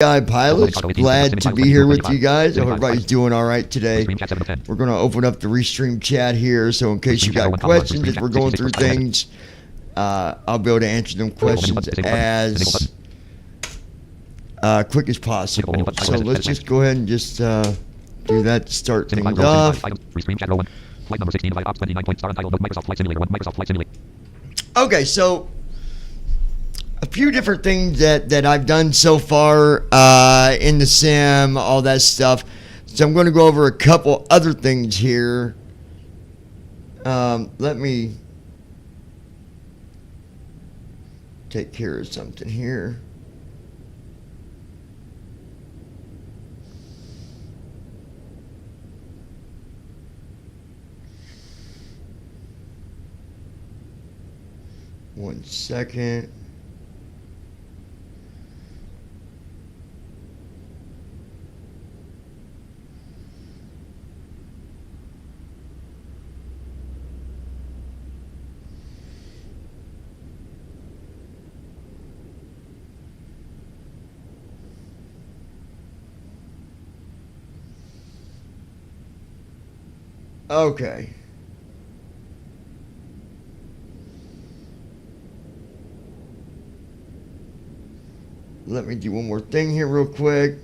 Guy pilots, glad to be here with you guys. I hope everybody's doing all right today. We're going to open up the restream chat here, so in case you got questions as we're going through things, I'll be able to answer them questions as quick as possible. So let's just go ahead and just do that to start things off. Okay, so a few different things that I've done so far in the sim, all that stuff. So I'm going to go over a couple other things here. Let me take care of something here. One second. Okay. Let me do one more thing here real quick.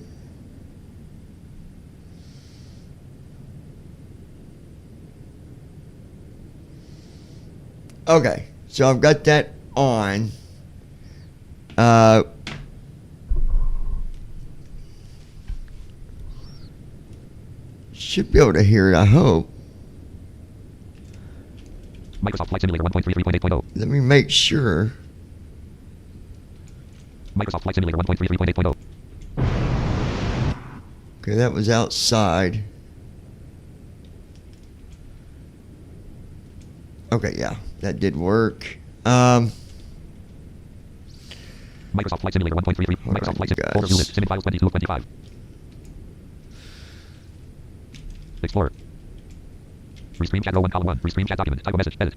Okay, so I've got that on. Should be able to hear it, I hope. Microsoft Flight Simulator 1.33.8.0. Let me make sure. Microsoft Flight Simulator 1.33.8.0. Okay, that was outside. Okay, yeah, that did work. Microsoft Flight Simulator 1.33. Microsoft Flight Simulator. Folder unit. Sim files 22 of 25. Explorer. Restream chat row 1 column 1. Restream chat document. Type a message. Edit.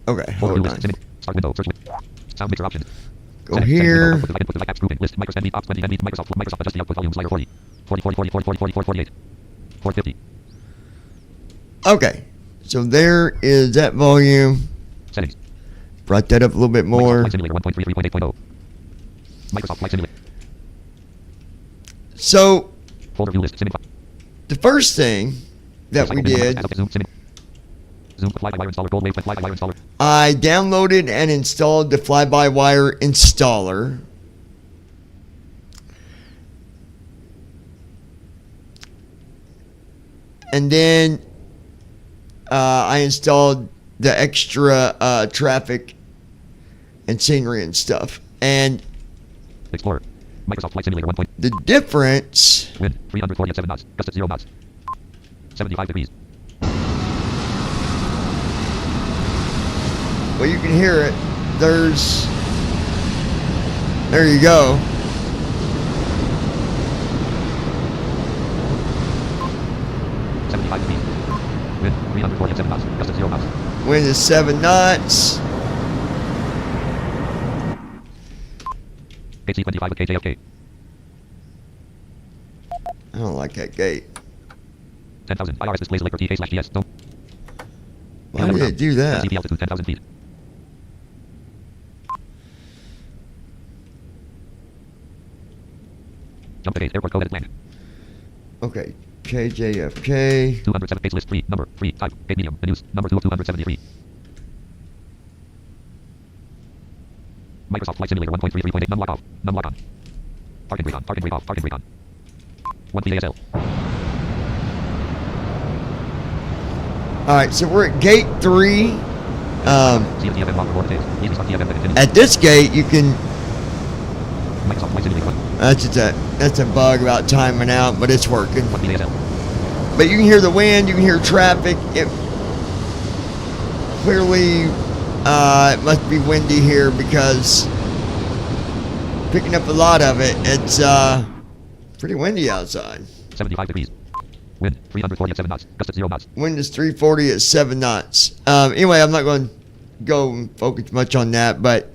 Okay, Folder hold view on. list. Start window. Search window. Sound mixer options. Go here. Input device apps grouping. List. Microsoft NV Ops 20 NV. Microsoft adjust the output volume slider 40. 40 40 40 40 40 48. 450. Okay, so there is that volume. Settings. Brought that up a little bit more. Microsoft Flight Simulator 1.33.8.0. Microsoft Flight Simulator. So Folder view list. Sim the first thing that we did, Zoom fly-by-wire installer. Gold wave fly-by-wire installer. I downloaded and installed the fly-by-wire installer. And then I installed the extra traffic and scenery and stuff. And Explorer. Microsoft Flight Simulator 1. the difference... Wind 340 at 7 knots. Gust at 0 knots. 75 degrees. Well, you can hear it. There you go. Wind 340 at 7 knots. Gust at 0 knots. Wind is 7 knots. AC25 with KJFK. I don't like that gate. 10,000. IRS displays Laker TK/GS. No. Why did it do that? CP altitude 10,000 feet. Jump to gate. Airport code edit blank. Okay, KJFK. 207 gates list 3. Number 3. Type. Gate medium. Menus. Number 2 of 273. Microsoft Flight Simulator 1.33.8. Num lock off. Num lock on. Parking brake on. Parking brake off. Parking brake on. 1 PASL. Alright, so we're at gate 3. CFTFM log report details. Easy start TFM edit. At this gate, you can... Microsoft Flight Simulator 1. That's a bug about timing out, but it's working. 1 PASL. But you can hear the wind, you can hear traffic. It clearly, it must be windy here because picking up a lot of it. It's pretty windy outside. 75 degrees. Wind 340 at 7 knots. Gust at 0 knots. Wind is 340 at 7 knots. Anyway, I'm not going to go and focus much on that, but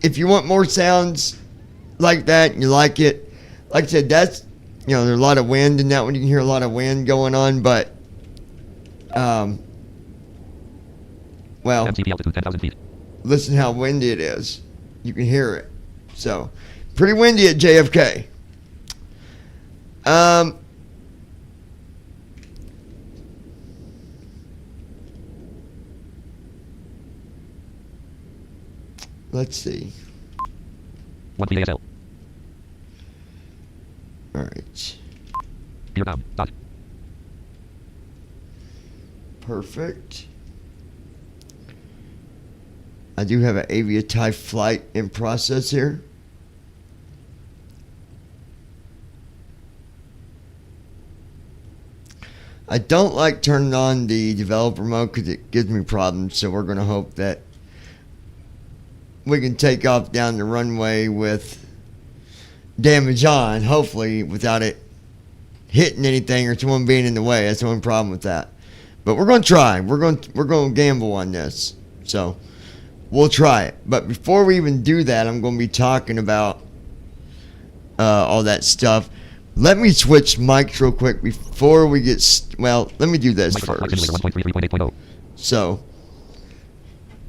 if you want more sounds, like that and you like it, like I said, that's, you know, there's a lot of wind in that one. You can hear a lot of wind going on, but, well, MTP altitude 10,000 feet. listen how windy it is. You can hear it. So, pretty windy at JFK. Let's see. 1 PASL. All right. Gear down. Dot. Perfect. I do have an aviatife flight in process here. I don't like turning on the developer mode because it gives me problems, so we're going to hope that we can take off down the runway with damage on, hopefully without it hitting anything or someone being in the way. That's the only problem with that. But we're going to try. We're going to gamble on this. So we'll try it. But before we even do that, I'm going to be talking about all that stuff. Let me switch mics real quick before we get... well, let me do this first. So,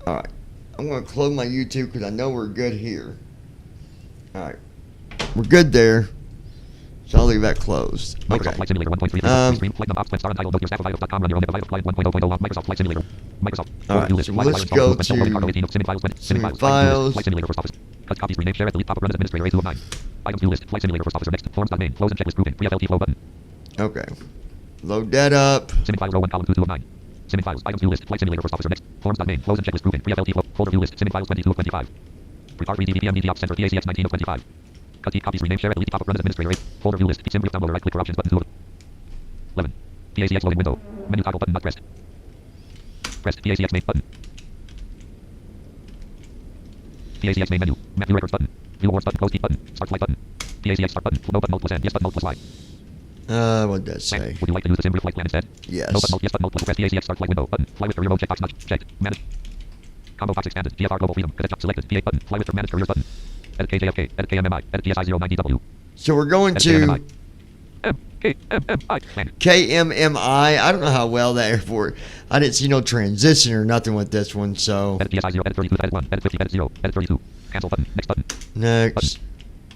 all right. I'm going to close my YouTube because I know we're good here. All right. We're good there. So I'll leave that closed. Okay. Microsoft Flight Simulator 1.3 stream flight number star untitled your staff of.com run your own device flight 1.0.0 Microsoft Flight Simulator. Microsoft. All right. So let's go to Sim files. Flight Simulator first office. Cut copies rename share at delete top of run as administrator A2 of 9. Items view list. Flight Simulator first officer next. Forms.main. Close and checklist grouping. Pre-FLT flow button. Okay. Load that up. Sim files row 1 column 2 of 9. Sim files. Items view list. Flight Simulator first officer next. Forms.main. Close and checklist grouping. Pre-FLT flow. Folder view list. Sim files 22 of 25. Prepar 3 DVPM DD Ops Center PACX 19 of 25. Cut copies rename share at delete top of run as administrator A. Folder view list. Sim brief downloader right click for options button 2 of 11. PACX loading window. Menu toggle button not pressed. Pressed. PACX main button. PACX main menu. Map view records button. View awards button. Close key button. Start flight button. PACX start button. No button. Alt plus N. Yes button. Alt plus Y. What does that say? Would you like to use the sim brief flight plan instead? Yes. No button. Yes button. Alt plus press PACX start flight window button. Fly with career mode checkbox not checked. Manage. Combo box expanded. GFR global freedom. Cadet job selected. PA button. Fly with manage careers button. Edit KJFK. Edit KMMI. Edit PSI09DW. So we're going to KMMI. I don't know how well that airport. I didn't see no transition or nothing with this one. So edit PSI 0. Edit 32. Edit 1. Edit 50. Edit 0. Edit 32. Cancel button. Next button. Next. Button.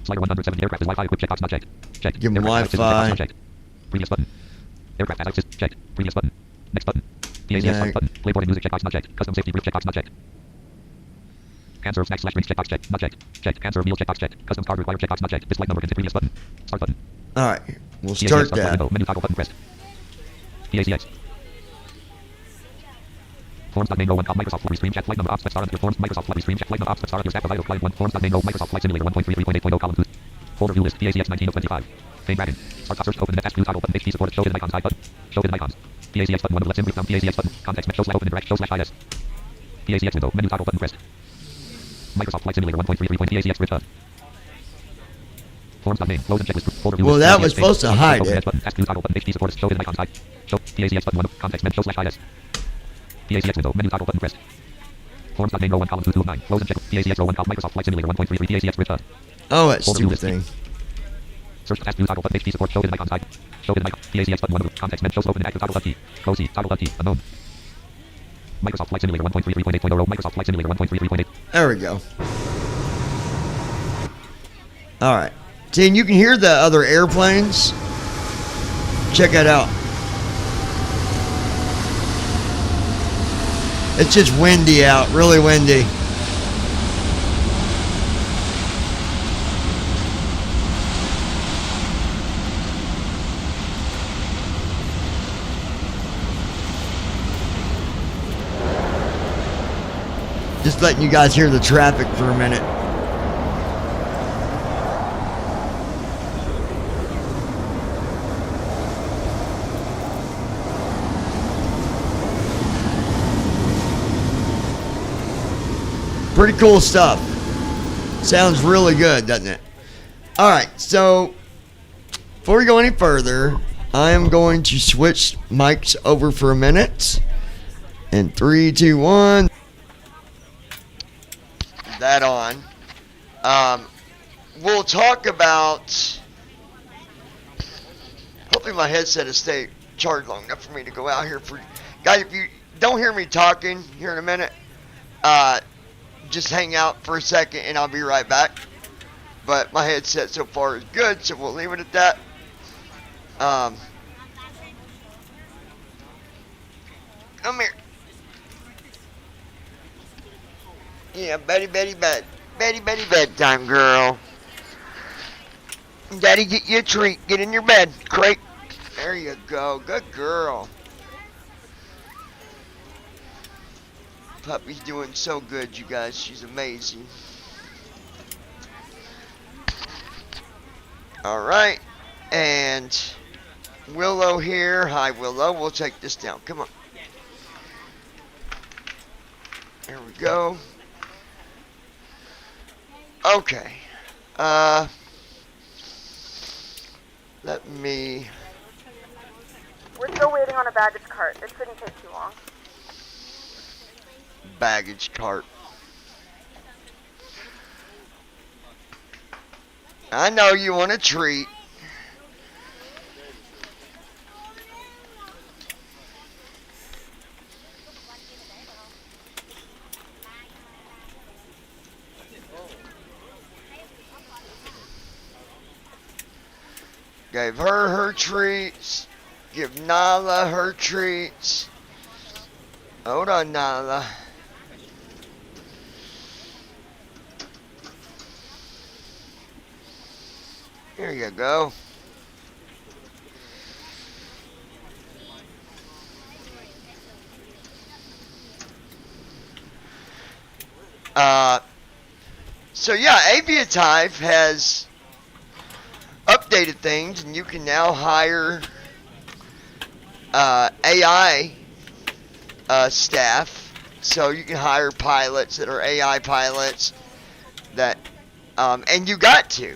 Slider 170 aircraft is Wi-Fi equipped. Checkbox not checked. Checked. Give him Wi-Fi. Checked. Previous button. Aircraft as assist. Checked. Previous button. Next button. PACX start button. Play boarding music checkbox not checked. Custom safety brief checkbox not checked. Cancer of snacks / drinks checkbox checked. Not checked. Checked. Cancer of meal checkbox checked. Custom card required checkbox not checked. This flight number can previous button. Start button. All right. We'll PACX start start that. window. Menu toggle button pressed. PACX. Forms.main row 1 Microsoft Flight Stream Chat flight number ops star under Forms Microsoft Flight Stream Chat flight number ops star under staff of idle flight 1 Forms.main row Microsoft Flight Simulator 1.33.8.0 column 2. Folder view list PACX 19 of 25. Fame Dragon. Start search open the next view toggle button HD support show hidden icons side button. Show hidden icons. PACX button 1 of left sim brief down PACX button. Context show / open interact show / IS. PACX window menu toggle button pressed. Microsoft Flight Simulator 1.33. PACX bridge hub. Forms.main close and checklist folder view. Well, that was supposed to hide it. Button task view toggle button HD support show hidden icons side. Show PACX button 1 context menu show / IS. PACX window menu toggle button pressed. Forms.main row 1 column 2 of 9. Close and check. PACX row 1 column Microsoft Flight Simulator 1.33 PACX bridge hub. Oh, that stupid thing. Search task view toggle button HD support show hidden icons side. Show hidden icon. PACX button 1 context menu shows open active toggle key. Close key toggle key unknown. Microsoft Flight Simulator 1.33.8.0 Microsoft Flight Simulator 1.33.8. There we go. All right. See, and you can hear the other airplanes. Check that out. It's just windy out, really windy. Just letting you guys hear the traffic for a minute. Pretty cool stuff. Sounds really good, doesn't it? All right, so before we go any further, I am going to switch mics over for a minute. In 3, 2, 1. That on. we'll talk about. Hopefully, my headset will stay charged long enough for me to go out here. For guys, if you don't hear me talking here in a minute, just hang out for a second and I'll be right back. But my headset so far is good, so we'll leave it at that. Come here. Yeah, Betty, bedtime, girl. Daddy, get you a treat. Get in your bed. Great. There you go. Good girl. Puppy's doing so good, you guys. She's amazing. Alright. And Willow here. Hi, Willow. We'll take this down. Come on. There we go. Okay. Let me... We're still waiting on a baggage cart. It shouldn't take too long. Baggage cart. I know you want a treat. Gave her treats. Give Nala her treats. Hold on, Nala. Here you go. So yeah, Aviatife has updated things, and you can now hire AI staff. So you can hire pilots that are AI pilots that, and you got to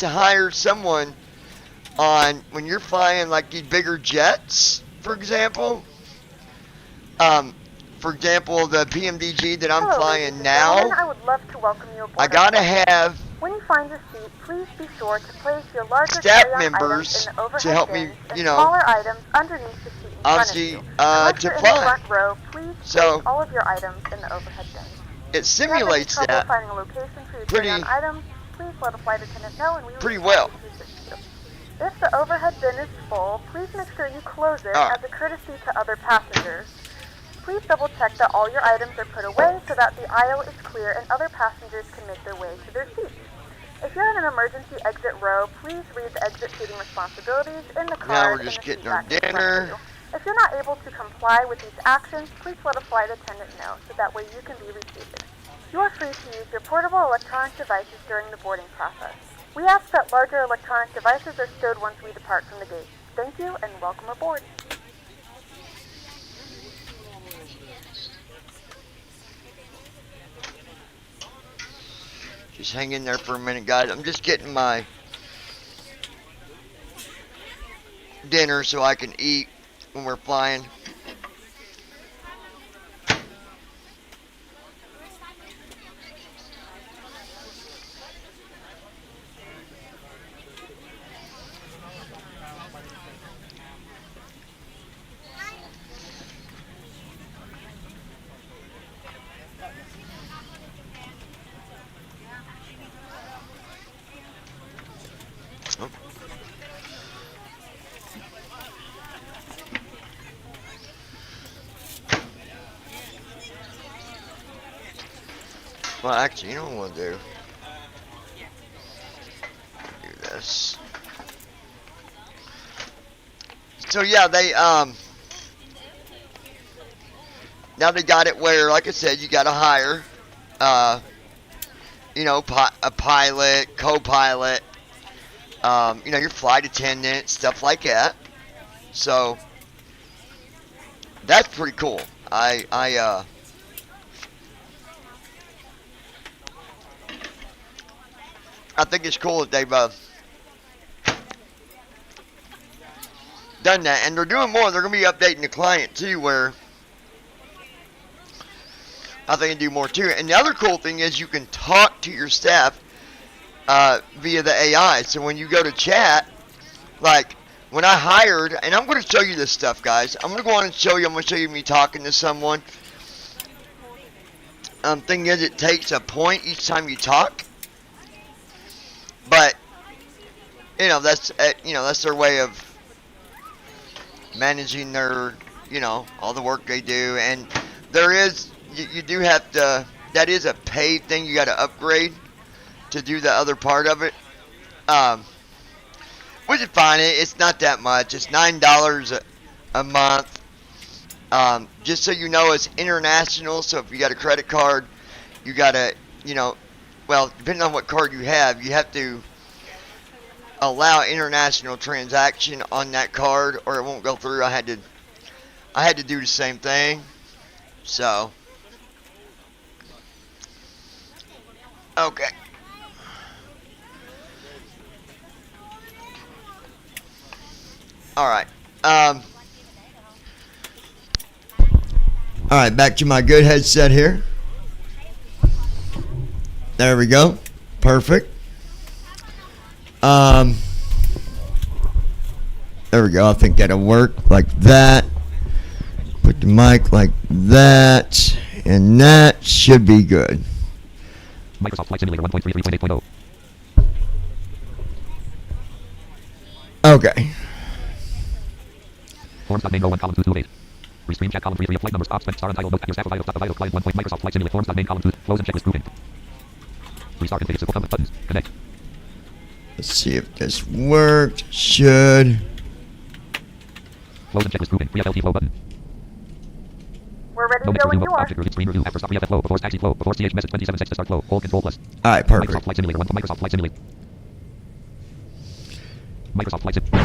hire someone on when you're flying like these bigger jets, for example. For example, the PMDG that I'm Hello, flying now. I would love to welcome you aboard. I gotta have when you find your seat, please be sure to place your larger staff carry-on members items in the overhead to help me, bins and you know, smaller items underneath the seat in obviously, front of you. Unless to you're in fly. the front row, please So, place all of your items in the overhead bins. It simulates if you have any trouble that finding a location for your pretty- carry-on items, please let a flight attendant know and we will pretty be well. happy to assist you. If the overhead bin is full, please make sure you close it as a courtesy to other passengers. Please double check that all your items are put away so that the aisle is clear and other passengers can make their way to their seats. If you're in an emergency exit row, please read the exit seating responsibilities in the card. Now we're just getting our dinner. If you're not able to comply with these actions, please let a flight attendant know so that way you can be reseated. You are free to use your portable electronic devices during the boarding process. We ask that larger electronic devices are stowed once we depart from the gate. Thank you and welcome aboard. Just hang in there for a minute, guys. I'm just getting my dinner so I can eat when we're flying. Oh. Well, actually, you know what we'll do? Do this. So yeah, they now they got it where, like I said, you got to hire you know, a pilot, co-pilot, you know, your flight attendant, stuff like that. So that's pretty cool. I think it's cool that they've done that, and they're doing more. They're gonna be updating the client too, where I think they do more too. And the other cool thing is you can talk to your staff via the AI. So when you go to chat, like when I hired, and I'm going to show you this stuff, guys. I'm going to go on and show you. I'm going to show you me talking to someone. Thing is, it takes a point each time you talk. But that's that's their way of managing their all the work they do. And there is you do have to. That is a paid thing. You got to upgrade to do the other part of it. Which is fine. It's not that much. It's $9 a month. Just so you know, it's international. So if you got a credit card, you got to, well, depending on what card you have to allow international transaction on that card, or it won't go through. I had to do the same thing. So, okay. All right. All right, back to my good headset here. There we go. Perfect. There we go. I think that'll work like that. Put the mic like that, and that should be good. Microsoft Flight Simulator 1.33.8.0. Okay. Forms.main row 1 column 2 2 8. Restream chat column 3 3 of flight numbers ops star and title note your staff of vital client 1 point Microsoft Flight Simulator forms.main column 2 close and checklist grouping. Restart and physical thumb buttons. Connect. Let's see if this worked. Should. Close and checklist grouping. Free FLT flow button. We're ready to go when you are. Object review screen review after stop FF flow before taxi flow before CH message 27 seconds to start flow. Hold control plus. All right, perfect. Microsoft Flight Simulator 1 from Microsoft Flight Simulator. Microsoft Flight Simulator.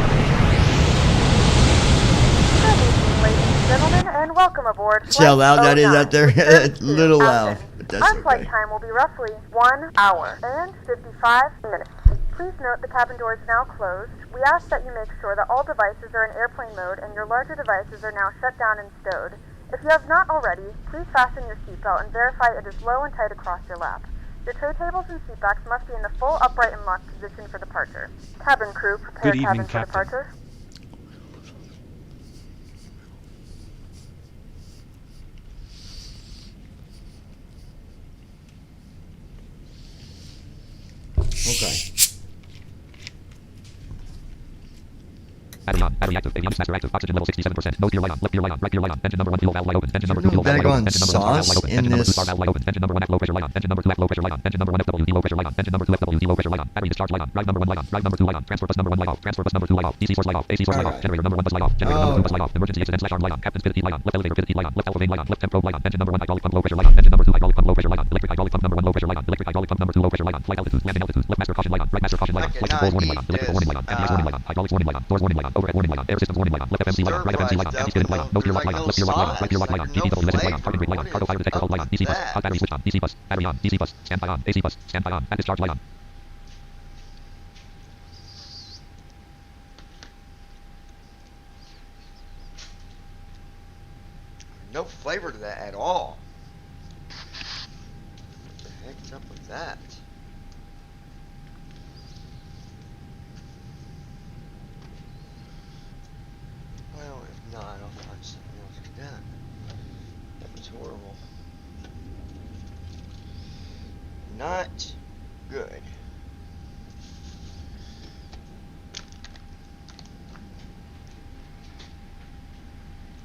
Good evening, ladies and gentlemen, and welcome aboard. See how loud that is 09, out there? with It's a service little to loud, Athens. but that's Our flight okay. time will be roughly 1 hour and 55 minutes. Please note the cabin door is now closed. We ask that you make sure that all devices are in airplane mode and your larger devices are now shut down and stowed. If you have not already, please fasten your seatbelt and verify it is low and tight across your lap. Your tray tables and seatbacks must be in the full upright and locked position for departure. Cabin crew, prepare Good evening, cabin for Captain. departure. Okay. Battery on. Battery active. Avionics master active. Oxygen level 67%. Nose gear light on. Left gear light on. Right gear light on. Engine number 1 fuel valve light open. Engine number 2 fuel valve light open. Engine number 1 valve light open. Engine number 2 star valve light open. Engine number 1 F low pressure light on. Engine number 2 F low pressure light on. Engine number 1 FWD low pressure light on. Engine number 2 FWD low pressure light on. Battery discharge light on. Drive number 1 light on. Drive number 2 light on. Transfer bus number 1 light off. Transfer bus number 2 light off. DC source light off. AC source light off. Generator number 1 bus light off. Generator number 2 bus light off. Emergency exit /arm light on. Captain's pivot light on. Left elevator pivot light on. Left alpha main light on. Left temp probe light on. Engine number 1 hydraulic pump low pressure light on. Engine number 2 hydraulic pump low pressure light on. Electric hydraulic pump number 1 low pressure light on. Electric hydraulic pump number 2 low pressure light on. Flight altitude. Landing altitude. Left master caution light on. Right master caution light on. Flight controls warning light on. Electrical warning light on. Anti-ice warning light on. Hydraulics warning light on. Doors warning light on. Overhead warning light on. Air systems warning light on. Left FMC light on. Right FMC light on. Anti-spin light on. Nose gear lock light on. Left gear lock light on. Right gear lock light on. GPW message light on. Target brake light on. Cargo fire detector hold light on. DC bus. Hot battery switch on. DC bus. Battery on. DC bus. Standby on. AC bus. Standby on. At discharge light on. No flavor to that at all. What the heck's up with that? Well, if not, I'll find something else to do. That was horrible. Not good.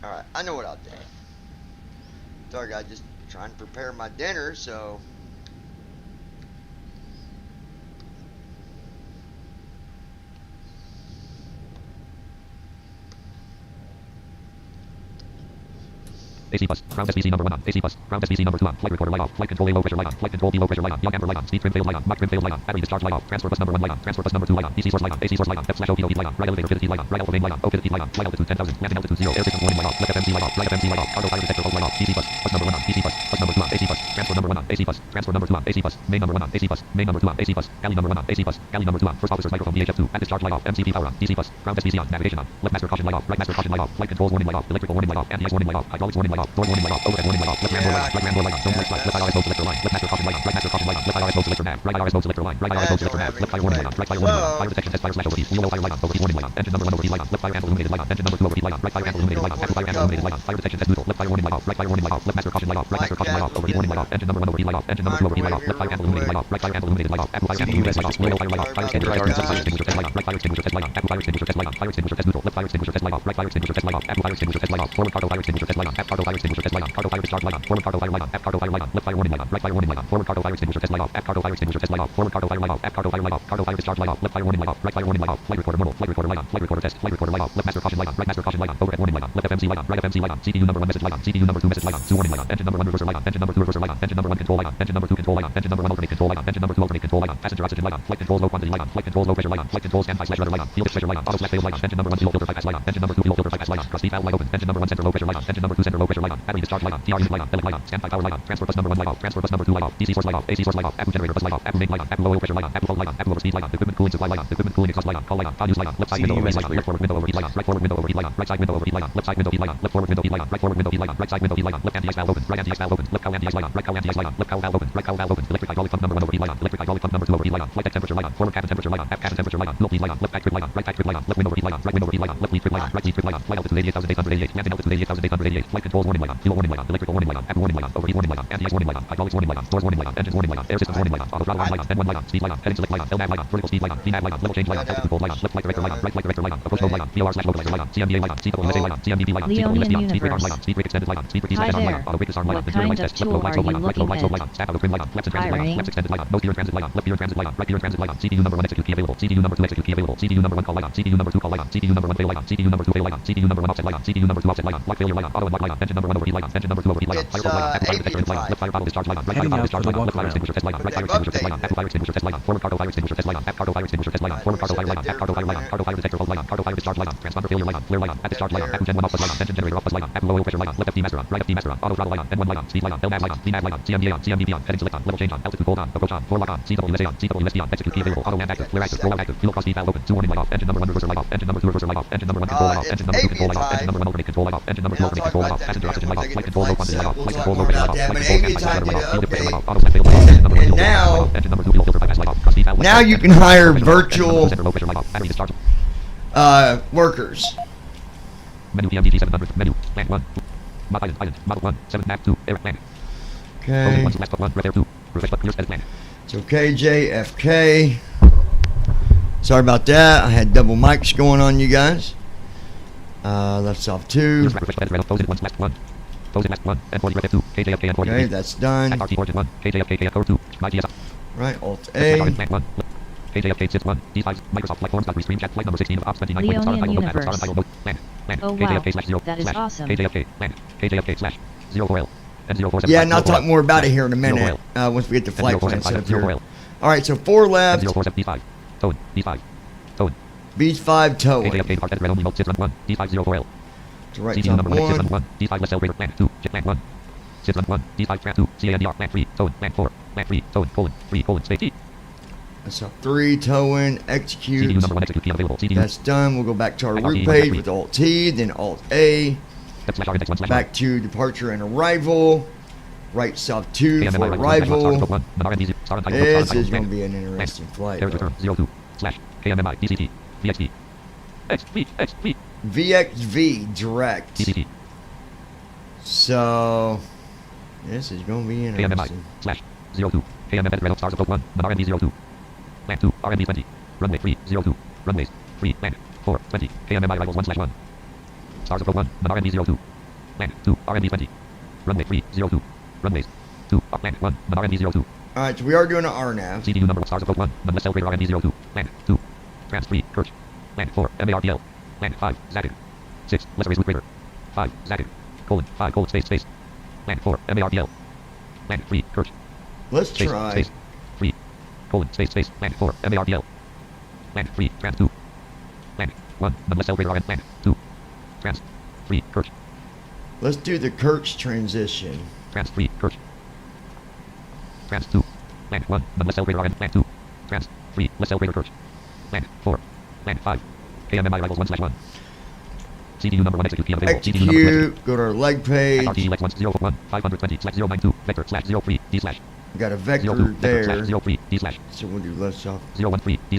Alright, I know what I'll do. Sorry guys, just trying to prepare my dinner, so AC bus. Ground SBC number 1 on. AC bus. Ground SBC number 2 on. Flight recorder light off. Flight control A low pressure light on. Flight control B low pressure light on. Young amber light on. Speed trim failed light on. Mach trim failed light on. Battery discharge light off. Transfer bus number 1 light on. Transfer bus number 2 light on. DC source light on. AC source light on. F/OPOD light on. Right elevator pivot light on. Right alpha main light on. O pivot light on. Flight altitude 10,000. Landing altitude 0. Air systems warning light off. Left FMC light off. Right FMC light off. Cargo fire detector hold light off. DC bus. Bus number 1 on. DC bus. Bus number 2 on. AC bus. Transfer number 1 on. AC bus. Transfer number 2 on. AC bus. Main number 1 on. AC bus. Main number 2 on. AC bus. Galley number 1 on. AC bus. Galley number 2 on. First officer's microphone VHF2. At discharge light off. MCP power on. DC bus. Ground SBC on. Navigation on. Left master caution light off. Right master caution light off. Flight controls warning light off. Electrical warning light off. Anti-ice warning light off. Hydraulics warning light light off. Door warning light off. Overhead warning light off. Left ramp door light on. Right ramp door light on. Don't light right IRS mode selector line. Left master caution light on. Right master caution light on. Left IRS mode selector nav. Right IRS mode selector line. Right IRS mode selector nav. Left fire warning light on. Right fire warning light on. Fire detection test fire slash overheat. Wheel fire light on. Overheat warning light on. Engine number 1 overheat light on. Left fire amp illuminated light on. Engine number 2 overheat light on. Right fire amp illuminated light on. Active fire amp illuminated light on. Fire detection test neutral. Left fire warning light off. Right fire warning light off. Left master caution light off. Right master caution light off. Overheat warning light off. Engine number 1 overheat light off. Engine number 2 overheat light off. Left fire amp illuminated light off. Right fire amp illuminated light off. Active fire amp illuminated light off. Wheel fire light off. Fire extinguisher test light on. Fire extinguisher test light on. Right fire extinguisher test light on. Active fire extinguisher test light on. Fire extinguisher test light off. Right fire extinguisher test light off. Active fire extinguisher test light off. Forward cargo fire extinguisher test light on. Aft cargo fire extinguisher test light on. Cargo fire discharge light on. Forward cargo fire light on. Aft cargo fire light on. Left fire warning light on. Right fire warning light on. Forward cargo fire extinguisher test light off. Aft cargo fire extinguisher test light off. Forward cargo fire light off. Aft cargo fire light off. Cargo fire discharge light off. Left fire warning light off. Right fire warning light off. Flight recorder normal. Flight recorder light on. Flight recorder test. Flight recorder light off. Left master caution light on. Right master caution light on. Overhead warning light on. Left FMC light on. Right FMC light on. CPU number 1 message light on. CPU number 2 message light on. 2 warning light on. Engine number 1 reverser light on. Engine number 2 reverser light on. Engine number 1 control light on. Engine number 2 control light on. Engine number 1 alternate control light on. Engine number 2 alternate control light on. Passenger oxygen light on. Flight controls low quantity light on. Flight controls low pressure light on. Flight controls standby slash rudder light on. Fuel pressure light on. Auto slash fail light on. Engine number 1 fuel filter bypass light on. Engine number 2 fuel filter bypass light on. Cross valve light open. Engine number 1 center low pressure light on. Engine number 2 center low pressure light on. Battery discharge light on. TR unit light on. Pellet light on. Standby power light on. Transfer bus number 1 light off. Transfer bus number 2 light off. DC source light off. AC source light off. Active generator bus light off. Active main light on. Active low oil pressure light on. Active fault light on. Active overspeed light on. Equipment cooling supply light on. Equipment cooling exhaust light on. Call light on. Pod use light on. Left side window overheat light on. Left forward window overheat light on. Right forward window overheat light on. Right side window overheat light on. Left side window heat light on. Left forward window heat light on. Right forward window heat light on. Right side window heat light on. Left anti-ice valve open. Right anti-ice valve open. Left cowl anti-ice light on. Right cowl anti-ice light on. Left cowl valve open. Right cowl valve open. Electric hydraulic pump number 1 overheat light on. Electric hydraulic pump number 2 overheat light on. Flight deck temperature light on. Forward cabin temperature light on. Aft cabin temperature light on. Fuel bleed light on. Left back trip light on. Right back trip light on. Left window overheat light on. Right window overheat light on. Left lead trip light on. Right lead trip light on. Flight altitude 88,888. Landing altitude 88,888. Flight controls warning light on. Fuel warning light on. Electrical warning light on. Active warning light on. Overheat warning light on. Anti-ice warning light on. Hydraulics warning light on. Doors warning light on. Engines warning light on. Air systems warning light on. Auto throttle light on. N1 light on. Speed light on. Heading select light on. LNAV light on. Vertical speed light on. VNAV light on. Level change light on. Altitude control light on. Left flight director light on. Right flight director light on. Approach mode light on. VOR/localizer light on. CMDA light on. CWSA light on. CMDB light on. Leonian Speed brake arm light Universe. on. Speed brake extended light on. Speed brake Hi extended light there. on. Auto brake disarm light on. What Interior light kind of test. Left low tool light are slope light you on. Right low light slope looking light on. Staff auto trim light on. Left center transit light on. Hiring. Left extended light on. No gear transit light on. Left gear transit light on. Right gear transit light on. CPU number 1 execute key available. CPU number 2 execute key available. CPU number 1 call light on. CPU number 2 call light on. CPU number 1 fail light on. CPU number 2 fail light on. CPU number 1 offset light on. CPU number 2 offset light on. Lock failure light on. Auto and lock light on. Engine number 1 overheat light on. Engine number 2 overheat light on. Fire code light on. Active fire detector light on. Left fire bottle discharge light on. Right fire bottle discharge light on. Left fire extinguisher test light on. Right fire extinguisher test light on. Active fire extinguisher test light on. Forward cargo fire extinguisher test light on. Aft cargo fire extinguisher test light on. Forward cargo fire light on. Aft cargo fire light on. Cargo fire detector fault light on. Cargo fire discharge light on. Transponder failure light on. Flare light on. At discharge light on. Active gen 1 off bus light on. Engine generator off bus light on. Active low oil pressure light on. Left FD master on. Right FD master on. Auto throttle light on. N1 light on. Speed light on. LNAV light on. VNAV light on. CMDA on. CMDB on. Heading select on. Level change on. Altitude hold on. Approach on. Door lock on. CWSA on. CWSD on. Execute key available. Auto and active. Flare active. Roll out active. Fuel cross speed valve open. 2 warning light off. Engine number 1 reverser light off. Engine number 2 reverser light off. Engine number 1 control light off. Engine number 2 control light off. Engine number 1 alternate control light off. Engine number 2 alternate control light off. Passenger oxygen light off. Flight control low quantity light off. Flight control low pressure light off. Flight control standby light off. Fuel pressure light off. Auto fail light off. Engine number 1 fuel filter bypass light off. Engine number 2 fuel filter bypass light off. Cross speed valve. Now you can hire virtual Center low pressure light off. Battery discharge. workers. Menu PMDG 700. Menu. Plant 1. Mod island. Model 1. 7 map 2. Air plant. Okay. 1 last but 1. Red air 2. Refresh but clear edit plant. It's okay, JFK. Sorry about that. I had double mics going on, you guys. Left off 2. Refresh but edit red. Close it 1 last 1. Close it last 1. N40 red 2. KJFK N40. Okay, that's done. RT origin 1. KJFK core 2. My GS. Right, Alt Plant A. 1. KJFK sits 1. D5. Microsoft Flight Forms. Stream chat. Flight number 16 of Ops 29. Leonian Start Universe. title. Plant. Oh, wow. KJFK/0. That is awesome. KJFK. Plant. KJFK/04L. N047. Yeah, and I'll talk more about it here in a minute. Once we get the flight plan set up here. Alright, so 4 left. N047 D5. Tone. D5. Tone. B5 towing. KJFK part edit red only mode sits run 1. D5 04L. To right CD top number 1 sits run 1. 1. D5 less elevator plant 2. Jet plant 1. Sits run 1. D5 trap 2. CANDR plant 3. Tone. Plant 4. Plant 3. Tone. Colon. 3. Colon. Space E. That's up 3 towing. CDU Execute. number 1 execute key available. CDU. That's done. We'll go back to our route page with Alt T, then Alt A. Step/R index 1/1. Back to departure and arrival. Right south 2 for arrival. This is going to be an interesting flight. Air return 02 slash KMMI DCT VXV XV VXV direct. DCT So this is going to be KMMI interesting. slash 02 KMM red stars of 1 RMB 02 land 2 RMB 20 runway 3 02 runways 3 land 4 20 KMMI arrivals 1/1 stars of 1 RMB 02 land 2 RMB 20 runway 3 02 runways 2 up land 1 RMB 02 Alright, so we are doing an RNAV. CDU number of stars of 1 nonetheless celebrator RMB 02 land 2 trans 3 Kirch land 4 MARPL land 5 Zadig 6 lesser root greater 5 Zadig colon 5 colon space land 4 MARPL land 3 Kirch Let's space try. space 3 colon space land 4 MARPL land 3 trans 2 land 1 nonetheless celebrator RN land 2 trans 3 Kirch Let's do the Kirk's transition. trans 3 Kirch trans 2 land 1 nonetheless celebrator RN land 2 trans 3 less celebrator Kirch land 4 land 5 KMMI arrivals 1/1 CDU number 1 execute key unavailable. CDU number 2 execute. Execute. Go to our leg page. SRT Lex 1 520/092 vector /03 d/. We got a vector 02 vector there. /03 d/. So we'll do left off 013 d/.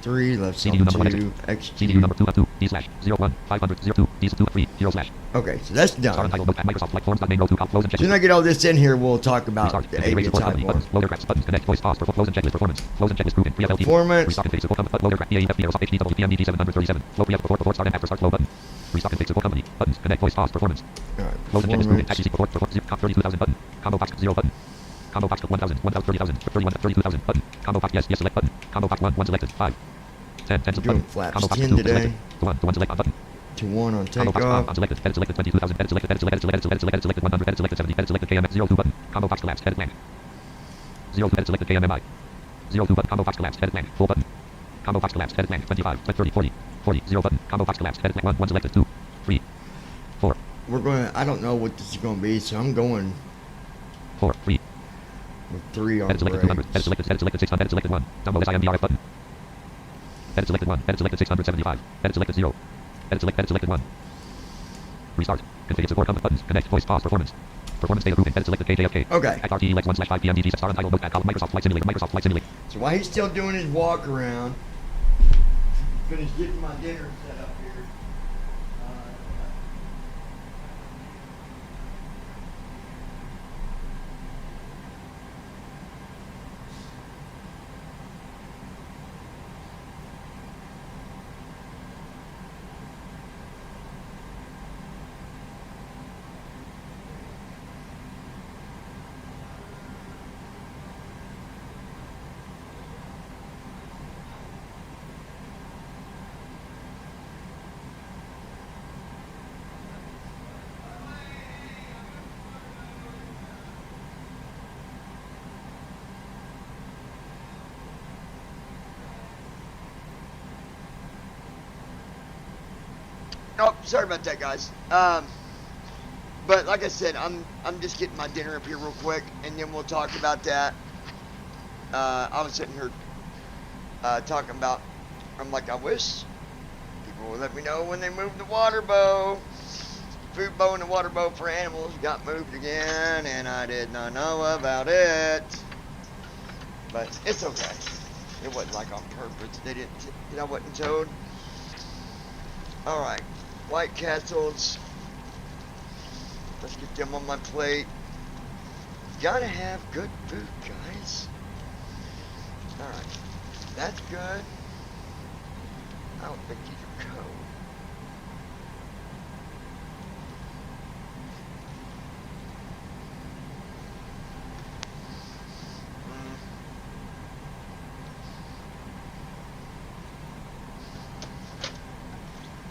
3, left CDU number 1 off 2, CDU execute. number 2 2 d/01 500/02 d/23 0/. Okay, so that's Star done. untitled notepad Microsoft Flight Forms main row 2 close and As soon as I get all this in here, we'll talk about Restart. the Configure support company aviatife buttons. more. Load aircraft buttons. Connect voice pause. Close and checklist performance. Close and checklist proven. Pre-FLT. Performance. Restart config support company. Load aircraft. aviatife Aerosoft HDW PMDG 737. Flow pre before start and after start flow button. Restart config support company buttons. Connect voice pause performance. Alright, Close and checklist proven. performance. Taxi support 32,000 button. Combo box 0 button. Combo box 1,000 30,000 31 32,000 button. Combo box yes select button. Combo box 1 selected 5. 10 We're doing flaps Combo box 10 2 today. selected. 1 select on button. To 1 on Combo box takeoff. unselected. Edit selected 22,000. Edit selected. Edit selected. Edit selected. Edit selected 100. Edit selected 70. Edit selected KMX 02 button. Combo box collapsed. Edit blank. 02 edit selected KMMI. 02 button. Combo box collapsed. Edit blank. Full button. Combo box collapsed. Edit blank. 25. 30. 40. 40. 0 button. Combo box collapsed. Edit blank. 1 selected. 2. 3. 4. We're going to, I don't know what this is going to be, so I'm going 4. 3. with 3 on Edit selected 200. brakes. Edit selected 600. Edit selected 1. Download SIMDRF button. Edit selected 1. Edit selected 675. Edit selected 0. Edit selected 1. Restart. Configure support company buttons. Connect voice pause performance. Performance data proving. Edit selected KJFK. Okay. Act RT Lex 1/5 PMDG star untitled notepad column Microsoft Flight Simulator. Microsoft Flight Simulator. So while he's still doing his walk around, finish getting my dinner set up here. Oh, sorry about that, guys. But like I said, I'm just getting my dinner up here real quick, and then we'll talk about that. I was sitting here talking about, I'm like, I wish people would let me know when they moved the water bow. Food bow and the water bow for animals got moved again, and I did not know about it. But it's okay. It wasn't like on purpose. They didn't. I wasn't told. All right. White Castles. Let's get them on my plate. Gotta have good food, guys. Alright. That's good. I don't think these are cold.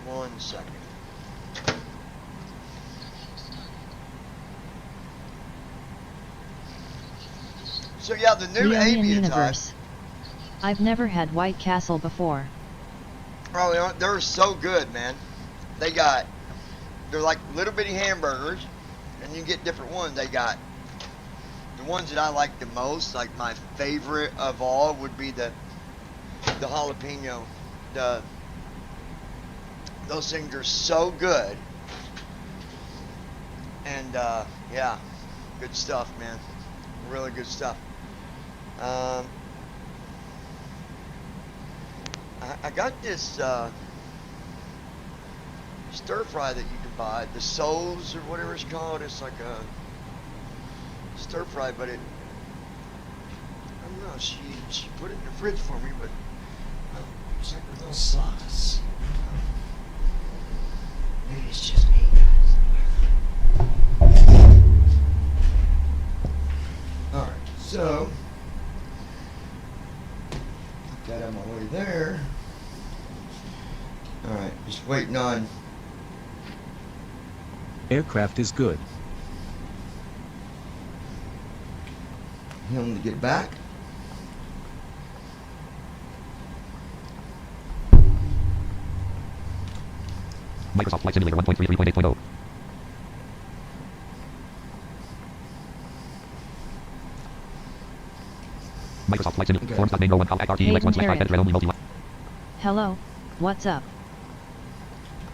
One second. So yeah, the new Alien aviatife. Universe. I've never had White Castle before. Oh, they're so good, man. They're like little bitty hamburgers, and you get different ones. They got the ones that I like the most. Like my favorite of all would be the jalapeno. Those things are so good. And yeah, good stuff, man. Really good stuff. I got this stir fry that you can buy, the souls or whatever it's called. It's like a stir fry, but I don't know. She put it in the fridge for me, but it's like a little sauce. Maybe it's just me, guys. Alright, so got on my way there. Alright, just waiting on Aircraft is good. him to get back. Microsoft Flight Simulator 1.33.8.0. Microsoft Flight Simulator. Okay. Forms.main row 1 call act RT Lex 1/5 edit read only multi. Hello, what's up?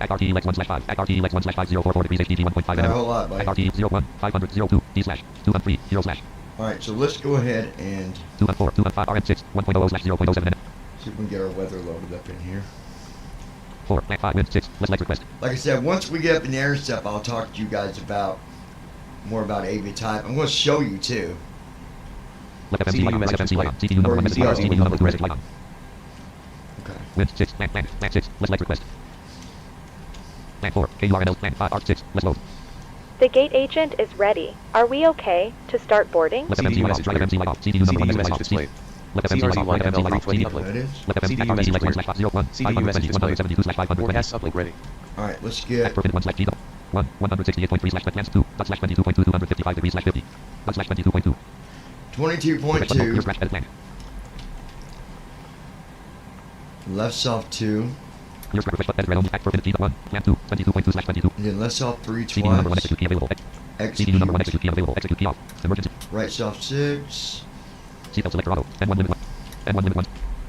RTE Lex 1/5. RTE Lex 1/504 degrees HDG 1.5 Got a mm. whole lot, buddy. RTE 01 500 02 D/213 0/. Alright, so let's go ahead and 214 215 RM6 1.00/0.07 n. see if we can get our weather loaded up in here. 4 5 wind 6. Let's request. Like I said, once we get up in the air stuff, I'll talk to you guys about more about aviatife. I'm going to show you too. Left FMC light on. Left FMC light on. CPU number 1 MSFS light on. CPU number 2 light on. Okay. Wind 6. Land 6. Let's request. Land 4. KURNL land 5 ARC 6. Let's load. The gate agent is ready. Are we okay to start boarding? Left FMC light off. Right FMC light off. CPU number 1 MSFS off. display. Left FMC light off. Right FMC light off. That is. Left FMC CDU RTE message Lex cleared. 1/501 CDU message displayed. 572/520. 4S uplink ready. Alright, let's Back get. for pin 1/G 1 168.3/2 /22.2 255 degrees /50 /22.2. 22.2. Left soft 2. Clear scrap request button red only back for pin G 1 land 2 22.2/22. And then left soft 3 CPU number 1 twice. execute key available. Execute. CPU number 1 execute key available. Execute key off. Emergency. Right soft 6. Seatbelt selector auto. N1 limit 1. N1 limit 1.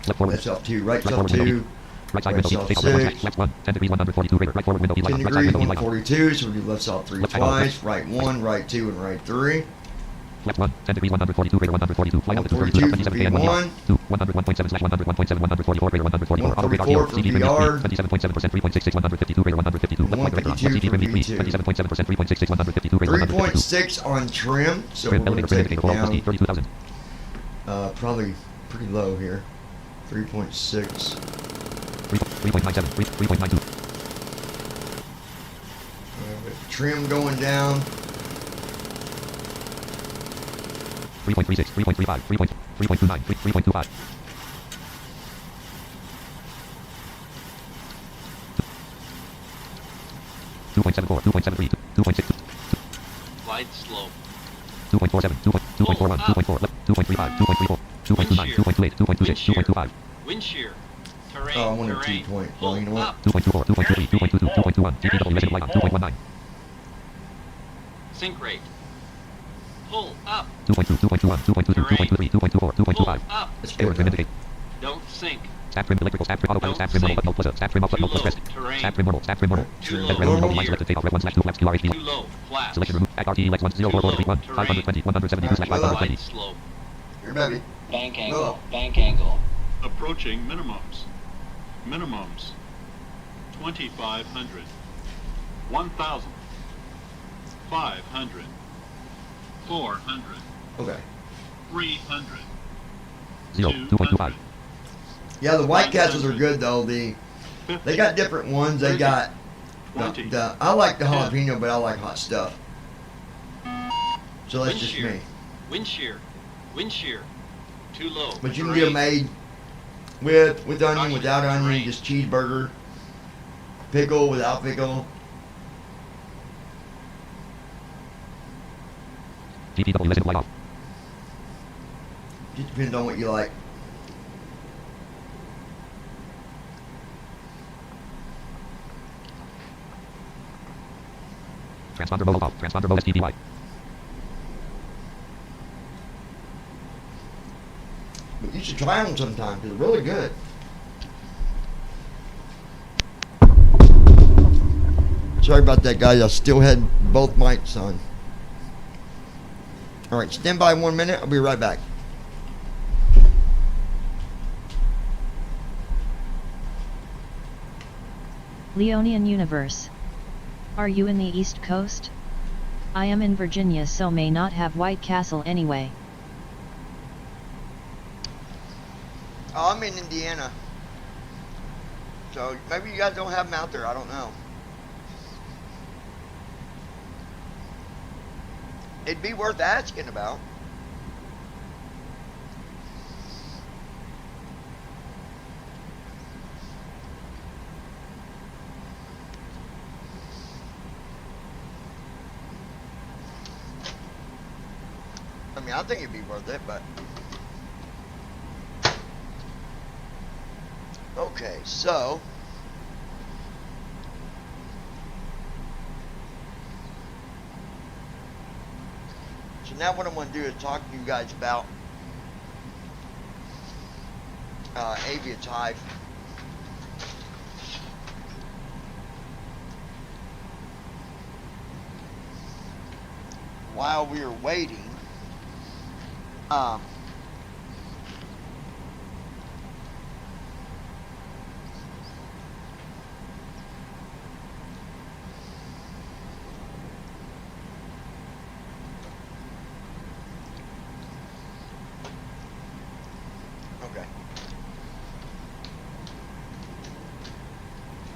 Left forward. Left soft 2. Right Right soft forward window 2. Right side Right window soft E. Take out red 6. left 1. 10 degrees 142 radar. Right forward window E light 10 on. Right side degrees, window E light on. 142. So we do left soft 3 Left side twice. Right 1, right 2, and right 3. Left 1. 10 degrees 142 radar 142. Flight altitude 32 27 km 1. 2. 101.7/101.7 144 radar 144. Auto radar 144 for CD VR. 27.7% 3.66 152 radar 152. Left flight radar on. 152 CD for trim V3 V2. 27.7% 3.66 152 radar 152. 3.6 on trim. So we're Trim going elevator to trim take it indicator low down. 32,000. Probably pretty low here. 3.6. 3.97 3.92. Trim going down. 3.36 3.35 3.29 3.25. 2.74 2.73 2.6 Glide slope. 2.47 2.41 2.4 2.35 2.34 2.29 2.28 2.26 2.25 Wind shear. Terrain. Oh, I wanted terrain. 2 point. Pull Well, you know what? up. 2.24 2.23 2.22 2.21 TPW resident light on 2.19 Sink rate. Pull up. 2.2 2.21 2.22 2.23 2.24 Pull 2.25 up. Let's Air go. trim indicate. Don't sink. Staff trim electrical staff trim autopilot staff trim normal but no plus staff trim up but no plus rest Terrain. staff trim normal staff trim normal Too Trim low. red only normal. line selected take off red 1/2 flaps QRHD Too low. Flaps. selection remove at RTE Lex 104 520 172/520 Glide slope. Here, baby. Bank Go. angle, bank angle. Approaching minimums. Minimums. 2,500. 1,000. 500. 400. Okay. 300. 0 2.25 Yeah, the White Castles are good though. They got different ones. They got 20. I like the jalapeno, but I like hot stuff. So that's Wind just shear. me. Wind shear. Wind shear. Too low. But you can Terrain. get them made with onion, without onion, just cheeseburger, pickle, without pickle. TPW resident light off Just depends on what you like. transponder mode off transponder mode STDY But you should try them sometime because they're really good. Sorry about that, guys. I still had both mics on. All right, stand by 1 minute. I'll be right back. Leonian Universe. Are you in the East Coast? I am in Virginia, so may not have White Castle anyway. Oh, I'm in Indiana. So maybe you guys don't have them out there. I don't know. It'd be worth asking about. I mean, I think it'd be worth it, but... Okay, so... So now what I'm going to do is talk to you guys about aviatife. while we were waiting, okay.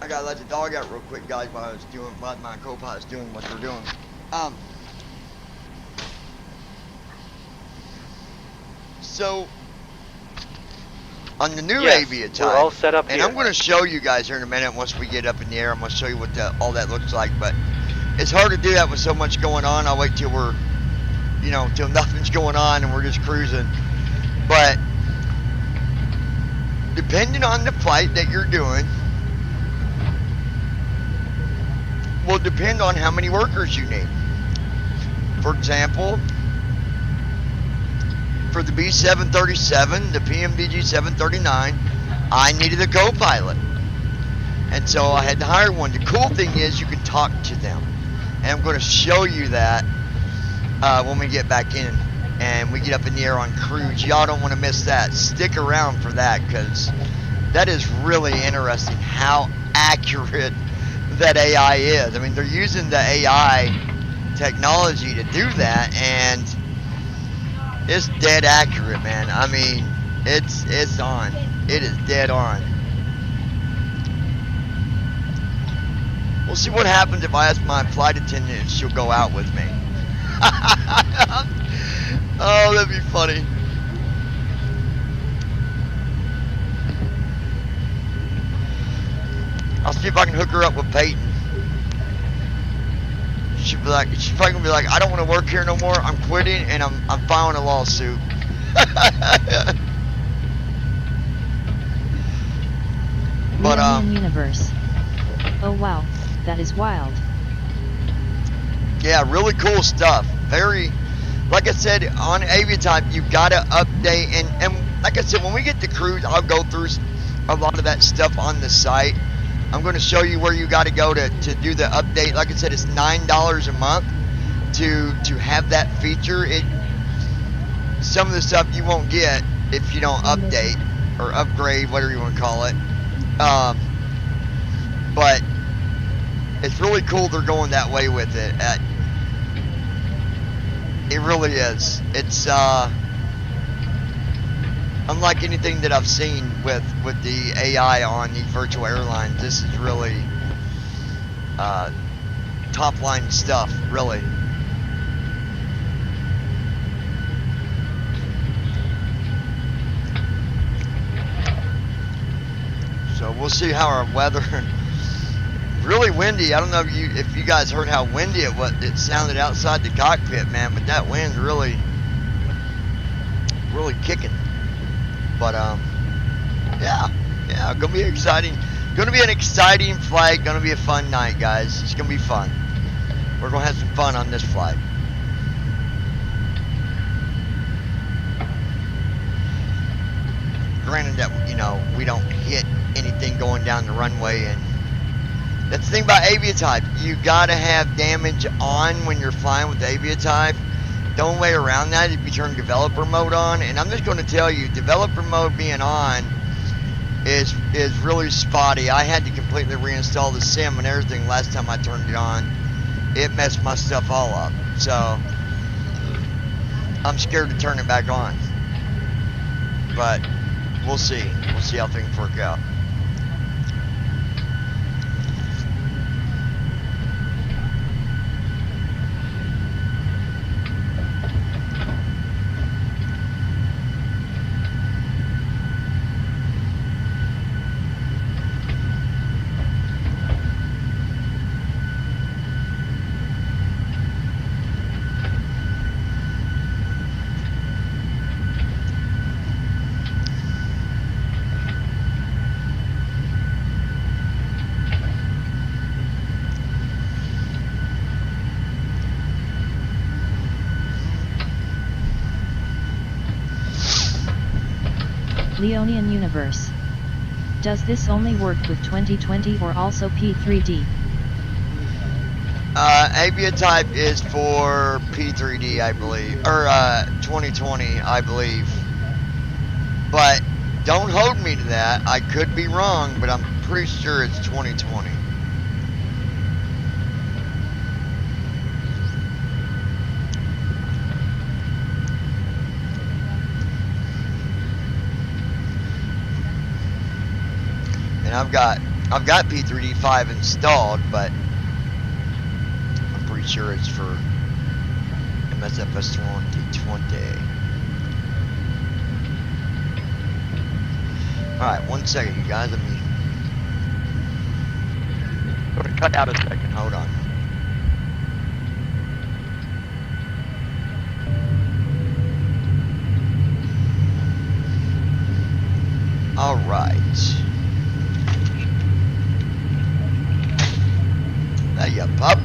I gotta let the dog out real quick, guys, while my co-pilot's doing what they're doing. So on the new aviatife, we're all set up and here. I'm going to show you guys here in a minute once we get up in the air. I'm going to show you what all that looks like, but it's hard to do that with so much going on. I'll wait till we're, till nothing's going on and we're just cruising. But depending on the flight that you're doing, will depend on how many workers you need. For example, for the B737, the PMDG 739, I needed a co-pilot, and so I had to hire one. The cool thing is you can talk to them, and I'm going to show you that when we get back in and we get up in the air on cruise. Y'all don't want to miss that. Stick around for that, because that is really interesting how accurate that AI is. I mean, they're using the AI technology to do that, and it's dead accurate, man. I mean, it's on. It is dead on. We'll see what happens if I ask my flight attendant if she'll go out with me. Oh, that'd be funny. I'll see if I can hook her up with Peyton. She's probably gonna be like, I don't want to work here no more. I'm quitting, and I'm filing a lawsuit. But Universe. Oh wow, that is wild. Yeah, really cool stuff. Very, like I said, on aviatife, you gotta update, and like I said, when we get to cruise, I'll go through a lot of that stuff on the site. I'm going to show you where you got to go to do the update. Like I said, it's $9 a month to have that feature. Some of the stuff you won't get if you don't update or upgrade, whatever you want to call it. But it's really cool they're going that way with it. It really is. It's unlike anything that I've seen with the AI on these virtual airlines. This is really top line stuff, really. So we'll see how our weather. Really windy. I don't know if you guys heard how windy it sounded outside the cockpit, man. But that wind's really kicking. But yeah, gonna be exciting. Gonna be an exciting flight. Gonna be a fun night, guys. It's gonna be fun. We're gonna have some fun on this flight. Granted that we don't hit anything going down the runway, and that's the thing about aviatife. You gotta have damage on when you're flying with aviatife. The only way around that is if you turn developer mode on, and I'm just going to tell you, developer mode being on is really spotty. I had to completely reinstall the sim and everything last time I turned it on. It messed my stuff all up, so I'm scared to turn it back on. But we'll see how things work out. Leonian Universe. Does this only work with 2020 or also P3D? Aviatife is for P3D, I believe, or 2020, I believe. But don't hold me to that. I could be wrong, but I'm pretty sure it's 2020. And I've got P3D 5 installed, but I'm pretty sure it's for MSFS2020. Alright, 1 second, you guys. Let me cut out a second. Hold on. Alright. There you pup.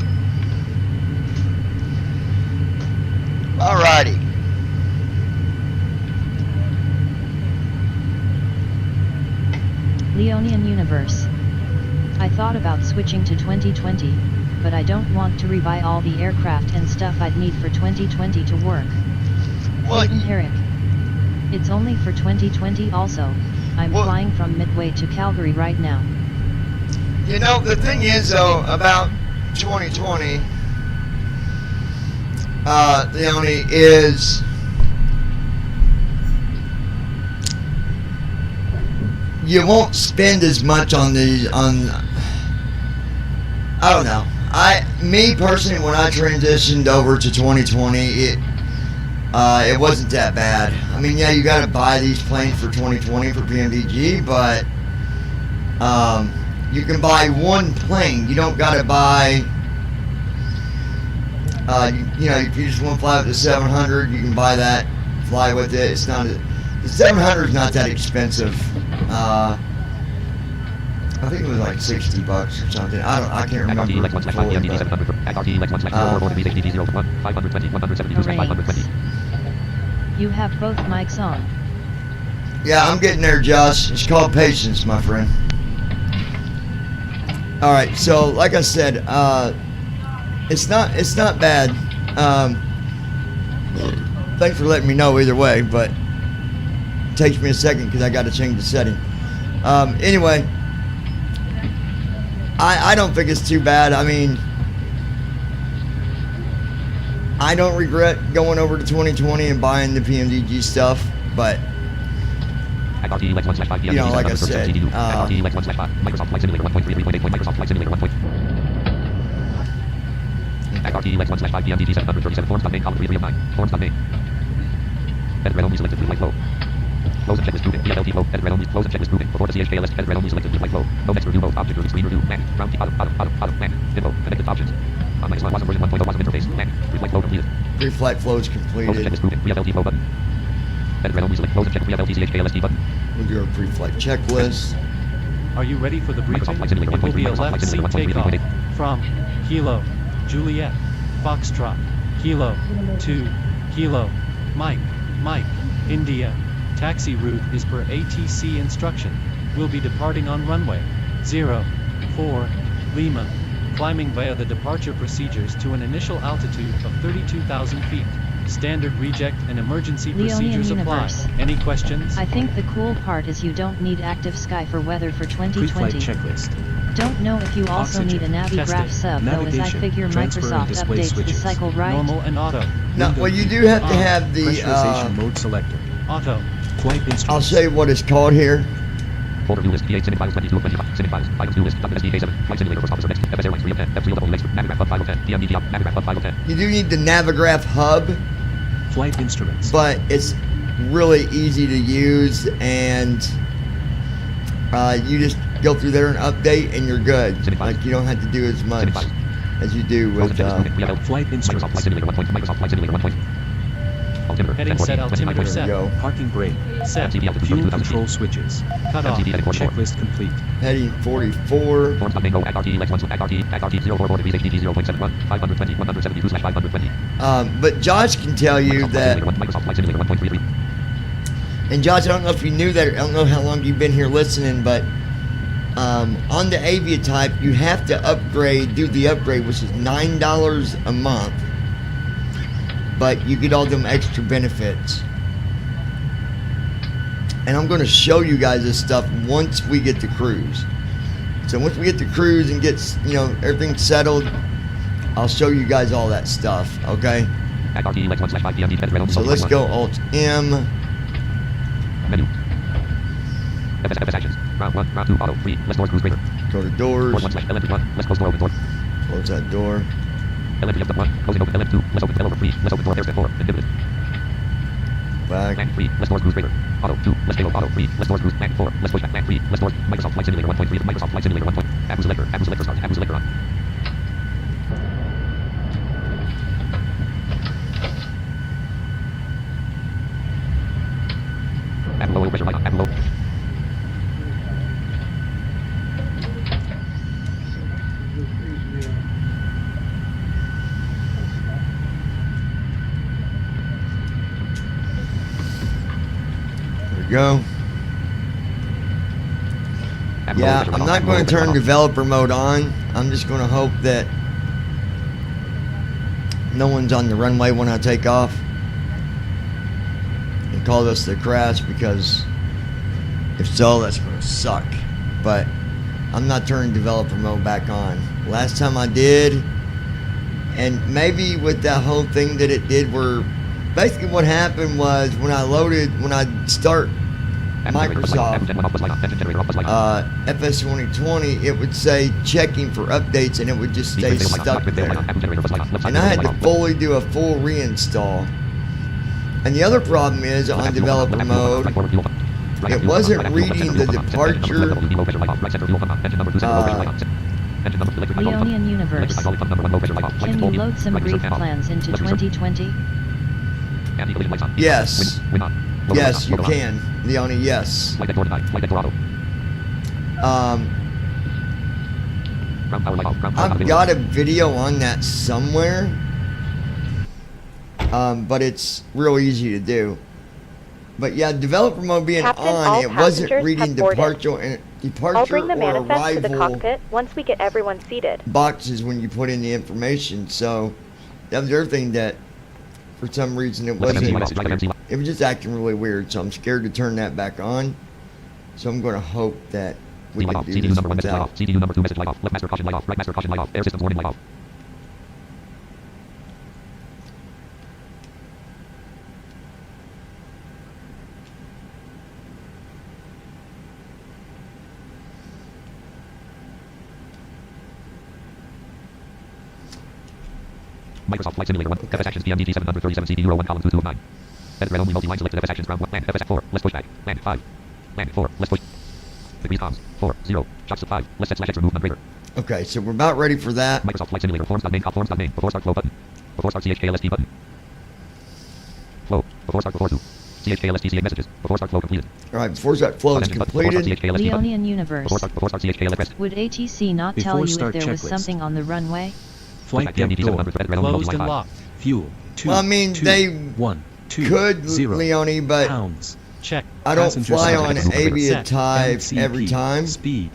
Alrighty. Leonian Universe. I thought about switching to 2020, but I don't want to rebuy all the aircraft and stuff I'd need for 2020 to work. What? Hayden Herrick. It's only for 2020 also. I'm Well- flying from Midway to Calgary right now. You know, the thing is, though, about 2020, Leonie, is you won't spend as much on these, I don't know. Me personally, when I transitioned over to 2020, it wasn't that bad. I mean, yeah, you gotta buy these planes for 2020 for PMDG, but, you can buy one plane. You don't gotta buy, you know, if you just want to fly with the 700, you can buy that, fly with it. It's not, the 700 is not that expensive. I think it was like $60 or something. I can't remember. Arrays. You have both mics on. Yeah, I'm getting there, Josh. It's called patience, my friend. All right, so like I said, it's not bad. Thanks for letting me know either way, but it takes me a second because I got to change the setting. Anyway, I don't think it's too bad. I mean, I don't regret going over to 2020 and buying the PMDG stuff, but you know, like I said, Microsoft Flight Simulator 1.33.8. Microsoft Flight Simulator 1. XRT-1/5 PMDG 737 forms.main column 3 of 9. Forms.main. Edit red only selected blue light flow. Close and checklist grouping. ELT flow. Edit red only. Close and checklist grouping. Before the CHKLS. Edit red only selected blue light flow. No next review mode. Object review. Screen review. Mac. Ground key. Bottom. Mac. Info. Connected options. On Microsoft WASM version 1.0 WASM interface. Mac. Pre-flight flow completed. pre-flight flow is Close and completed. checklist grouping. ELT flow button. Edit red only select. Close and check. ELT CHKLSD button. We'll do our pre-flight checklist. Are you ready for the briefing? Flight Simulator It will be a 1.3. Microsoft left Flight seat Simulator takeoff 1.3. from Kilo, Juliet, Foxtrot, Kilo, 2, Kilo, Mike, India. Taxi route is per ATC instruction. Will be departing on runway 04, Lima. Climbing via the departure procedures to an initial altitude of 32,000 feet. Standard reject and emergency Leonian procedures apply. Universe. Any questions? I think the cool part is you don't need active sky for weather for Pre-flight 2020. checklist. Don't know if you also Oxygen, need a Navigraph testing, sub though, as I navigation, figure transfer and Microsoft display updates the switches. cycle right. Normal and auto. No, well, you do have to have the. Pressurization mode selector. Auto. Flight instruments. I'll show you what it's called here. Folder view list. PA Simulator files 22 of 25. Simulator files. Items view list. SDK 7. Flight Simulator first officer next. FS Airlines 3 of 10. F3 double extra. Navigraph hub 5 of 10. PMDG up. Navigraph hub 5 of 10. You do need the Navigraph hub, Flight instruments. but it's really easy to use, and you just go through there and update, and you're good. Like you don't have to do as much as you do Close with. and checklist grouping. Flight Microsoft Flight instruments. Simulator 1. Microsoft Flight Simulator 1. Altimeter. Heading set, altimeter There set. we go. Parking brake. Set. MTV altitude Fuel 2000 control feet. switches. Cut off. MTV edit 44. Checklist complete. Heading 44. Forms.main go. ACRT Lex 1. ACRT 04 degrees HDG 0.71. 520. 172/520. But Josh can tell you that. Microsoft Flight Simulator 1.33. And Josh, I don't know if you knew that. I don't know how long you've been here listening, but On the aviatife, you have to upgrade, do the upgrade, which is $9 a month. But you get all them extra benefits. And I'm going to show you guys this stuff once we get to cruise. So once we get to cruise and get, you know, everything settled, I'll show you guys all that stuff, okay? So let's go Alt-M. Menu. MSFS actions. Round 1, round 2, auto, free. Let's doors, cruise radar. Go to doors. /L1. Let's close door, open door. Close that door. L1, closing open. L2, let's open L over free. Let's open door, airstep 4, inhibited. Back. Land free. Let's doors, cruise radar. Auto 2, let's go auto free. Let's doors, cruise land 4. Let's push back land free. Let's doors, Microsoft Flight Simulator 1.3. Microsoft Flight Simulator 1. App selector start. App selector on. App low pressure light on. App low. There we go. Yeah, I'm not going to turn developer mode on. I'm just going to hope that no one's on the runway when I take off and call this the crash, because if so, that's going to suck. But I'm not turning developer mode back on. Last time I did, and maybe with that whole thing that it did, where basically what happened was when I start Microsoft FS2020, it would say checking for updates, and it would just stay stuck there. And I had to fully do a full reinstall. And the other problem is on developer mode, it wasn't reading the departure. Leonian Universe. Can you load some brief plans into 2020? Yes. Yes, you can, Leonie, yes. I've got a video on that somewhere, but it's real easy to do. But yeah, developer mode being Captain, on, it wasn't passengers reading have boarded. I'll bring the or manifest to the arrival cockpit once we get everyone seated. boxes when you put in the information. So that was the other thing that, for some reason, it wasn't. It was just acting really weird. So I'm scared to turn that back on. So I'm going to hope that we can do this without. CDU number 2 message light off. Left master caution light off. Right master caution light off. Air systems warning light off. Microsoft Flight Simulator 1. FS Actions PMDT 737 CD 01 column 22 of 9. Edit red only multi-line selected FS Actions ground 1. Land FS 4. Let's push back. Land 5. Land 4. Let's push. Degrees comms. 4. 0. Shots of 5. Let's set /X remove non-grader. Okay, so we're about ready for that. Microsoft Flight Simulator forms.name forms.name. Before start flow button. Before start CHKLST button. Flow. Before start before 2. CHKLST CA messages. Before start flow completed. All right, before that flow is completed. Leonian Universe. Before start CHKLST. Would ATC not tell Before you if start there was checklist. something on the runway? Flight deck door. Closed and locked. Fuel. 2. Well, I mean, 2, they 1, 2, could, 0 Leonie, but pounds. Check. I don't Passenger fly on service. aviatife MCP. every time. Speed.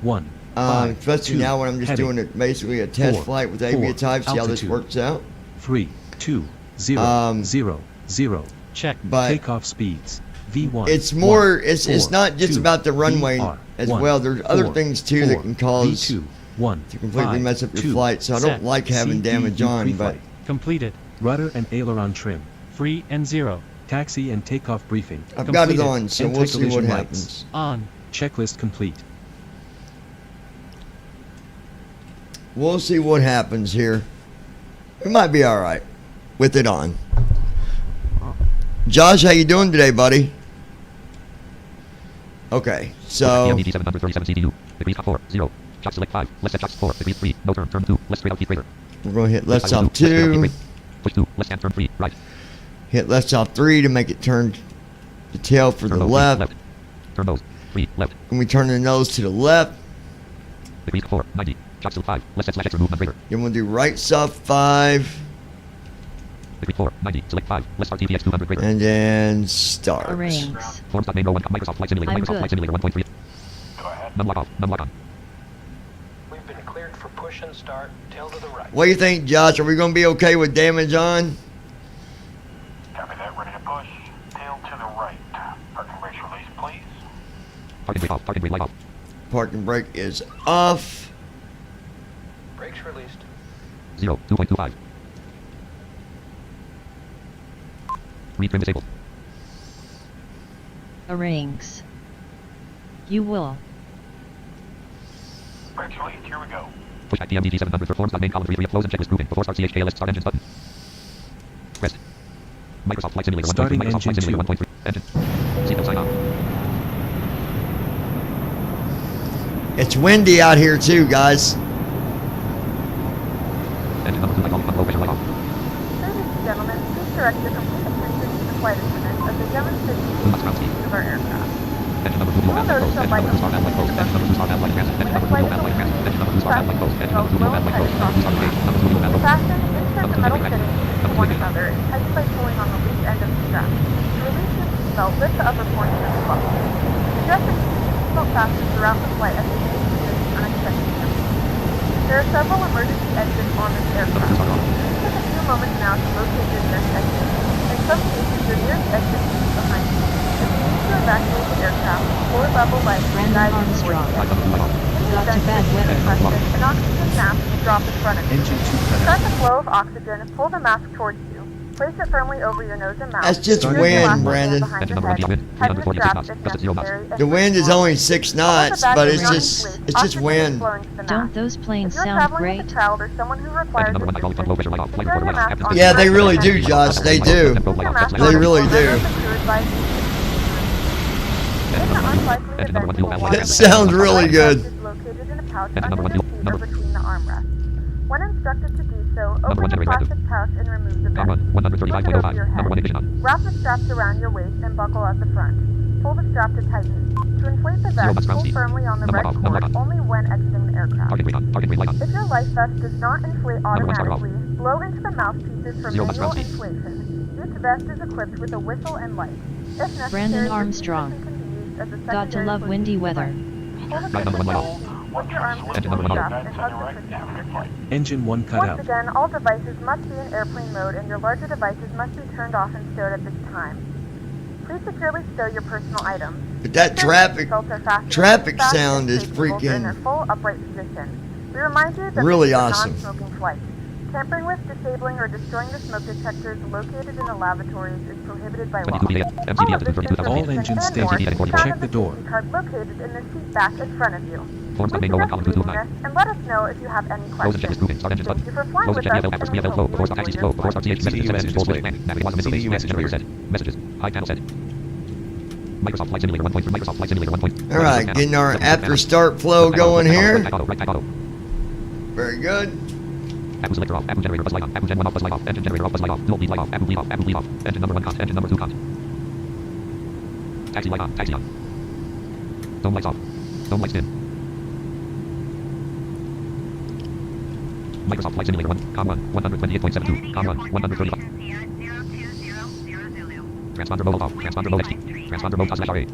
1. 5, Especially 2, now when I'm just heading. doing it basically a test 4, flight with 4, aviatife, see how this altitude. works out. 3, 2, 0, Um, 0, 0. Check. But Takeoff speeds. V1. it's more, 1, it's 4, not just 2, about the runway VR, as 1, well. There's other 4, things too that 4, can cause V2, 1, to completely 5, mess up your 2, flight. So I set, don't like having CDU damage on, but pre-flight. Completed. Rudder and aileron trim. Free and 0. Taxi and takeoff briefing. I've got it completed. on, so we'll see what Anti-collision happens. On. Checklist complete. We'll see what happens here. We might be all right with it on. Josh, how you doing today, buddy? Okay, so PMDT 737 CDU. Degrees 4. 0. Shots select 5. Let's set shots 4. Degrees 3. No turn. Turn 2. Let's straight out heat grader. we're going to hit left off 2, Push 2. Let's stand turn 3. Right. hit left off 3 to make it turn the tail for the Turn nose. left, Turn nose. 3. Left. and we turn the nose to the left. Degrees 4. 90. Shots till 5. Let's set /X remove non-grader. Then we'll do right soft 5, Degree 4. 90. Select 5. Let's start TPX 200 grader. and then start. Rings. Forms.name row 1. Microsoft Flight Simulator. I'm Microsoft good. Flight Simulator 1.3. Go ahead. Numlock off. Numlock on. We've been cleared for push and start. Tail to the right. What do you think, Josh? Are we going to be okay with damage on? Copy that. Ready to push. Tail to the right. Parking brakes release, please. Parking brake off. Parking brake light off. Parking brake is off. Brakes released. 0. 2.25. Read trim disabled. Rings. You will. Brakes released. Here we go. Push back DMDG 700 performs on main column 3 flows and checklist grouping. Before start CHKLS start engines button. Rest. Microsoft Flight Simulator 1.3. Starting Microsoft Flight engine Simulator 1.3. Engine. Seatbelt sign on. It's windy out here too, guys. Engine number 2 light on. Low pressure light off. Ladies and gentlemen, please direct your complete attention to the flight attendant as they demonstrate the Two knots ground speed. use of our aircraft. Engine number 2 dual valve light closed. Engine number 2 star valve light closed. Engine number 2 star valve light transfer. Engine number 2 dual valve light transfer. Engine number 2 star valve light closed. Engine number 2 dual valve light closed. Number 2 star engaged. Number 2 dual valve open. Fasten, insert the metal fittings into one another and tighten by pulling on the loose end of the strap. To release your seatbelt, lift the upper portion of the buckle. Suggest that you keep your seatbelt fastened throughout the flight as you may experience unexpected damage. There are several emergency exits on this aircraft. Take a few moments now to locate your nearest exit. In some cases, your nearest exit may be behind you. If you need to evacuate the aircraft, floor-level lights will Brandon guide you toward Armstrong. the exit. In the Got to event bad you weather. get requested, an oxygen mask will drop in front of you. Engine 2 cut Start out. the flow of oxygen, pull the mask towards you. Place it firmly over your nose and mouth. That's just Secure wind, your mask Brandon. behind Engine your number 1 head. wind. Tighten the 346 straps knots. if Just at 0 knots. necessary. The wind is only 6 knots, but it's just Oxygen is wind. flowing to the Don't mask. those If planes you're sound traveling great? with a child or someone who requires Engine number 1 hydraulic pump low pressure light off. Flight secure report your light mask off. on Yeah, the they right really hand. do, Josh. They do. Keep your mask They on really until do. members of your advice is in the unlikely Engine event number 1 you dual will valve walk light That transfer. sounds really good. is located in a pouch Engine under number the 1 seat or number between the armrests. When instructed to do so, Number open 1 the generator active. plastic pouch and remove the vest. R1 Flip it over 135.05. your Number 1 head. ignition on. Wrap the straps around your waist and buckle at the front. Pull the strap to tighten. To inflate the 0 knots vest, ground pull speed. firmly on the Number red off. Number cord on. only when exiting the aircraft. Target brake on. Target brake light on. If your life vest does not inflate Number 1 starter off. automatically, blow into the mouthpieces for 0 knots manual ground speed. inflation. Each vest is equipped with a whistle and light. If necessary, Brandon the Armstrong. ignition can be used as a Got to secondary love for windy each weather. flight. Hold the Right number 1 light switch, off. put your arms Engine through number the 1 straps on. and hug the cushion to your chest. Engine 1 cut Once out. again, all devices must be in airplane mode and your larger devices must be turned off and stowed at this time. Please securely stow your personal items. But that Ensure your traffic seatbelts are fastened traffic fast sound and is safety belts are in their freaking full upright position. We remind you that really this is a awesome. non-smoking flight. Tampering with, disabling, or destroying the smoke detectors located in the lavatories is prohibited by law. 22 PAM. MCB All up of to this 32,000 All feet. engines information stay and more together. can be found Check in the door. safety card located in the seat back in front of you. Forms on Please main low 1 finish column 2 reading 2 9. this and let us know if you have any Close and checklist questions. grouping. Start engines Thank button. you for flying Close with and check us, VFL after and we VFL hope flow. you Before start enjoy taxis your flow. Before start flight. CH message. CDU 7 message full displayed. blank. Navigate 1 CDU message message set. Messages. High panel set. Microsoft Flight Simulator 1.3. Microsoft Flight Simulator 1.3. All right, getting our after start flow going here. Right auto. Very good. Apple selector off. Apple generator buzz light on. Apple gen 1 off buzz light off. Engine generator off buzz light off. Dual bleed light off. Apple bleed off. Apple bleed off. Engine number 1 cont. Engine number 2 cont. Taxi light on. Taxi on. Dome lights off. Dome lights dim. Microsoft Flight Simulator 1. Com 1. 128.72. Com 1. 135. Transponder mode off. Transponder mode XT. Transponder mode /RA.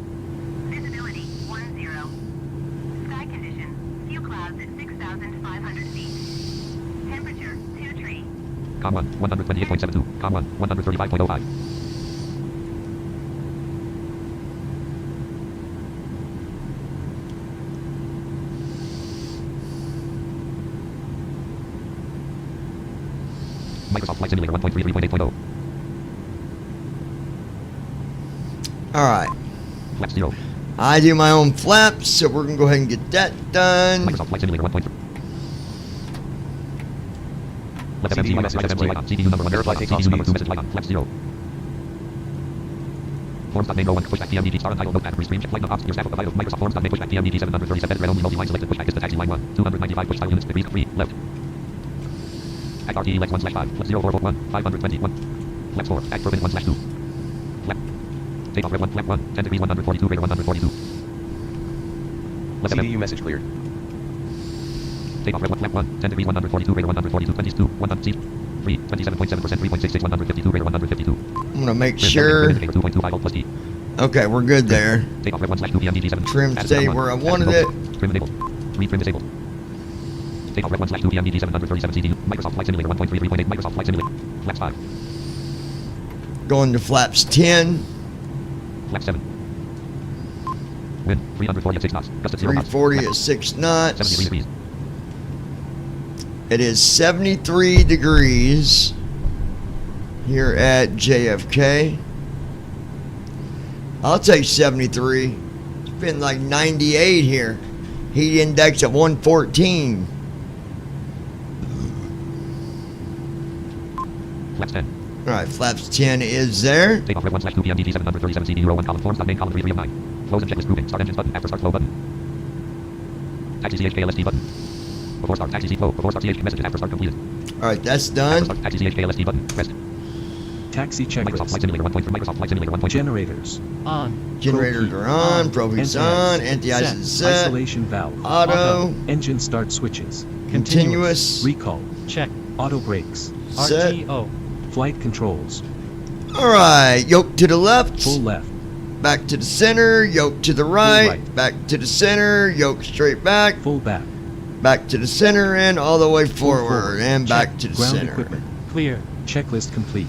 Visibility 10. Sky condition. Few clouds at 6,500 feet. Temperature 2 Com 1. 128.72. Com 1. 135.05. Microsoft Flight Simulator 1.33.8.0. All right. Flaps 0. I do my own flaps, so we're gonna go ahead and get that done. Microsoft Flight Simulator 1.3. Left CDU FMC message light on. displayed. Light on. CDU number 1 Verify message light on. takeoff CDU number 2 speeds. message light on. Flaps 0. Forms.main row 1 pushback TMDG star untitled notepad free screen check flight no ops your stack of vitals Microsoft Forms.main pushback TMDG 737 red only multi-line selected pushback is the taxi line 1 295 push style units degrees 3 left Act RTE lex 1/5 flip 0441 521 flaps 4 act perpendicular 1/2 flap takeoff red 1 flap 1 10 degrees 142 radar 142 left CDU message cleared. takeoff red 1 flap 1 10 degrees 142 radar 142 22 100 seat 3 27.7% 3.66 152 radar 152 I'm gonna make sure. 2.25 volt plus D Okay, we're good there. takeoff red 1/2 PMDG 7 Trim Add stay down where I one. wanted Add it. down trim enabled. Read trim disabled. Takeoff rep 1/2 PMDG 737 CDU. Microsoft Flight Simulator 1.33.8. Microsoft Flight Simulator. Flaps 5. Going to flaps 10. Flaps 7. Wind 340 at 6 knots. Gust at 0 knots. 340 at 6 knots. 73 degrees. It is 73 degrees here at JFK. I'll take 73. It's been like 98 here. Heat index at 114. Flaps 10. Alright, flaps 10 is there. Takeoff rep 1/2 PMDG 737 CD Euro 1 column forms main column 3 of 9. Close and checklist grouping. Start engines button. After start flow button. Taxi CHKLST button. Before start taxi flow. Before start CHK messages. After start completed. Alright, that's After done. start taxi CHKLST button. Pressed. Taxi Microsoft Flight checklist. Simulator 1.3. Microsoft Flight Simulator 1.3. Generators. On. Generators are on. Proheat's on. Anti-ice is set. Isolation valve. Auto. Engine start switches. Continuous. Recall. Check. Auto brakes. Set. RTO. Flight controls. Alright, yoke to the left. Full left. Back to the center. Yoke to the right. right. Back to the center. Yoke straight back. Full back. Back to the center and all the way forward. forward. And back to the Ground center. equipment. Clear. Checklist complete.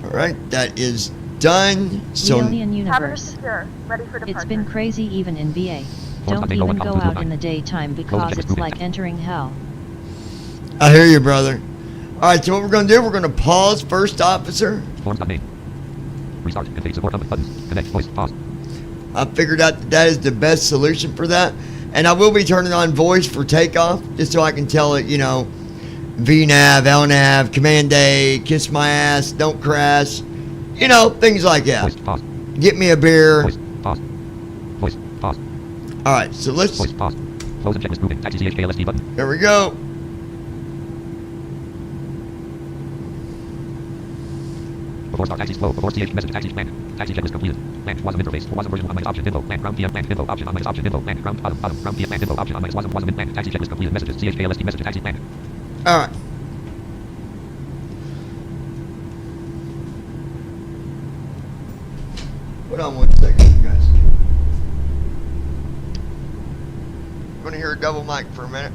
Alright, that is done. So Leonian Cabin universe. secure. Ready for departure. It's been crazy even in VA. Forms Don't main even column go 2 of out 9. in the daytime Close because checklist it's grouping. like entering hell. I hear you, brother. Alright, so what we're going to do, we're going to pause first officer. Forms.main. Restart. Config support buttons. Connect. Voice. Pause. I figured out that is the best solution for that. And I will be turning on voice for takeoff, just so I can tell it, you know, VNAV, LNAV, Command A, kiss my ass, don't crash, you know, things like that. Voice. Pause. Get me a beer. Voice. Pause. Voice. Pause. Alright, so let's, Voice. Pause. Close and checklist grouping. Taxi CHKLST button. there we go. Before start taxi flow. Before CH message taxi plan. Taxi checklist completed. Land. Wasm interface. Wasm version 1 minus option info. Land. Ground PM. Land info. Option on minus option info. Land. Ground bottom. Ground PM. Land info. Option on minus Wasm. Wasm land. Taxi checklist completed. Messages. CHKLST message taxi plan. Alright. Hold on one second, you guys. I'm going to hear a double mic for a minute.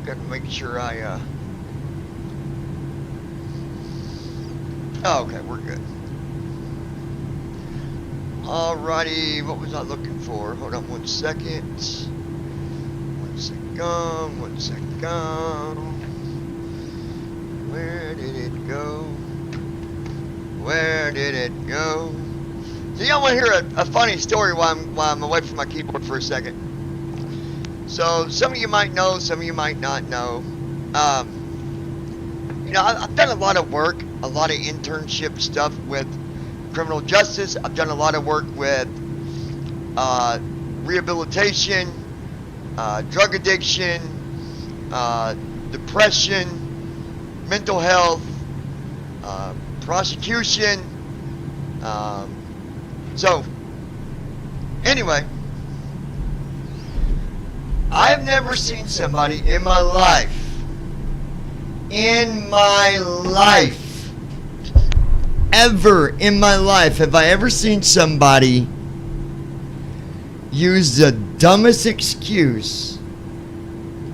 Got to make sure I, Oh, okay, we're good. Alrighty, what was I looking for? Hold on one second. One second. Where did it go? Where did it go? So y'all want to hear a funny story while I'm away from my keyboard for a second. So some of you might know, some of you might not know. You know, I've done a lot of work, a lot of internship stuff with criminal justice. I've done a lot of work with rehabilitation, drug addiction, depression, mental health, prosecution. So, anyway, I've never seen somebody in my life, ever in my life, have I ever seen somebody use the dumbest excuse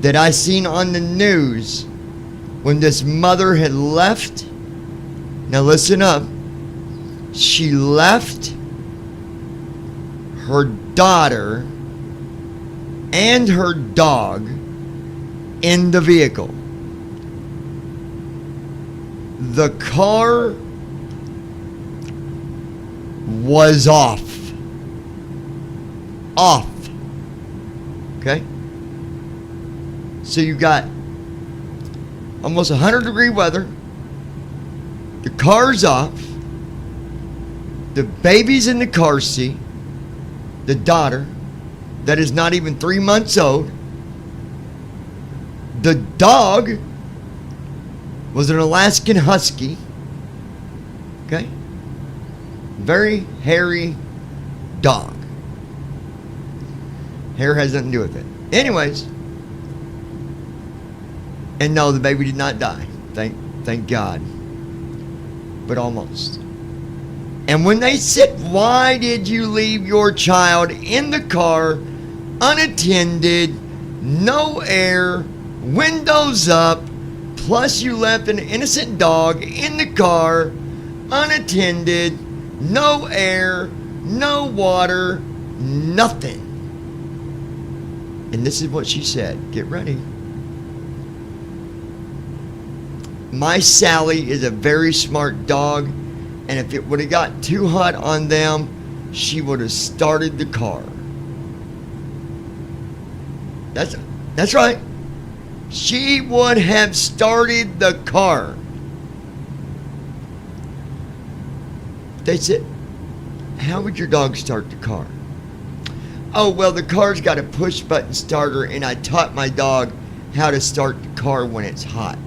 that I seen on the news when this mother had left. Now listen up. She left her daughter and her dog in the vehicle. The car was off. Okay? So you got almost 100-degree weather. The car's off. The baby's in the car seat. The daughter, that is not even 3 months old. The dog was an Alaskan Husky. Okay? Very hairy dog. Hair has nothing to do with it. Anyways. And no, the baby did not die. Thank Thank God. But almost. And when they said, why did you leave your child in the car, unattended, no air, windows up, plus you left an innocent dog in the car, unattended, no air, no water, nothing. And this is what she said. Get ready. My Sally is a very smart dog, and if it would have got too hot on them, she would have started the car. That's right. She would have started the car. They said, how would your dog start the car? Oh, well, the car's got a push button starter, and I taught my dog how to start the car when it's hot.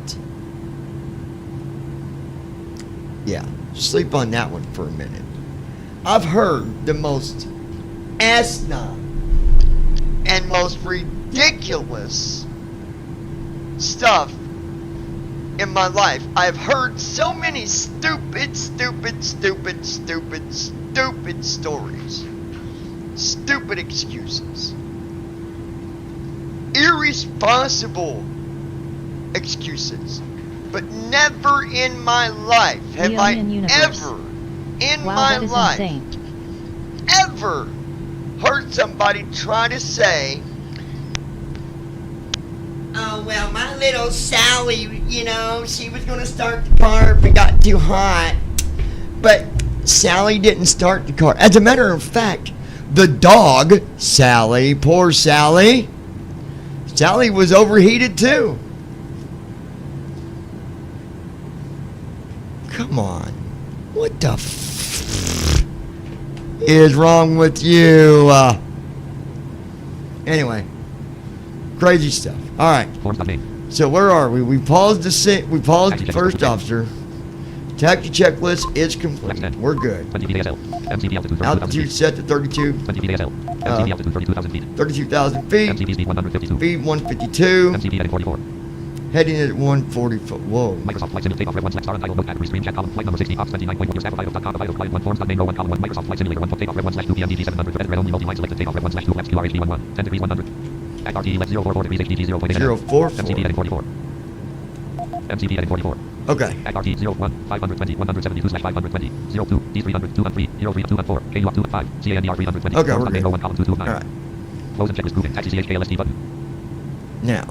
Yeah, sleep on that one for a minute. I've heard the most asinine and most ridiculous stuff in my life. I've heard so many stupid stories. Stupid excuses. Irresponsible excuses. But never in my life have I ever in my life ever heard somebody try to say, oh, well, my little Sally, you know, she was going to start the car if it got too hot. But Sally didn't start the car. As a matter of fact, the dog, Sally, poor Sally, Sally was overheated too. Come on. What the is wrong with you? Anyway. Crazy stuff. All right. So where are we? We paused the first officer. Taxi checklist is complete. We're good. Altitude set to 32,000 feet. Speed 152. Heading at 140 foot. Whoa. Microsoft Flight Simulator takeoff 1 slash star untitled notepad restream chat column flight number 60 ops 29.1 your flight of forms name no 1 column 1 Microsoft Flight Simulator 1 takeoff 1 slash 2 PMDG 700 for red only multi-line selected takeoff 1 slash 2 flaps QRHD 11 10 degrees 100 at RT left 044 degrees HDG 0.8 MCP heading 44 MCP heading 44 okay at RT 01 520 172 slash 520 02 D 300 2 and 3 03 2 and 4 KU up 2 and 5 CANDR 320 okay we're good. No 1 column 2 2 of 9 alright close and check is proving taxi CHKLSD button now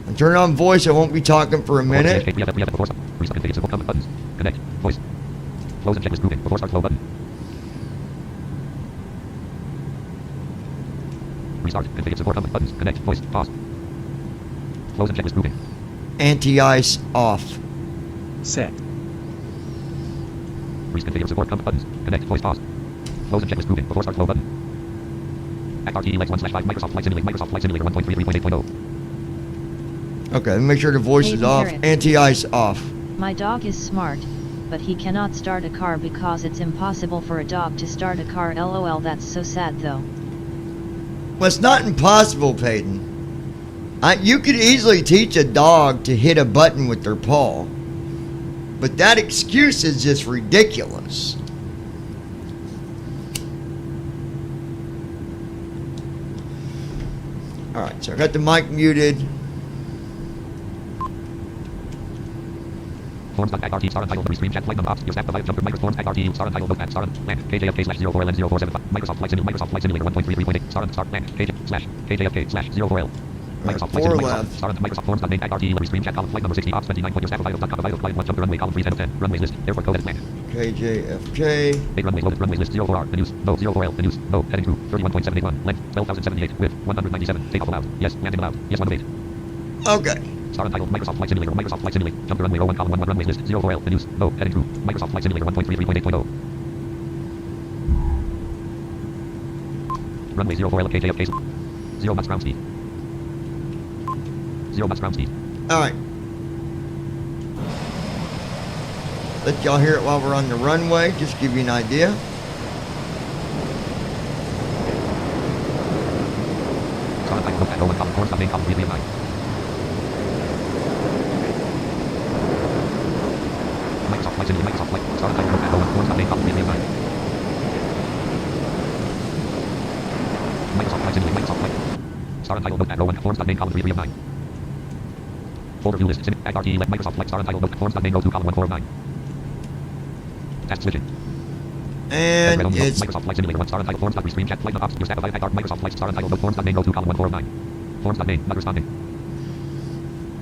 I'll turn on voice. I won't be talking for a minute. Buttons. Connect. Voice. Close and check is proving. Before start flow button. Restart. Configure support buttons. Connect. Voice. Pause. Close and check is proving. Anti-ice off. Set. Reconfigure support buttons. Connect. Voice. Pause. Close and check is proving. Before start flow button. Act RTE Lex 1 slash 5 Microsoft Flight Simulator 1.33.8.0. Okay, make sure the voice is off. Anti-ice off. My dog is smart, but he cannot start a car because it's impossible for a dog to start a car. LOL, that's so sad though. Well, it's not impossible, Peyton. You could easily teach a dog to hit a button with their paw. But that excuse is just ridiculous. Alright, so I got the mic muted. Forms .art star untitled restream chat flight number ops your staff provided jumper microphones art star untitled notepad star land KJFK slash 04 LN 0475 Microsoft Flight Simulator 1.33.8 star land KJFK slash 04L Microsoft Flight Simulator Microsoft Forms .name art restream chat column flight number 60 ops 29 your staff provided flight 1 jumper runway column 3 10 of 10 runways list airport code edit land KJFK 8 runways loaded runways list 04R the news no 04L the news no heading through 31.781 length 12,078 width 197 takeoff allowed yes landing allowed yes 1 of 8 okay Star untitled Microsoft Flight Simulator jumper runway 01 column 1 runways list 04L the news no heading through Microsoft Flight Simulator 1.33.8.0 runway 04L KJFK 0 knots ground speed 0 knots ground speed alright let y'all hear it while we're on the runway just give you an idea Star untitled notepad 01 column 4 stop main column 3 of 9 Flight Simulator Microsoft Flight. Star Untitled Notepad 01. Forms update column 3 9. Microsoft Flight Simulator Microsoft Flight. Star Untitled Notepad 01. Forms name column 3 of 9. Folder view list. Sim. RTE like Microsoft Flight. Star Untitled Note. Forms name row 2 column 1 4 of 9. Task switching. And it's Microsoft Flight Simulator 1 star untitled forms screen chat flight ops your stack of iPad Microsoft Flight star untitled forms name row 2 column 1 4 of 9. Forms name not responding.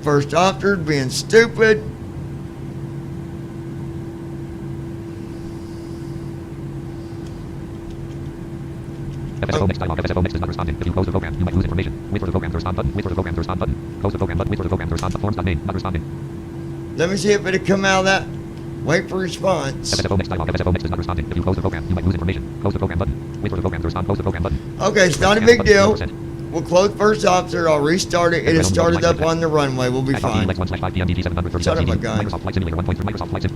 first opter being stupid. FSFO next dialog. FSFO next is not responding. If you close the program, you might lose information. Wait for the program to respond button. Wait for the program to respond button. Close the program button. Wait for the program to respond. Forms name not responding. Let me see if it'll come out of that. Wait for response. FSFO next dialog. FSFO next is not responding. If you close the program, you might lose information. Close the program button. Wait for the program to respond. Close the program button. Okay, it's not a big deal. We'll close first officer. I'll restart it. It has started up on the runway. We'll be fine. Son of a gun. Microsoft Flight Simulator 1.3 Microsoft Flight Sim.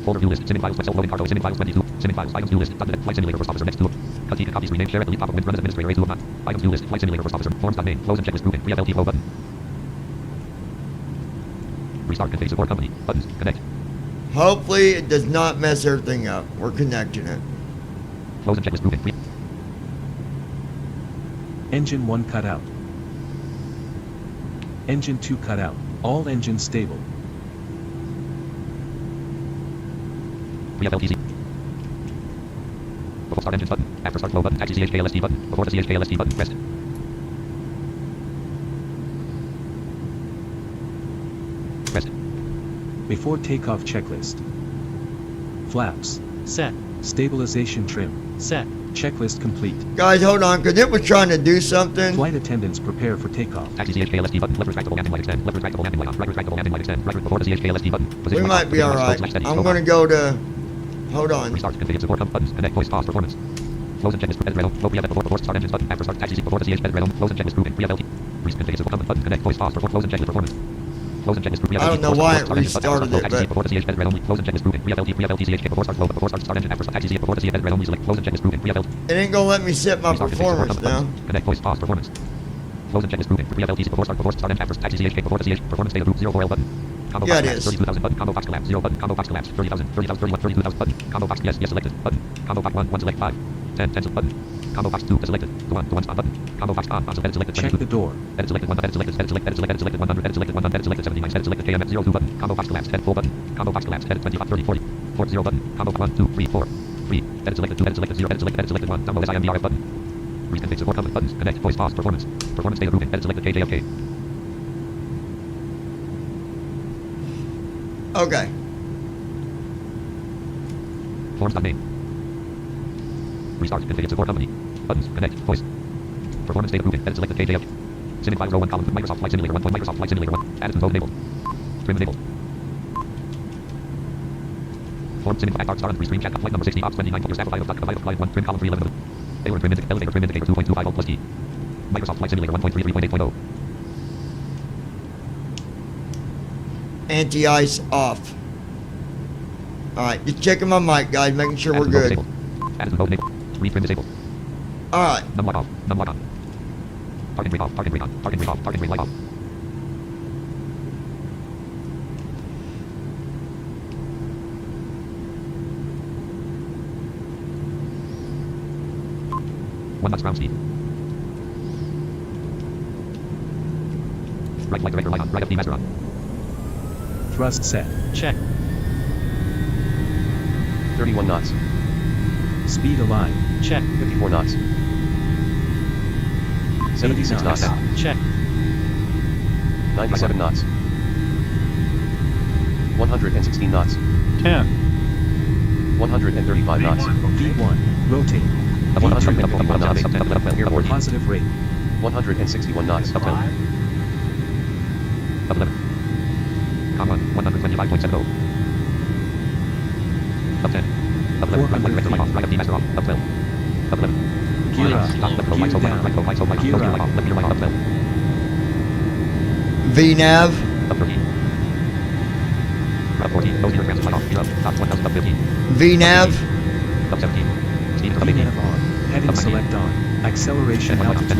Folder view list. Simming files. Self loading cargo. Simming files 22. Simming files. Items view list. Flight Simulator first officer next to it. Cut copies. Rename. Share. Delete. Pop up. Run as administrator. A2 of not. Items view list. Flight Simulator first officer. Forms name. Close and checklist grouping. VFLT flow button. Restart. Config support company. Buttons. Connect. Hopefully it does not mess everything up. We're connecting it. Close and checklist grouping. Engine 1 cut out. Engine 2 cut out. All engines stable. VFLTC. Before start engines button. After start flow button. Taxi CHKLST button. Before the CHKLST button. Rest. Rest. Before takeoff checklist. Flaps. Set. Stabilization trim. Set. Checklist complete. Guys, hold on, because it was trying to do something. Flight attendants prepare for takeoff. Taxi CHKLST button. Left retractable landing light extend. Left retractable landing light on. Right retractable landing light extend. Right before the CHKLST button. We might be alright. I'm going to go to... Hold on. Restart. Configure support buttons. Connect voice pause performance. Close and checklist edit red before start engines button. After start taxi before the CH edit red close and checklist grouping. VFLT. Configure support button. Connect voice pause before close and checklist performance. Close and checklist group. I don't know why it restarted it, but before the CH edit red only. Close and checklist grouping. VFLT CHK before start flow before start engine after taxi before the CH edit red only. Select close and checklist grouping. VFLT. It ain't gonna let me set my performance now. Connect voice pause performance. Close and checklist grouping. VFLT before start engine after taxi CHK before the CH performance data group 04L button. Combo yeah, box it is. 32,000 button. Combo box collapse 0 button. Combo box collapse 30,000 31 32,000 button. Combo box yes selected button. Combo box 1 select 5 10 button. Combo box 2 selected 1 stop button. Combo box on selected selected. Check the door. Edit selected 1 edit selected edit selected edit selected 100 edit selected 100 edit selected 79 edit selected KMF 02 button. Combo box collapse head full button. Combo box collapse head 25 30 40 40 button. Combo 1 2 3 4 3 edit selected 2 edit selected 0 edit selected 1 download SIMDRF button. Reconfigure support buttons. Connect voice pause performance data grouping edit selected KJFK. Okay. Forms name. Restart. Configure support company. Buttons. Connect. Voice. Performance data grouping. Edit selected KJF. Simming files row 1 column. Microsoft Flight Simulator 1. Microsoft Flight Simulator 1. Added mode enabled. Trim enabled. Form simming file star on screen chat flight number 60 ops 29 your stack of flight 1 trim column 3 11. Elevator trim indicator 2.25 volt plus T. Microsoft Flight Simulator 1.33.8.0. Anti-ice off. Alright, just checking my mic, guys, making sure we're good. Added mode enabled. Screen trim disabled. Alright. Numlock off. Numlock on. Target ring off. Target ring on. Target ring off. Target ring light off. One knots ground speed. Right flight director light on. Right FD master on. Thrust set. Check. 31 knots. Speed aligned. Check. 54 knots. 76 knots. Check. 97 knots. 116 knots. 10. 135 knots. V1. Rotate. V2. Positive rate. 161 knots. Up 11. 125.70. Up 10. Up 11. Right FD master off. Up 12. Up 11. Gear up. Gear down. Gear up. Up 12. VNAV. Up 13. Up 14. Those gear grams light off. Gear up. Top 1000 up 15. VNAV. Up 17. Speed up 18. VNAV on. Heading select on. Acceleration altitude.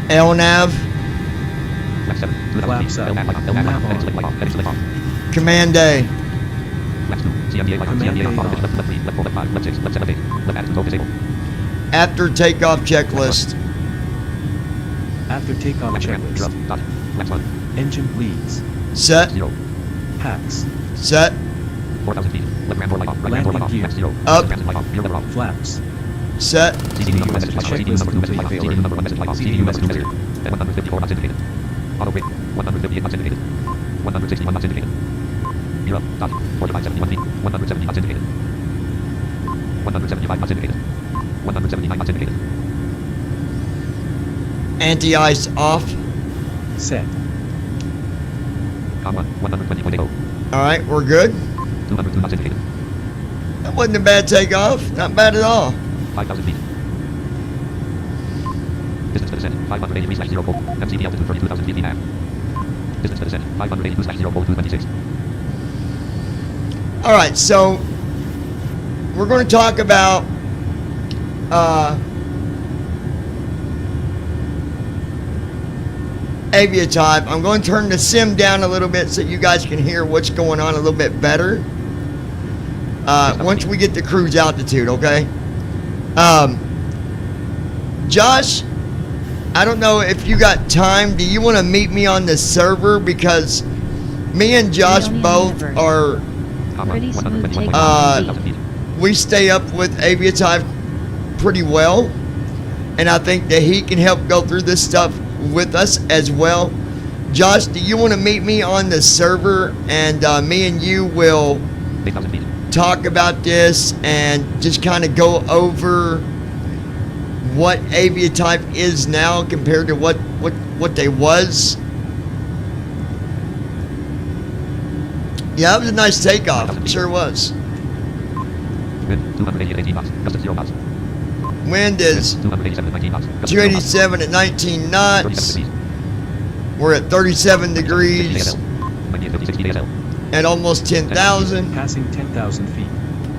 LNAV. Flaps up. Nav on. Command A. CMDA 5, Command CMDA A 5, on. left 3, left 4, left 5, left 6, left 7, left 8, left attitude mode disabled. After takeoff checklist. After takeoff Left command, checklist. dot, left 1, Engine bleeds. Set. 0, Hacks. Set. 4,000 feet, left command door light off, right command door light off, Landing left gear. 0, Up. transit light off, rear lever off, Flaps. Set. CCU number message light off, CCU number 2 message light off, CCU number 1 message light off, CCU message message, and 154 knots indicated. Auto brake, 158 knots indicated. 161 knots indicated. Gear up, dot, 4571 feet, 170 knots indicated. 175 knots indicated. 179 knots indicated. Anti-ice off. Set. Com 1, 120.80. Alright, we're good. 202 knots indicated. That wasn't a bad takeoff. Not bad at all. 5,000 feet. Distance to descent, 583/0 volt. MCD altitude 32,000 feet and a half. Distance to descent, 582/0 volt 226. Alright, so we're going to talk about aviatife. I'm going to turn the sim down a little bit so you guys can hear what's going on a little bit better. Once we get to cruise altitude, okay? Josh, I don't know if you got time. Do you want to meet me on the server? Because me and Josh both are, Pretty smooth takeoff. we stay up with aviatife pretty well. And I think that he can help go through this stuff with us as well. Josh, do you want to meet me on the server? And me and you will 8,000 feet. talk about this and just kind of go over what aviatife is now compared to what they was. Yeah, that was a nice takeoff. It sure was. Wind 288 knots, gust of 0 knots. Wind is 287 at 19 knots. 287 at 19 knots. We're at 37 degrees at almost 10,000. Passing 10,000 feet.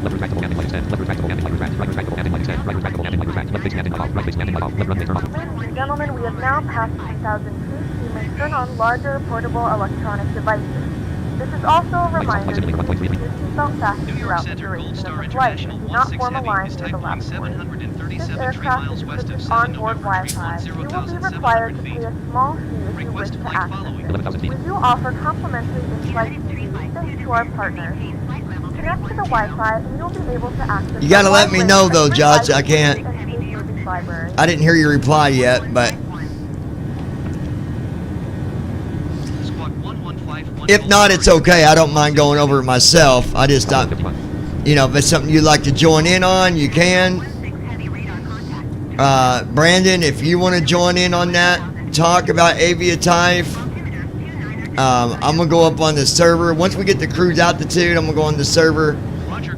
Left retractable landing light extend. Left retractable landing light retract. Right retractable landing light extend. Right retractable landing light retract. Left base landing light off. Right base landing light off. Left runway turn off. Ladies and gentlemen, we have now passed 10,000 feet. You may turn on larger portable electronic devices. This is also a reminder to keep your seatbelt fastened throughout the duration of the flight and do not form a line near the left port. This aircraft is equipped with onboard Wi-Fi. You will be required to pay a small fee if you wish to access it. We do offer complimentary in-flight TV thanks to our partners. Connect to the Wi-Fi and you'll be able to access. You gotta a let wide me range know of though, free Josh. I libraries can't. and space movies libraries. I didn't hear your reply yet, but if not, it's okay. I don't mind going over it myself. I just thought, you know, if it's something you'd like to join in on, you can. Brandon, if you want to join in on that, talk about aviatife. I'm gonna go up on the server. Once we get to cruise altitude, I'm gonna go on the server.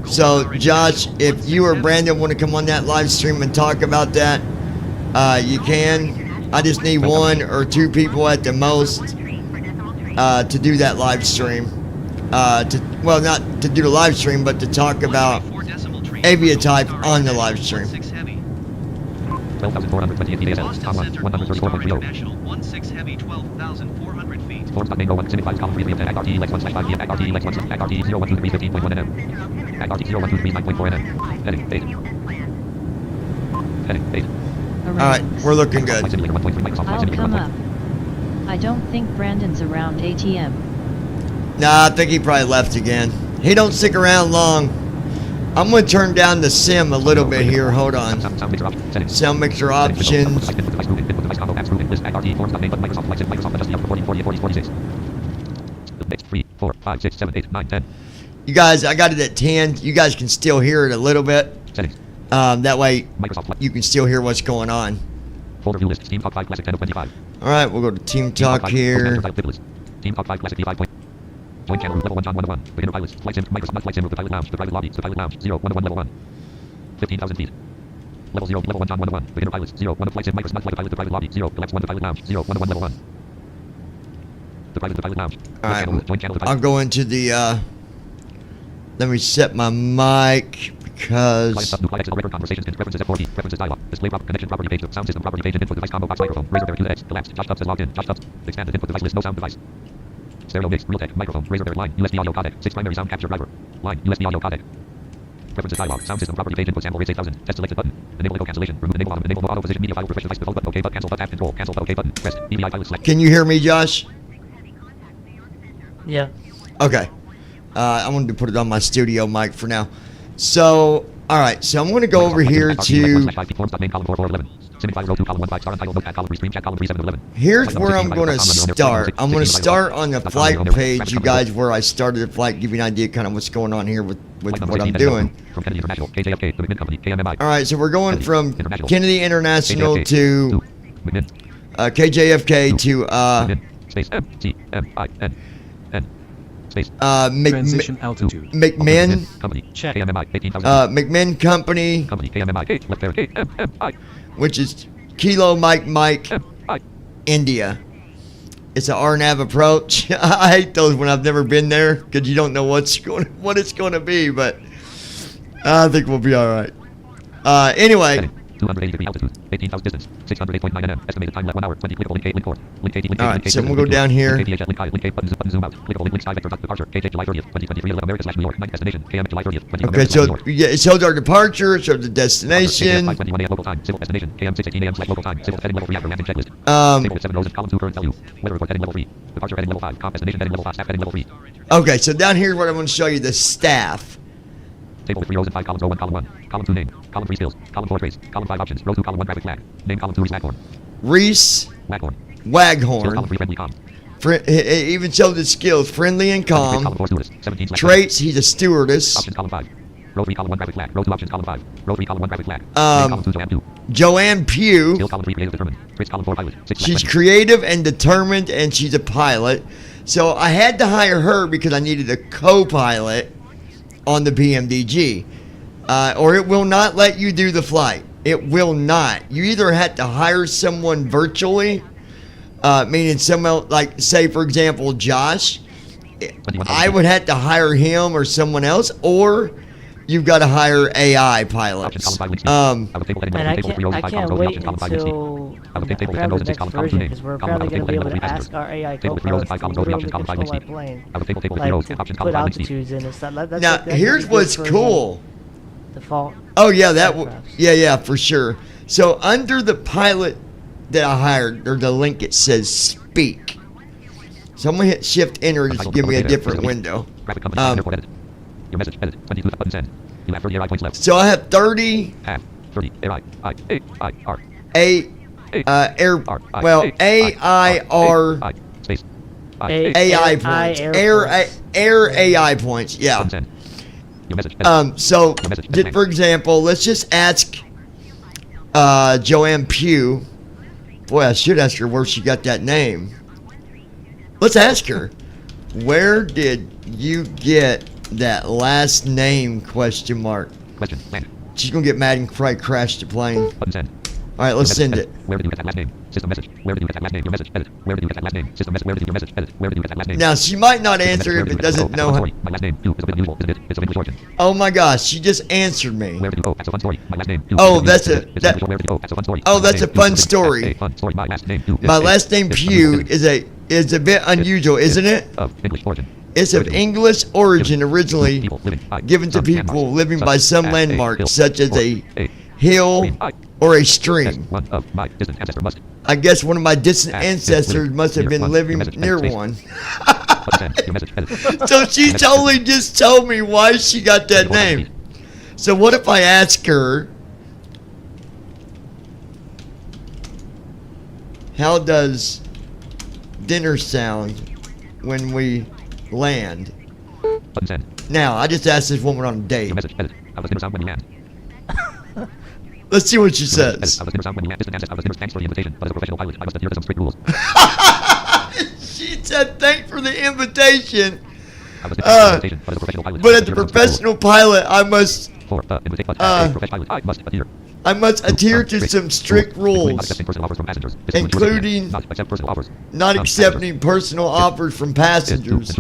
So, Josh, if you or Brandon want to come on that live stream and talk about that, you can. I just need 1 or 2 people at the most to do that live stream. Well, not to do the live stream, but to talk about aviatife on the live stream. 12,428 feet ASL. Com 134.30. 16 heavy, 12,400 feet. Forms dot main 01 signifies column 3 Liam 10 ACT Lex 1/5 PM ACT Lex 1 ACT 0123 15.1 NM ACT 0123 9.4 NM Heading 8 Heading 8. Alright, we're looking good. Flight Simulator 1.3 Microsoft Flight I'll Simulator come 1. up. I don't think Brandon's around ATM. Nah, I think he probably left again. He don't stick around long. I'm gonna turn down the sim a little bit here. Hold on. Sound mixer options. Settings. Sound mixer options. Input device moving. Input device combo apps moving. List ACT forms dot main button Microsoft Flight Sim Microsoft adjust the upper 40 46. 3 4 5 6 7 8 9 10. You guys, I got it at 10. You guys can still hear it a little bit. Settings. That way Microsoft Flight. you can still hear what's going on. Folder view list. Team Talk 5 Classic 10 of 25. Alright, we'll go to Team Talk here. Team Talk 5 Classic P5 point. Join channel level 1 John 1 of 1. Beginner pilots. Flight sim Microsoft Flight sim with the pilot lounge. The private lobby. The pilot lounge. 0 1 of 1 level 1. 15,000 feet. Level 0 level 1 John 1 of 1. Beginner pilots. 0 1 of flight sim Microsoft flight pilot. The private lobby. 0 Elect 1 the pilot lounge. 0 1 of 1 level 1. The pilot lounge. Alright, Join channel I'll go into the let me set my mic Client because stuff, new flight exit, record conversations, preferences F4P, preferences dialog, display connection property page, sound system property page, and input device combo box microphone, razor there 2X, collapsed, Josh Tubbs is logged in, Josh Tubbs, expanded input device list, no sound device. Stereo mix. Realtek. Microphone. Razor line. USB audio codec. 6 primary sound capture driver. Line. USB audio codec. Preferences dialog. Sound system property page input sample rate 8000. Test selected button. Enable echo cancellation. Remove enable auto position media file refresh device default button. OK button. Cancel button. Tab control. Cancel OK button. Press. EVI pilot select. Can you hear me, Josh? Yeah. Okay. I wanted to put it on my studio mic for now. So, all right. So I'm going to go over here to. Here's where I'm going to start. I'm going to start on the flight page, you guys, where I started the flight, give you an idea kind of what's going on here with what I'm doing. All right, so we're going from Kennedy International to KJFK to Transition altitude. McMinn Check. McMinn Company, which is Kilo Mike India. It's an RNAV approach. I hate those when I've never been there because you don't know what it's going to be, but I think we'll be all right. Anyway. 280 degree altitude, 18,000 distance, 608.9 nm, estimated time left 1 hour, 20, clickable link 8, link 4, link 80, link 80, all right, so we'll go down here. Link button zoom out, clickable link sky vector departure, KJ July 30th, 2023, America / New York, 9 destination, KM July 30th, 20 Okay, so yeah, it shows our departure, it shows the destination. 5:21 a.m. local time, civil destination, KM 6:18 a.m. / local time, civil heading level 3 after landing checklist. Table 7 rows, column 2 current value, weather report heading level 3, departure heading level 5, comp destination heading level 5, staff heading level 3. Okay, so down here is what I'm going to show you, the staff. Table with 3 rows and 5 columns, row 1, column 1, column 2 name, column 3 skills, column 4 trace, column 5 options, row 2, column 1 graphic flag, name column 2 Reese Waghorn. Reese Waghorn. Waghorn. Column 3 friendly calm. It even shows his skills, friendly and calm. Column 4 stewardess, 17 Traits, he's a stewardess. Options column 5. Row 3 column 1 graphic flag, row 2 options column 5, row 3 column 1 graphic flag, name column 2 Joanne 2. Joanne Pugh. Skill column 3 creative determined, traits column 4 pilot. She's creative and determined and she's a pilot. So I had to hire her because I needed a co-pilot on the PMDG. Or it will not let you do the flight. It will not. You either had to hire someone virtually, meaning someone like, say, for example, Josh. I would have to hire him or someone else, or you've got to hire AI pilots. And I can't wait until probably the next version, because we're probably going to be able to ask our AI co-pilots to literally control our plane. Like, to put altitudes in and stuff. Now, here's what's cool. Default. Oh, yeah, yeah, for sure. So, under the pilot that I hired, or the link, it says speak. So, I'm going to hit Shift Enter just to give me a different window. So, I have 30. AI points. Air AI points, yeah. So, for example, let's just ask Joanne Pugh. Boy, I should ask her where she got that name. Let's ask her. Where did you get that last name, question mark? She's going to get mad and probably crash the plane. All right, let's send it. Where did you get that last name? System message. Where did you get that last name? Your message. Edit. Where did you get that last name? System message. Where did your message? Edit. Where did you get that last name? Now, she might not answer if it doesn't know how. My last name, is a bit unusual, isn't it? It's of English origin. Oh my gosh, she just answered me. Where did you go? That's a fun story. My last name. Oh, that's a fun story. My last name. My last name Pugh is a bit unusual, isn't it? Of English origin. It's of English origin, originally given to people living by some landmark, such as a hill or a stream. I guess one of my distant ancestors must have been living near one. So she totally just told me why she got that name. So what if I ask her, how does dinner sound when we land? Now, I just asked this woman on a date. Let's see what she says. She said, "Thanks for the invitation. But as a professional pilot, I must adhere to some strict rules, including not accepting personal offers from passengers.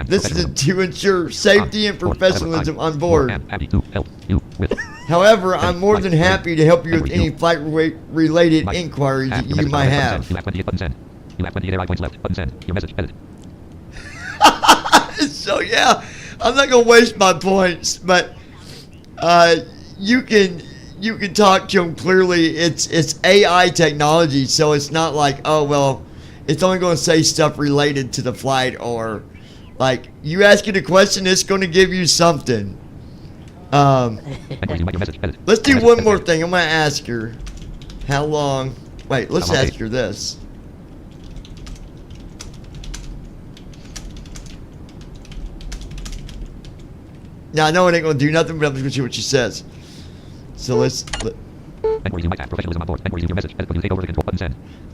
This is to ensure safety and professionalism on board. However, I'm more than happy to help you with any flight-related inquiries that you might have." So yeah, I'm not gonna waste my points, but you can talk to them clearly. It's AI technology, so it's not like, oh well, it's only gonna say stuff related to the flight, or like you ask it a question, it's gonna give you something. Let's do one more thing. I'm gonna ask her how long. Wait, let's ask her this. Now I know it ain't gonna do nothing, but I'm just gonna see what she says. So let's.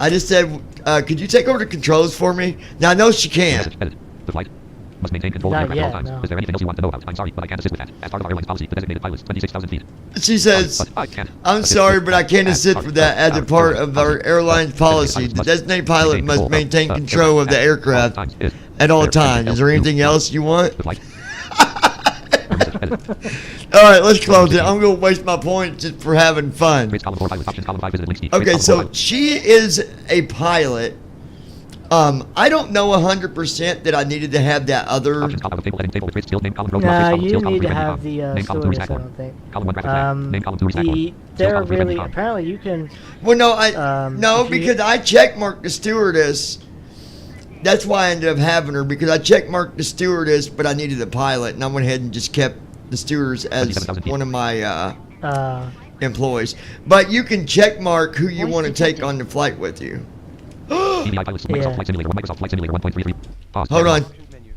I just said, could you take over the controls for me? Now I know she can't. The flight must maintain control of the aircraft at all times. Is there anything else you want to know about? I'm sorry, but I can't assist with that. As part of our airline's policy, the designated pilot is 26,000 feet. She says, I'm sorry, but I can't assist with that as a part of our airline's policy. The designated pilot must maintain control of the aircraft at all times. Is there anything else you want? Alright, let's close it. I'm going to waste my points just for having fun. Okay, so she is a pilot. I don't know 100% that I needed to have that other... Nah, you didn't need to have the stewardess, I don't think. They're really... Apparently you can... Well, no, no, because I checkmarked the stewardess. That's why I ended up having her, because I checkmarked the stewardess, but I needed a pilot, and I went ahead and just kept the stewardess as one of my employees. But you can checkmark who you want to take on the flight with you. Yeah. Hold on.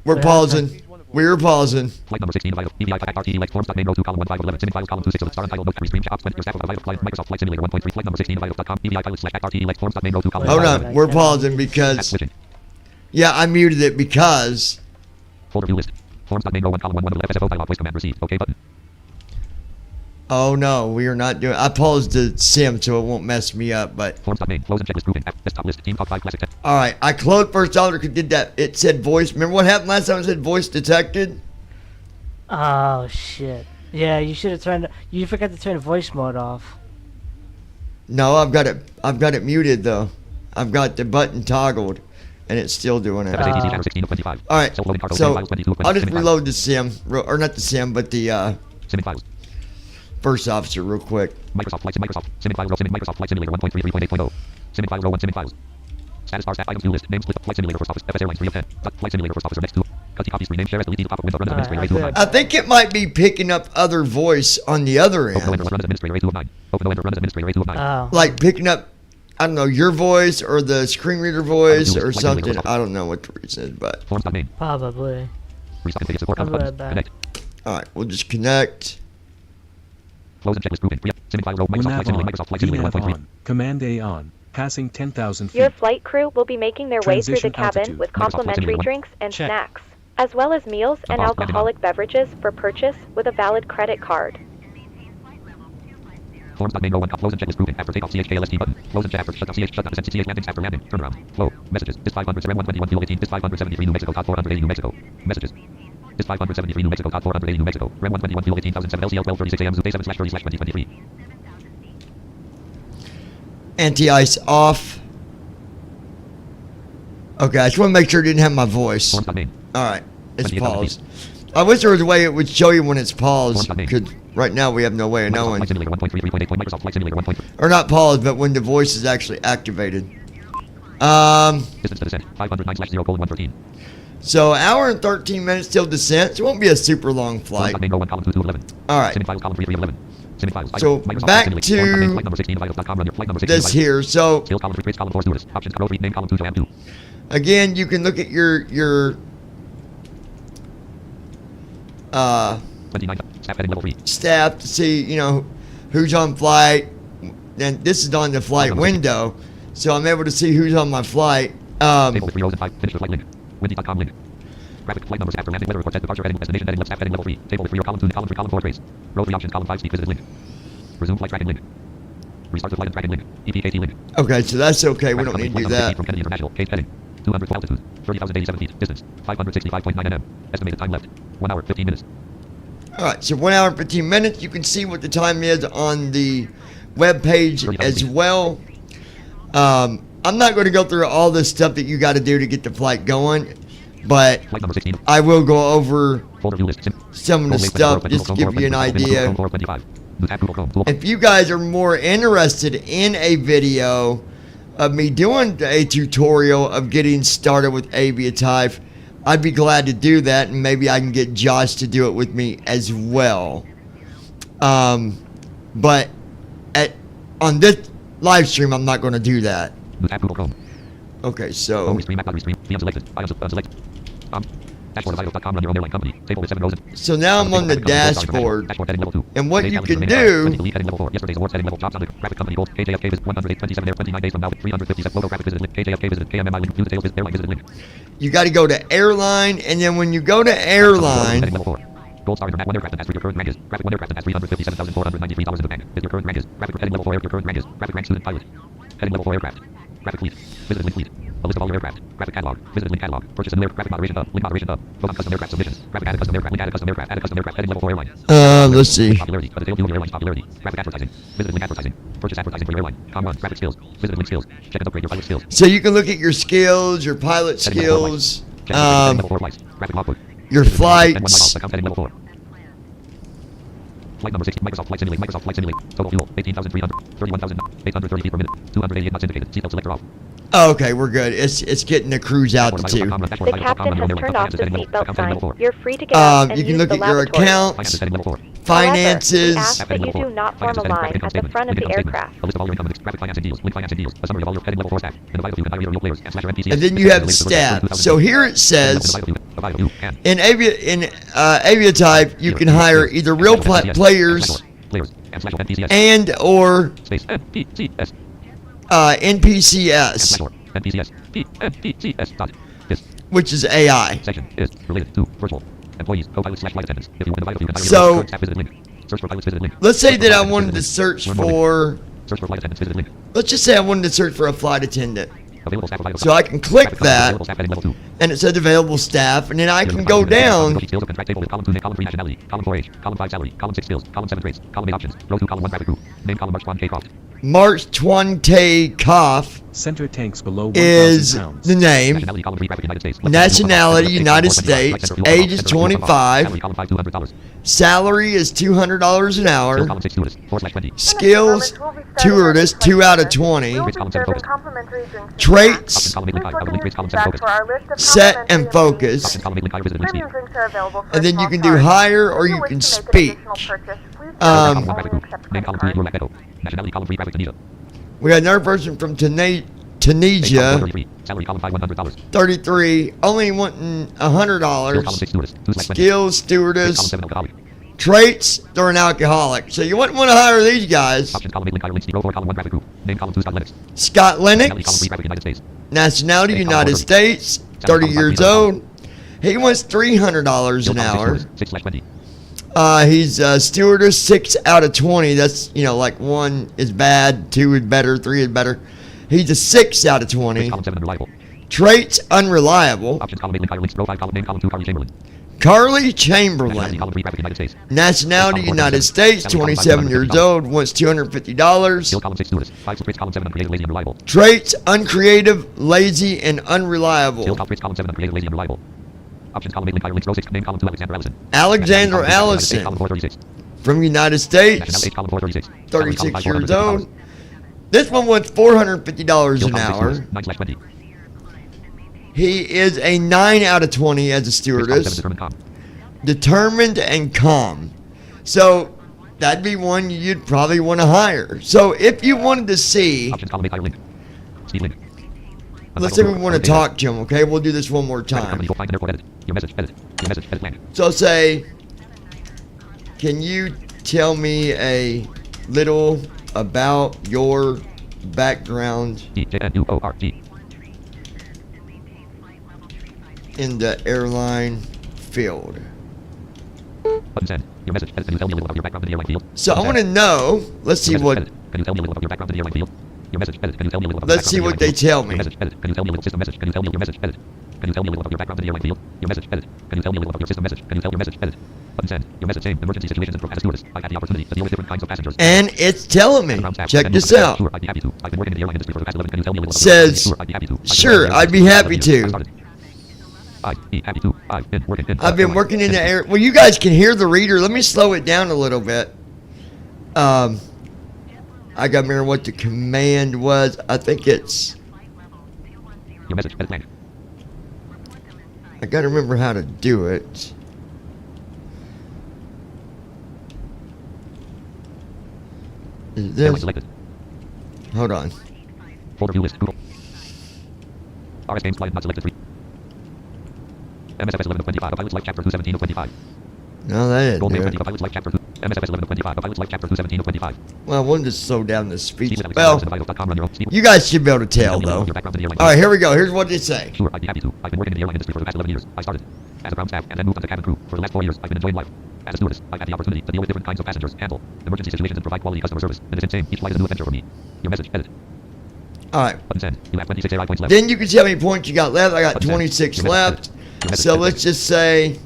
We're pausing. We're pausing. Flight number 16 of aviatife RT elect forms .main row 2 column 1 5 11 sim files column 26 of the star untitled note every stream chat your staff of client Microsoft Flight Simulator 1.3 flight number 16 of aviatife.com aviatife/RT elect forms .main row 2 column. Hold on. We're pausing because... Yeah, I muted it because... Folder view list. Forms.main row 1 column 1 1 of FSFO dialog voice command received. OK button. Oh no, we are not doing... I paused the sim so it won't mess me up, but... Forms.main close and checklist grouping. Desktop list. Team Talk 5 classic 10. Alright, I closed first order because did that. It said voice. Remember what happened last time? It said voice detected? Oh shit. Yeah, you should have turned... You forgot to turn voice mode off. No, I've got it muted though. I've got the button toggled. And it's still doing it. Alright, so I'll just reload the sim, or not the sim, but the first officer real quick. Microsoft Flight Microsoft Flight Simulator 1.33.8.0. Sim files row 1 sim files. Status bar staff items view list. Name split Flight Simulator first office. FS Airlines 3 of 10. Flight Simulator first officer next to. Cut copy screen name share as delete top of window run as administrator A2 of 9. I think it might be picking up other voice on the other end. Open run as administrator A2 of 9. Open run as administrator A2 of 9. Like picking up, I don't know, your voice or the screen reader voice or something. I don't know what the reason is, but... Probably. Alright, we'll just connect. Nav on. Command A on. Passing 10,000 feet. Your flight crew will be making their way through the Transition cabin altitude. with complimentary drinks and Check. snacks, as well as meals and alcoholic beverages for purchase with a valid credit card. Forms.main row 1 close and checklist grouping. After takeoff CHKLST button. Close and check after shut down CH shutdown descent CH landings after landing. Turnaround. Flow. Messages. This 500 Sierra 121 Fuel 18. This 573 New Mexico. Code 480 New Mexico. Messages. This 573 New Mexico. Code 480 New Mexico. Rem 121 Fuel 18,007 LCL 1236 AM Zoo Day 7/30/2023. Anti-ice off. Okay, I just want to make sure it didn't have my voice. Alright, it's paused. I wish there was a way it would show you when it's paused, because right now we have no way of knowing. Or not paused, but when the voice is actually activated. Distance to descent 509/0:113. So hour and 13 minutes till descent. So it won't be a super long flight. Alright. So back to this here. So again, you can look at your staff to see, you know, who's on flight. And this is on the flight window, so I'm able to see who's on my flight. Windy.com link. Graphic flight numbers after landing weather report set departure heading destination heading left staff heading level 3. Table 3 or column 2 column 3 column 4 trace. Row 3 options column 5 speed visited link. Resume flight tracking link. Restart the flight and tracking link. EPKT link. Okay, so that's okay. We don't need to do that. From Kennedy International. Case heading. 200 altitude. 30,087 feet. Distance. 565.9 nm. Estimated time left. 1 hour 15 minutes. Alright, so 1 hour and 15 minutes. You can see what the time is on the web page as well. I'm not going to go through all this stuff that you got to do to get the flight going. but Flight number 16. I will go over Folder view list. some of the stuff just to give you an idea. If you guys are more interested in a video of me doing a tutorial of getting started with aviatife, I'd be glad to do that, and maybe I can get Josh to do it with me as well. But on this live stream, I'm not going to do that. Okay, so so now I'm on the dashboard, and what you can do, you got to go to airline, and then when you go to airline, Gold star internet, one aircraft and has 3 your current rank is. Graphic one aircraft and has $357,493 in the bank. Is your current rank is. Graphic heading level 4 your current rank is. Graphic rank student pilot. Heading level 4 aircraft. Graphic fleet. Visited link fleet. A list of all your aircraft. Graphic catalog. Visited link catalog. Purchase an aircraft. Graphic moderation hub. Link moderation hub. Vote on custom aircraft submissions. Graphic added custom aircraft. Link added custom aircraft. Added custom aircraft. Heading level 4 airline. let's see. Popularity. A detailed view of your airline's popularity. Graphic advertising. Visited link advertising. Purchase advertising for your airline. Com1. Graphic skills. Visited link skills. Check and upgrade your pilot skills. So you can look at your skills, your pilot skills, your flights. Flight number 16, Microsoft Flight Simulator, Microsoft Flight Simulator. Total fuel, 18,300, 31,830 feet per minute, 288 knots indicated. Seatbelt selector off. Okay, we're good. It's getting the cruise altitude. The captain has turned off the seatbelt sign. You're free to get out and you can use look the at your lavatory. accounts, However, finances. we ask that you do not form a line at the front of the aircraft. A list of all your income and graphic financing deals, link financing deals, a summary of all your heading level 4 staff, and invite a few can hire either real players and / NPCs. And then you have staff. So here it says, in aviatife, you can hire either real players and or NPCS, which is AI. So let's say that I wanted to search for, let's just say I wanted to search for a flight attendant. So I can click that, and it says available staff, and then I can go down. March 20 Koff Center tanks below 1,000 is pounds. the name. Nationality United States. Age is 25. Salary is $200 an hour. Skills, stewardess, 2 out of 20. Traits, set and focus. And then you can do hire or you can speak. We got another person from Tunisia, 33, only wanting $100. Skills, stewardess. Traits, they're an alcoholic. So you wouldn't want to hire these guys. Scott Lennox, nationality United States, 30 years old. He wants $300 an hour. He's stewardess, 6 out of 20. That's, you know, like 1 is bad, 2 is better, 3 is better. He's a 6 out of 20. Traits, unreliable. Carly Chamberlain, nationality United States, 27 years old, wants $250. Traits, uncreative, lazy, and unreliable. Alexander Allison, from United States, 36 years old. This one wants $450 an hour. He is a 9 out of 20 as a stewardess. Determined and calm. So that'd be one you'd probably want to hire. So if you wanted to see, let's say we want to talk to him, okay? We'll do this one more time. So say, can you tell me a little about your background in the airline field? So I want to know, let's see what they tell me. And it's telling me, check this out. Says, sure, I'd be happy to. I've been working in the air. Well, you guys can hear the reader. Let me slow it down a little bit. I got to remember what the command was. I think it's... Your message, edit blank. I got to remember how to do it. Is this... Hold on. Folder view list, Google. RS Games client not selected 3. MSFS 11 of 25 of Pilots Life Chapter 217 of 25. No, that didn't Gold do Name it. 20 of Pilots Life Chapter 2. MSFS 11 of 25 of Pilots Life Chapter 217 of 25. Well, I wanted to slow down the speech. Well, you guys should be able to tell, though. Alright, here we go. Here's what they say. Sure, I'd be happy to. I've been working in the airline industry for the past 11 years. I started as a ground staff and then moved on to cabin crew. For the last 4 years, I've been enjoying life. As a stewardess, I've had the opportunity to deal with different kinds of passengers, handle emergency situations, and provide quality customer service. And it's insane. Each flight is a new adventure for me. Your message, edit. Alright. Button send. You have 26 AI points left. Then you can see how many points you got left. I got 26 left. So let's just say...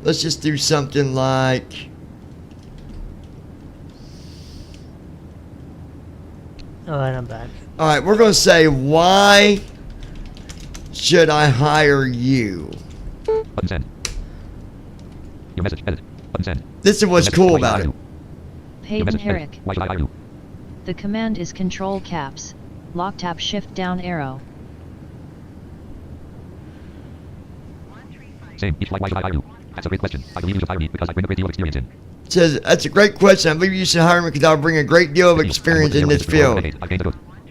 Let's just do something like... Alright, I'm back. Alright, we're going to say, why should I hire you? Button send. Your message, edit. Button send. This is what's cool about it. Peyton Herrick. Why should I hire you? The command is Control Caps, Lock Tap Shift Down Arrow. Same. Each flight, why should I hire you? That's a great question. I believe you should hire me because I bring a great deal of experience in. It says, that's a great question. I believe you should hire me because I'll bring a great deal of experience in this field.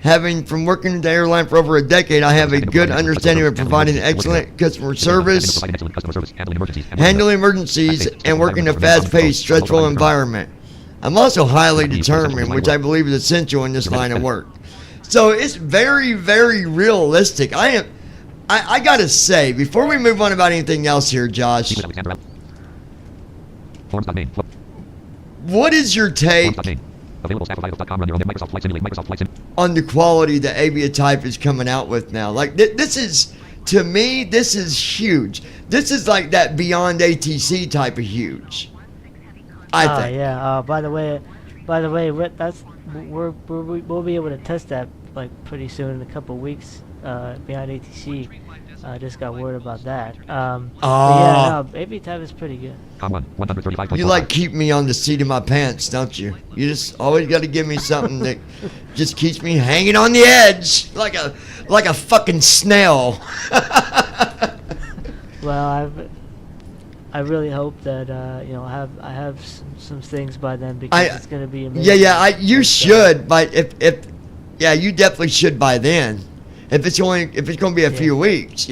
Having from working in the airline for over a decade, I have a good understanding of providing excellent customer service, handling emergencies, and working in a fast-paced, stressful environment. I'm also highly determined, which I believe is essential in this line of work. So it's very, very realistic. I gotta say, before we move on about anything else here, Josh, what is your take on the quality that aviatife is coming out with now? Like, this is, to me, this is huge. This is like that beyond ATC type of huge, I think. Yeah. By the way, we'll be able to test that like pretty soon in a couple of weeks. Beyond ATC, just got word about that. aviatife is pretty good. You like keep me on the seat of my pants, don't you? You just always got to give me something that just keeps me hanging on the edge like a fucking snail. Well, I really hope that I have some things by then because it's gonna be amazing. You should, but if you definitely should by then. If it's going to be a few weeks,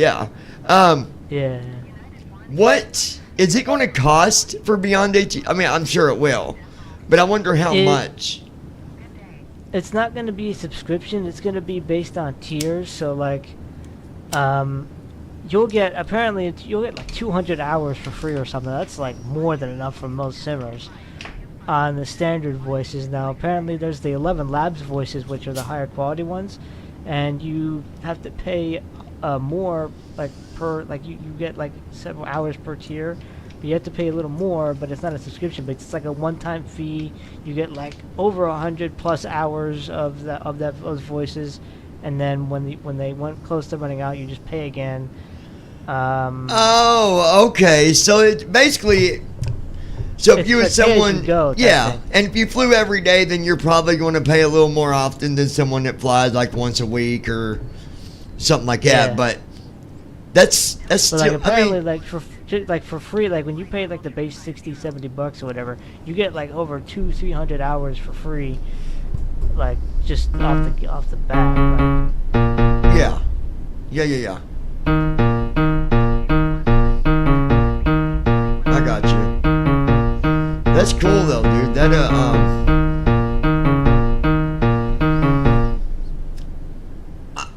What is it going to cost for Beyond AT? I mean, I'm sure it will, but I wonder how much. It's not going to be a subscription. It's going to be based on tiers. So like, you'll get like 200 hours for free or something. That's like more than enough for most simmers. On the standard voices now, apparently there's the 11 Labs voices, which are the higher quality ones. And you have to pay more, like you get like several hours per tier, but you have to pay a little more. But it's not a subscription, but it's like a one-time fee. You get like over 100+ hours of those voices, and then when they went close to running out, you just pay again. Okay. So it's basically. So if you were someone, and if you flew every day, then you're probably going to pay a little more often than someone that flies like once a week or something like that. But that's still, like apparently, for free, like when you pay like the base $60-70 or whatever, you get like over 200-300 hours for free, like just off the bat. Yeah. I got you. That's cool though, dude. That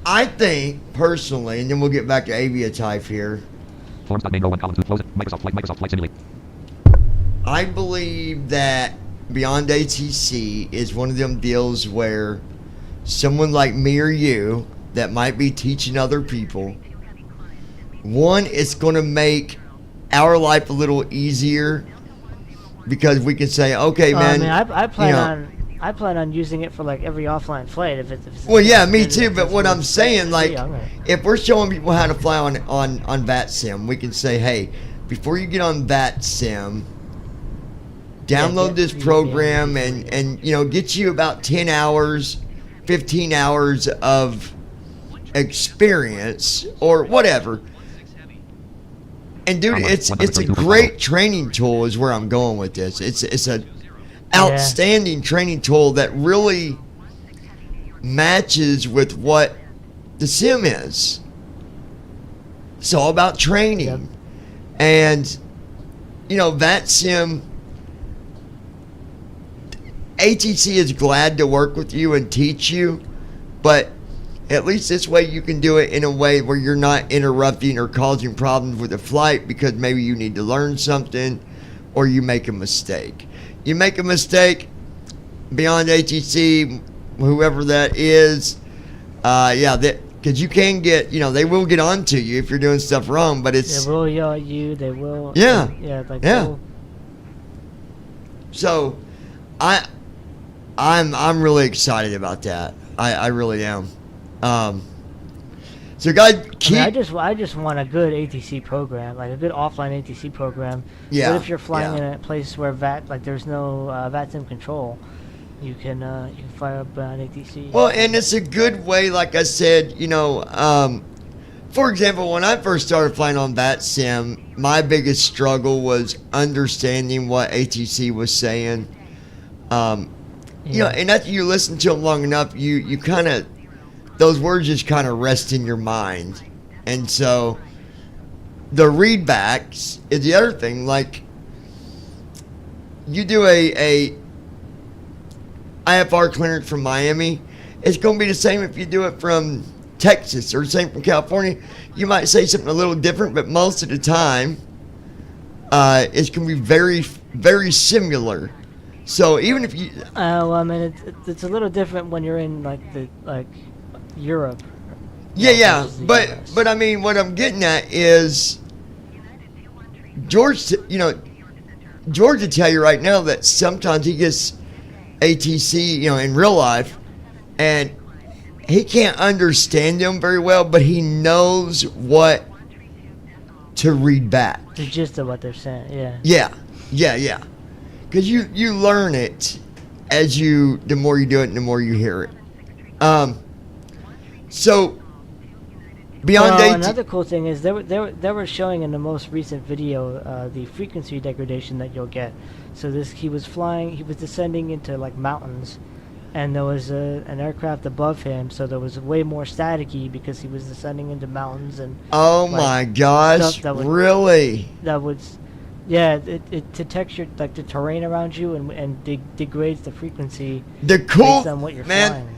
I think personally, and then we'll get back to aviatife here. I believe that Beyond ATC is one of them deals where someone like me or you that might be teaching other people, one, it's going to make our life a little easier. Because we can say, okay, man. I plan I plan on using it for like every offline flight if it's well, yeah, me too. But what I'm saying, like, if we're showing people how to fly on VATSIM, we can say, hey, before you get on VATSIM, download this program and get you about 10 hours, 15 hours of experience or whatever. And dude, it's a great training tool is where I'm going with this. It's a outstanding training tool that really matches with what the sim is. It's all about training. And VATSIM, ATC is glad to work with you and teach you, but at least this way you can do it in a way where you're not interrupting or causing problems with the flight because maybe you need to learn something or you make a mistake. You make a mistake, beyond ATC, whoever that is, because you can get, they will get onto you if you're doing stuff wrong, but it's... They will yell at you, they will... Yeah. Yeah. So, I'm really excited about that. I really am. So guys, I just want a good ATC program, like a good offline ATC program. Yeah. What if you're flying in a place where there's no VATSIM control? You can fire up an ATC. Well, and it's a good way, like I said, for example, when I first started flying on VATSIM, my biggest struggle was understanding what ATC was saying. And after you listen to them long enough, you kind of, those words just kind of rest in your mind. And so the readbacks is the other thing. Like, you do a IFR clearance from Miami, it's going to be the same if you do it from Texas or the same from California. You might say something a little different, but most of the time, it's going to be very, very similar. So even if you... well, I mean, it's a little different when you're in, Europe. Yeah, but I mean, what I'm getting at is George would tell you right now that sometimes he gets ATC, in real life, and he can't understand them very well, but he knows what to read back. The gist of what they're saying, yeah. Yeah. Because you learn it the more you do it and the more you hear it. So, beyond another cool thing is they were showing in the most recent video the frequency degradation that you'll get. So he was descending into mountains, and there was an aircraft above him, so there was way more staticky because he was descending into mountains and. Oh my gosh! Really? That would. Yeah, it detects the terrain around you and degrades the frequency based on what you're flying.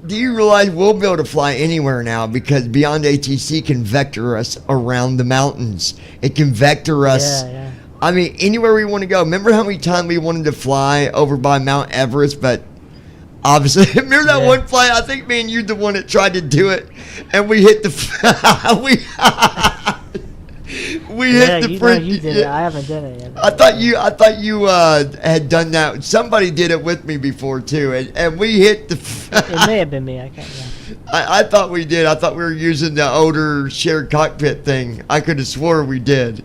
Do you realize we'll be able to fly anywhere now because Beyond ATC can vector us around the mountains. It can vector us. Yeah. I mean, anywhere we want to go. Remember how many times we wanted to fly over by Mount Everest, but obviously, remember that one flight? I think me and you the one that tried to do it, and we hit the we hit the fridge. You did it. I haven't done it yet. I thought you had done that. Somebody did it with me before too, and we hit the. It may have been me. I can't. Yeah. I thought we did. I thought we were using the older shared cockpit thing. I could have swore we did,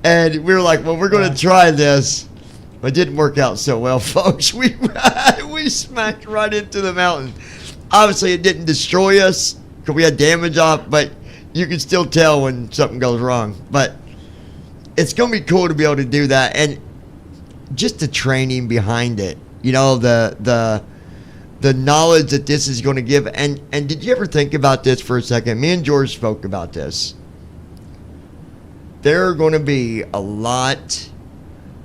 and we were like, "Well, we're going to try this." But it didn't work out so well, folks. We smacked right into the mountain. Obviously, it didn't destroy us because we had damage off, but you can still tell when something goes wrong. But it's going to be cool to be able to do that, and just the training behind it. The knowledge that this is going to give. And did you ever think about this for a second? Me and George spoke about this. There are going to be a lot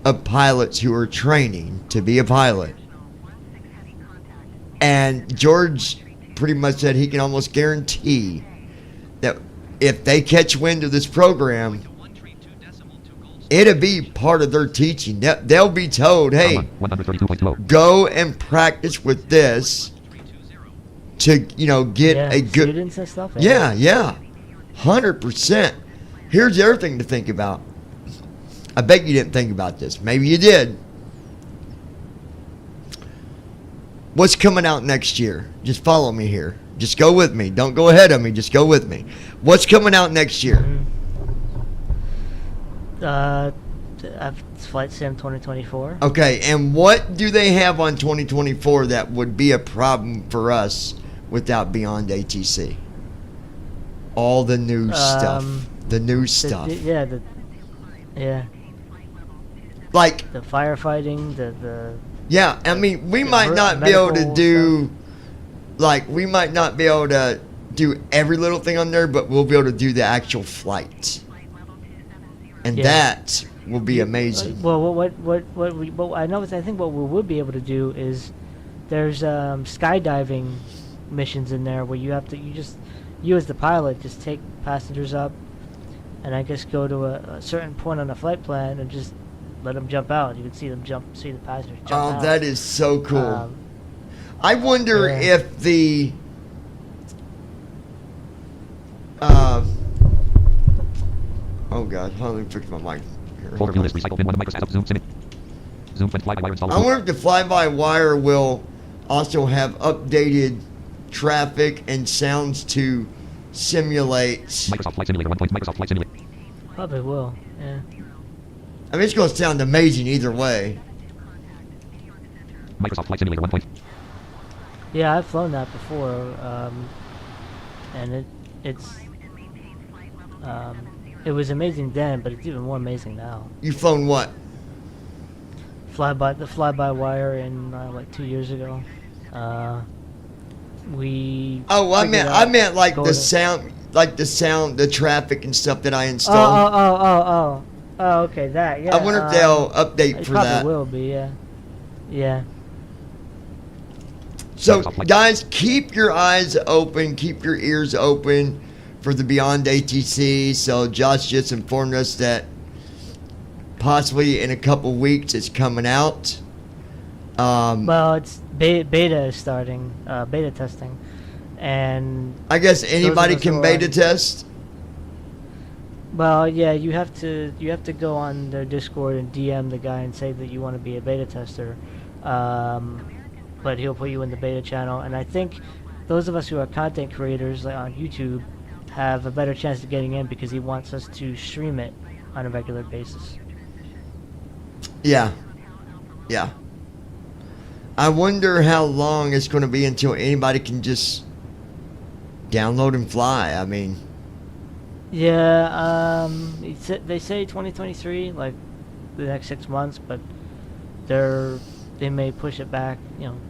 of pilots who are training to be a pilot. And George pretty much said he can almost guarantee that if they catch wind of this program, it'll be part of their teaching. They'll be told, hey, go and practice with this to, get a good... students and stuff? Yeah. 100%. Here's the other thing to think about. I bet you didn't think about this. Maybe you did. What's coming out next year? Just follow me here. Just go with me. Don't go ahead of me. Just go with me. What's coming out next year? Flight Sim 2024. Okay, and what do they have on 2024 that would be a problem for us without Beyond ATC? All the new stuff. The new stuff. Yeah. Like the firefighting, the yeah, I mean, we might not be able to do stuff. like we might not be able to do every little thing on there, but we'll be able to do the actual flight. And that will be amazing. Well, what I know is I think what we would be able to do is there's skydiving missions in there where you as the pilot just take passengers up and I guess go to a certain point on the flight plan and just let them jump out. You can see them see the passengers jump out. Oh, that is so cool. I wonder if the oh god, hold on, let me fix my mic. Folder view list, recycle bin 1 microsoft zoom sim. Zoom when fly-by-wire installed. I wonder if the fly-by-wire will also have updated traffic and sounds to simulate. Microsoft Flight Simulator 1. Microsoft Flight Simulator. Probably will, yeah. I mean, it's going to sound amazing either way. Microsoft Flight Simulator 1. Yeah, I've flown that before, and it was amazing then, but it's even more amazing now. You flown what? The fly-by-wire in like 2 years ago. I meant like the sound, the traffic and stuff that I installed. Oh, okay, that. Yeah. I wonder if they'll update for that. Probably will be, yeah. Yeah. So, guys, keep your eyes open, keep your ears open for the Beyond ATC. So, Josh just informed us that possibly in a couple weeks it's coming out. Well, it's beta is starting, beta testing, and I guess anybody can beta test. Well, yeah, you have to go on their Discord and DM the guy and say that you want to be a beta tester, but he'll put you in the beta channel. And I think those of us who are content creators, like on YouTube, have a better chance of getting in because he wants us to stream it on a regular basis. Yeah. I wonder how long it's going to be until anybody can just download and fly. I mean. Yeah, they say 2023, like the next 6 months, but they may push it back,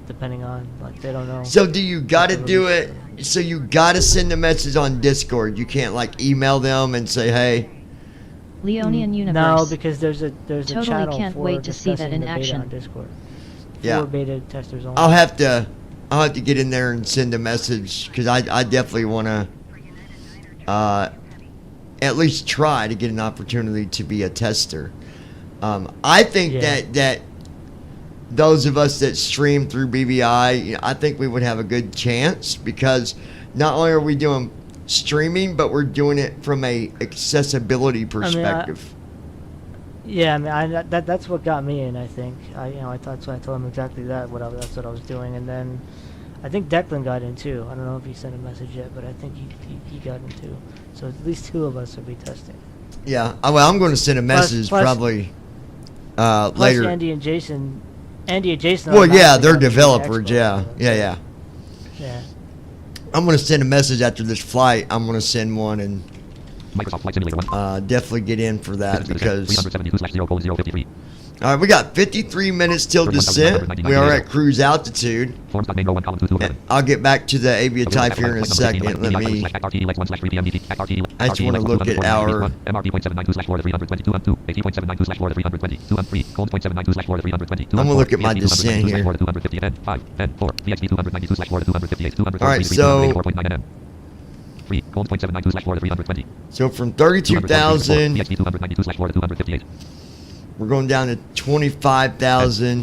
depending on, like, they don't know. So do you got to do it? So you got to send a message on Discord. You can't like email them and say, "Hey." Leonian Universe. No, because there's a totally channel can't for wait to see that in action on Discord. Yeah. For beta testers only. I'll have to get in there and send a message because I definitely want to at least try to get an opportunity to be a tester. I think that those of us that stream through BBI, I think we would have a good chance because not only are we doing streaming, but we're doing it from a accessibility perspective. That's what got me in. I think I told him exactly that. That's what I was doing, and then I think Declan got in too. I don't know if he sent a message yet, but I think he got in too. So at least 2 of us will be testing. Yeah, well, I'm going to send a message probably later. Andy and Jason. Well, yeah, they're developers. Yeah. I'm going to send a message after this flight. I'm going to send one and Microsoft Flight Simulator 1. Definitely get in for that because. 372/0:053. All right, we got 53 minutes till descent. We are at cruise altitude. I'll get back to the aviatife here in a second. Let me. I just want to look at our. I'm gonna look at my descent here. All right, so from 32,000. We're going down to 25,000.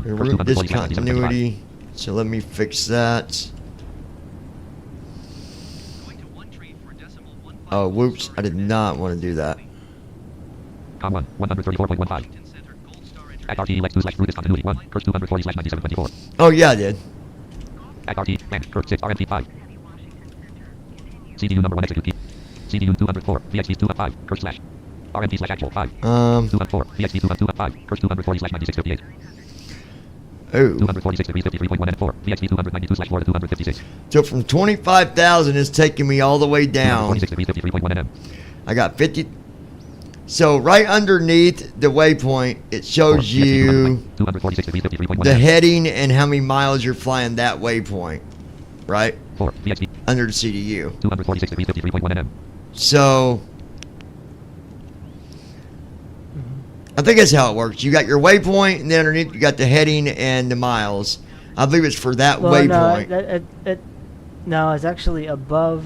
Route discontinuity. So let me fix that. Oh, whoops. I did not want to do that. Com 1, 134.15. Act RT lex 2 slash through discontinuity 1, curse 240 slash 9724. Oh, yeah, I did. Act RT, land, curse 6, RMP 5. CDU number 1 execute key. CDU 204, VXP 205, curse slash. RMP slash actual 5. 204, VXP 205, curse 240 slash 9658. Oh. 246 degrees 53.1 and 4, VXP 292 slash Florida 256. So from 25,000, it's taking me all the way down. 246 degrees 53.1 NM. I got 50. So right underneath the waypoint, it shows you the heading and how many miles you're flying that waypoint, right? 4, VXP. Under the CDU. 246 degrees 53.1 NM. So I think that's how it works. You got your waypoint, and then underneath you got the heading and the miles. I believe it's for that waypoint. No, it's actually above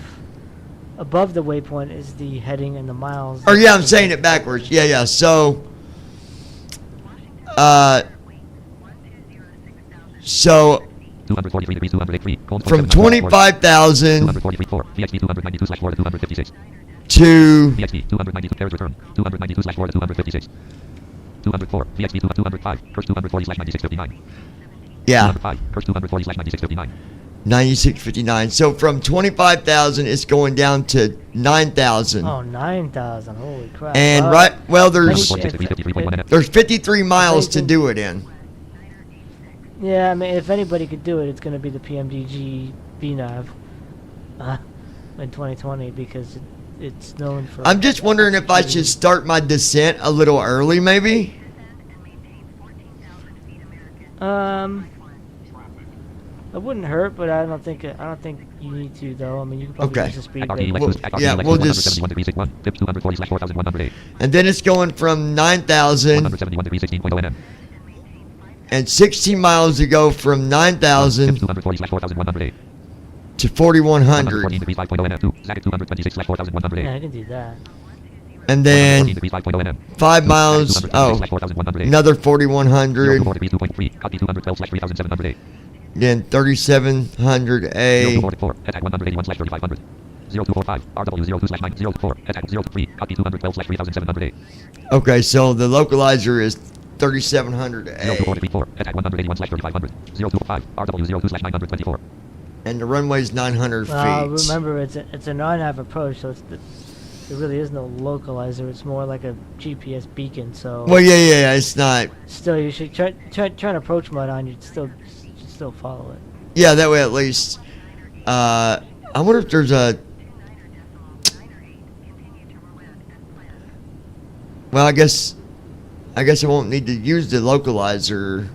the waypoint is the heading and the miles. Or yeah, I'm saying it backwards. Yeah. So, from 25,000 to 204, VXP 205, curse 240 slash 9659. Yeah. 205, curse 240 slash 9659. 9659. So from 25,000, it's going down to 9,000. Oh, 9,000. Holy crap. And there's 53 miles to do it in. Yeah, I mean, if anybody could do it, it's going to be the PMDG VNav in 2020 because it's known for... I'm just wondering if I should start my descent a little early, maybe? It wouldn't hurt, but I don't think you need to though. I mean, you can probably use the speed brake. Yeah, we'll just... And then it's going from 9,000 and 16 miles to go from 9,000 to 4,100. Yeah, I can do that. And then 5 miles, another 4,100. Then 3,700A. 0245, RW02/9024, attack 0212/3700A. Okay, so the localizer is 3,700A. 0244, attack 181/3500, 0245, RW02/924. And the runway is 900 feet. Remember, it's a non-nav approach, so there really is no localizer. It's more like a GPS beacon. So. Well, yeah, it's not. Still, you should try an approach mode on. You'd still follow it. Yeah, that way at least. I wonder if there's a. Well, I guess I won't need to use the localizer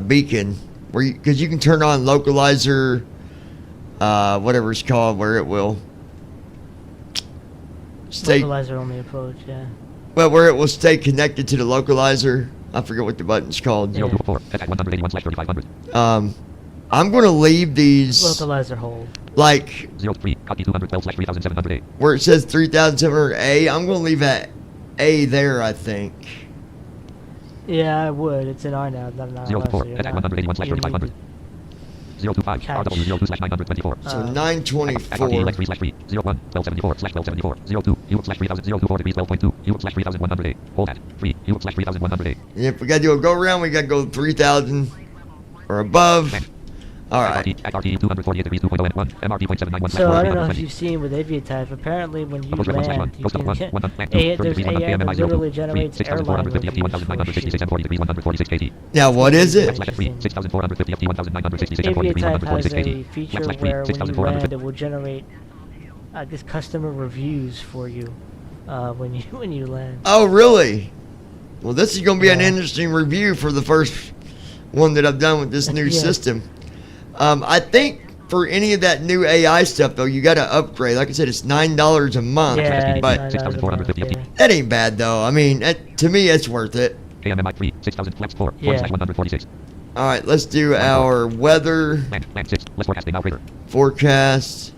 beacon, because you can turn on localizer, whatever it's called, where it will stay. Localizer only approach, yeah. Well, where it will stay connected to the localizer. I forget what the button's called. 024, attack 181/3500. I'm going to leave these. Localizer hold. Like 03, copy 212/3700A. Where it says 3,700A, I'm going to leave that A there, I think. Yeah, I would. It's an R now, not an R. 024, attack 181/3500. 025, RW02/924. So 924. 01, 1274/1274. 02, U/3000, 024 degrees 12.2, U/3100A. Hold at 3, U/3100A. And if we got to do a go around, we got to go 3,000 or above. All right. RT 248 degrees 2.0 and 1, MRP.791. So I don't know if you've seen with aviatife. Apparently, when you land, you can there's AI that literally generates airline reviews. Now, what is it? Aviatife has a feature where when you land, it will generate, I guess, customer reviews for you when you land. Oh, really? Well, this is going to be an interesting review for the first one that I've done with this new system. I think for any of that new AI stuff, though, you got to upgrade. Like I said, it's $9 a month. Yeah, but that ain't bad, though. I mean, to me, it's worth it. AMMI 3, 6,000 flaps 4, 146. All right, let's do our weather land 6, let's forecast now greater. Forecast.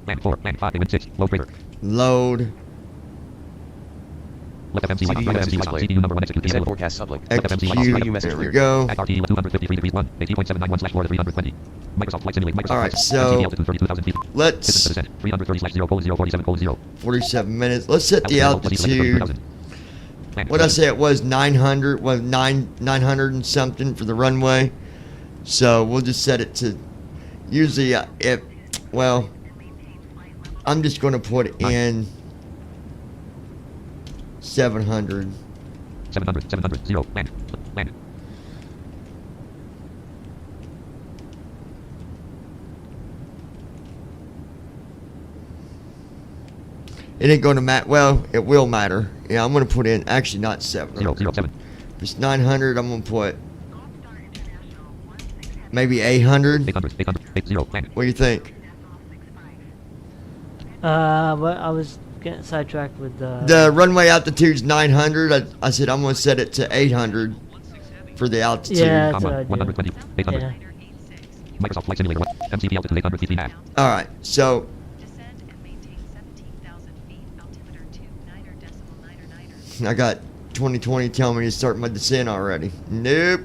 Land 4, land 5, wind 6, low greater. Load. Left FMC CDU right message FMC display. CDU number 1 execute Descent disable. forecast sublink. Left FMC Execute. message There we cleared. go. At RT 253 degrees 1. 80.79/4 Microsoft Flight Simulator. Microsoft Alright, Flight. so MCP altitude 32,000 feet. let's Distance to descent 330/0:047:0. 47 minutes. Let's set the altitude. What I say it was 900, was 900 and something for the runway. So we'll just set it to, usually well, I'm just going to put in 700. 700, 0, land. It ain't going to matter. Well, it will matter. Yeah, I'm going to put in, actually not 700. 007. If it's 900, I'm going to put maybe 800. 800, 0, land. What do you think? But I was getting sidetracked with the runway altitude's 900. I said I'm going to set it to 800 for the altitude. Yeah, that's what I do. 120, 800. Yeah. Microsoft Flight Simulator 1. MCP altitude 800 feet half. All right, so I got 2020 telling me to start my descent already. Nope,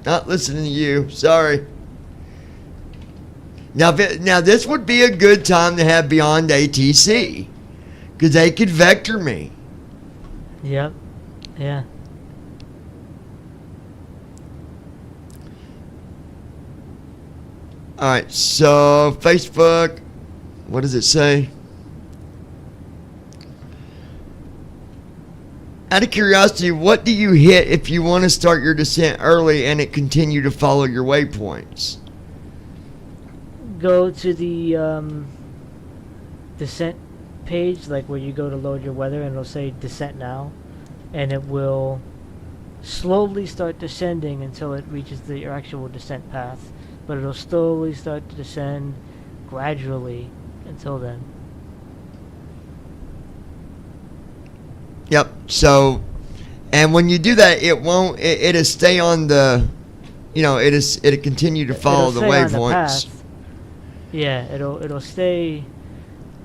not listening to you. Sorry. Now this would be a good time to have Beyond ATC, because they could vector me. Yep. Yeah. All right, so Facebook, what does it say? Out of curiosity, what do you hit if you want to start your descent early and it continue to follow your waypoints? Go to the descent page, like where you go to load your weather, and it'll say descent now, and it will slowly start descending until it reaches your actual descent path, but it'll slowly start to descend gradually until then. Yep. So, and when you do that, it won't. It'll stay on the, it'll continue to follow the waypoints. Yeah, it'll stay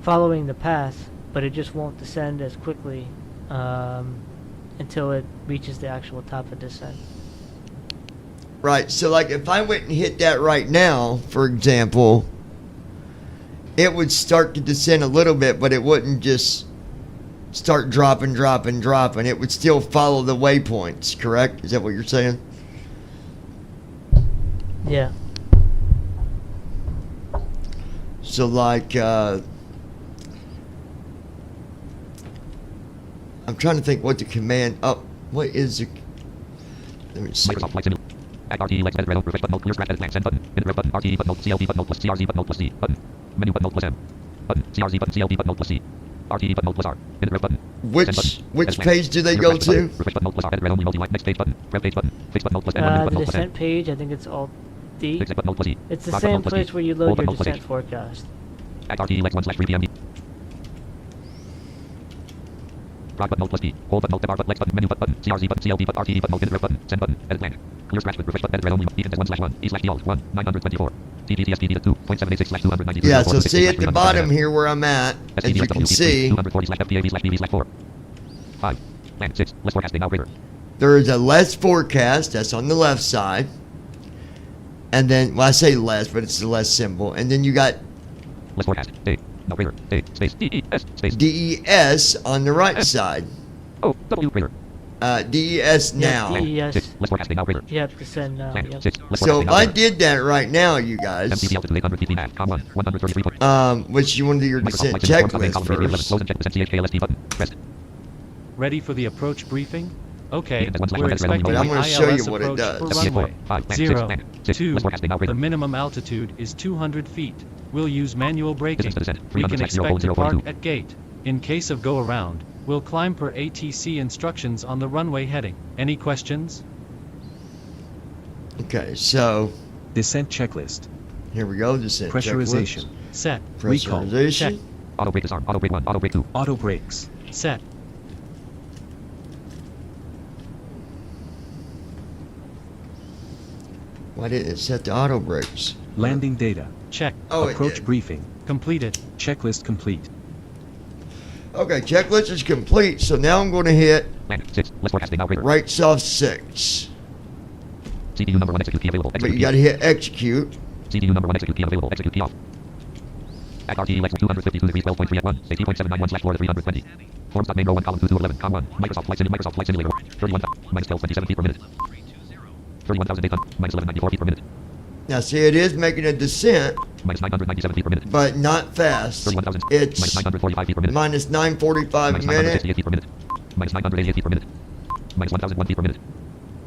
following the path, but it just won't descend as quickly until it reaches the actual top of descent. Right. So, like, if I went and hit that right now, for example, it would start to descend a little bit, but it wouldn't just start dropping. It would still follow the waypoints, correct? Is that what you're saying? Yeah. So, like, I'm trying to think what the command. Oh, what is the? Let me see. Microsoft Flight Simulator. At RTE like red refresh button, clear scratch edit send button, in red button, RTE button, CLB button, plus CRZ button, plus C button, menu button, plus M button, CRZ button, CLB button, plus C, RTE button, plus R, in red button. Which page do they go to? Refresh button, plus R, edit red only, multi-line, next page button, red page button, fix button, plus N, menu The button, plus N. descent page, I think it's Alt D. Exit button, plus E. It's the Rock same button, plus place E. where you Hold load your button, plus descent H. forecast. At RTE like 1/3 PM. Rock button, plus P. Hold button, bar button, Lex button, menu button, CRZ button, CLB button, RTE button, in red button, send button, edit blank. Clear scratch with refresh button, edit red only, defense 1/1, E/D-Alt 1, 924. TPTSPD 2.786/293. Yeah, so see at the bottom here where I'm at, as you can see, 240/FPAV/BV/4. 5. Land 6. Less forecasting now greater. there is a less forecast, that's on the left side. And then, well, I say less, but it's the less symbol. And then you got less forecast. A. No greater. A. Space. DES. Space. DES on the right side. Oh, W greater. DES now. DES. 6. Less forecasting now greater. Yep, descend now. Land Yep. 6. Less So forecasting if now I greater. did that right now, you guys, MCP altitude 800 feet half. Com 1. 133. which you want to do your Microsoft descent Flight Simulator checklist column first. close and check percent CHKLST button. Press. Ready for the approach briefing? Okay, Defense 1/1 we're edit red only, expecting But I'm the gonna show you ILS what it approach does. for FPA4. runway 5. Land 6. 0, Land 6. 2. Less forecasting now greater. The minimum altitude is 200 feet. We'll use manual braking. Distance to descent. We can 300/0.042. expect to park at gate. In case of go around, we'll climb per ATC instructions on the runway heading. Any questions? Okay, so Descent checklist. here we go. Descent Pressurization. Set. checklist. Pressurization. Check. Auto brake disarm. Auto brake 1. Auto brake 2. Auto brakes. Set. Why didn't it set the auto brakes? Landing data. Check. Oh, it Approach did. briefing. Completed. Checklist complete. Okay, checklist is complete. So now I'm going to hit Land 6. List forecasting now greater. right soft 6. CPU number 1 execute key available. But Execute you key. got to hit execute. CPU number 1 execute key available. Execute key off. At RTE 252 degrees 12.3 at 1. 80.791/4 Forms.main row 1 column 2 to 11. Com 1. Microsoft Flight Simulator. 31. Minus 12.27 feet per minute. 31,800. Minus 11.94 feet per minute. Now see, it is making a descent, Minus 997 feet per minute. but not fast. 31,000. It's Minus 945 feet per minute. minus 945 a Minus minute. 968 feet per minute. Minus 988 feet per minute. Minus 1,001 feet per minute.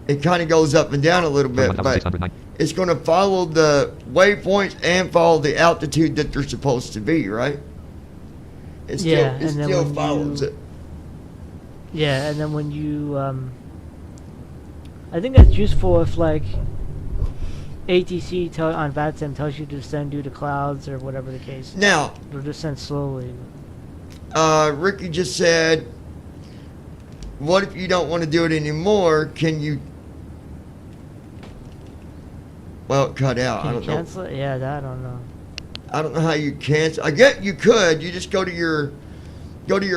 It kind of goes up and down a little bit, but 1,609. it's going to follow the waypoints and follow the altitude that they're supposed to be, right? It still, Yeah, it and then still when follows you- it. Yeah, and then when you, I think that's useful if, like, ATC on VATSIM tells you to descend due to clouds or whatever the case. Now, Or descend slowly. Ricky just said, what if you don't want to do it anymore? Can you... Well, it cut out. I Can you don't know. cancel it? Yeah, that I don't know. I don't know how you cancel. I get you could. You just go to your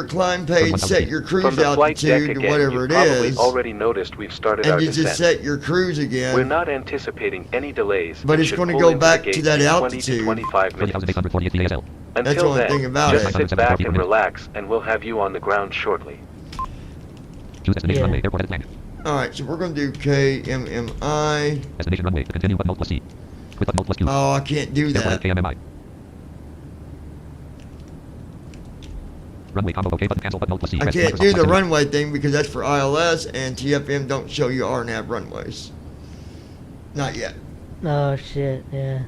climb page, set your cruise From the flight deck altitude to again, whatever you it probably is, already noticed we've started our and you descent. just set your cruise again. We're not anticipating any delays. But and it's should going to pull go into back the to gate that in 20 altitude. to 25 minutes. 30,848 TASL. That's the Until only then, thing about just it. sit back and relax, and we'll have you on the ground shortly. Choose destination Yeah. runway. Airport edit land. All right, so we're going to do KMMI. Destination runway. To continue button Alt plus C. Quit button Alt plus Q. Oh, I can't do Airport that. edit KMMI. Runway combo OK button cancel button Alt plus C. I Press can't Microsoft do the Flight Simulator. runway thing because that's for ILS, and TFM don't show you RNAV runways. Not yet. Oh shit, yeah.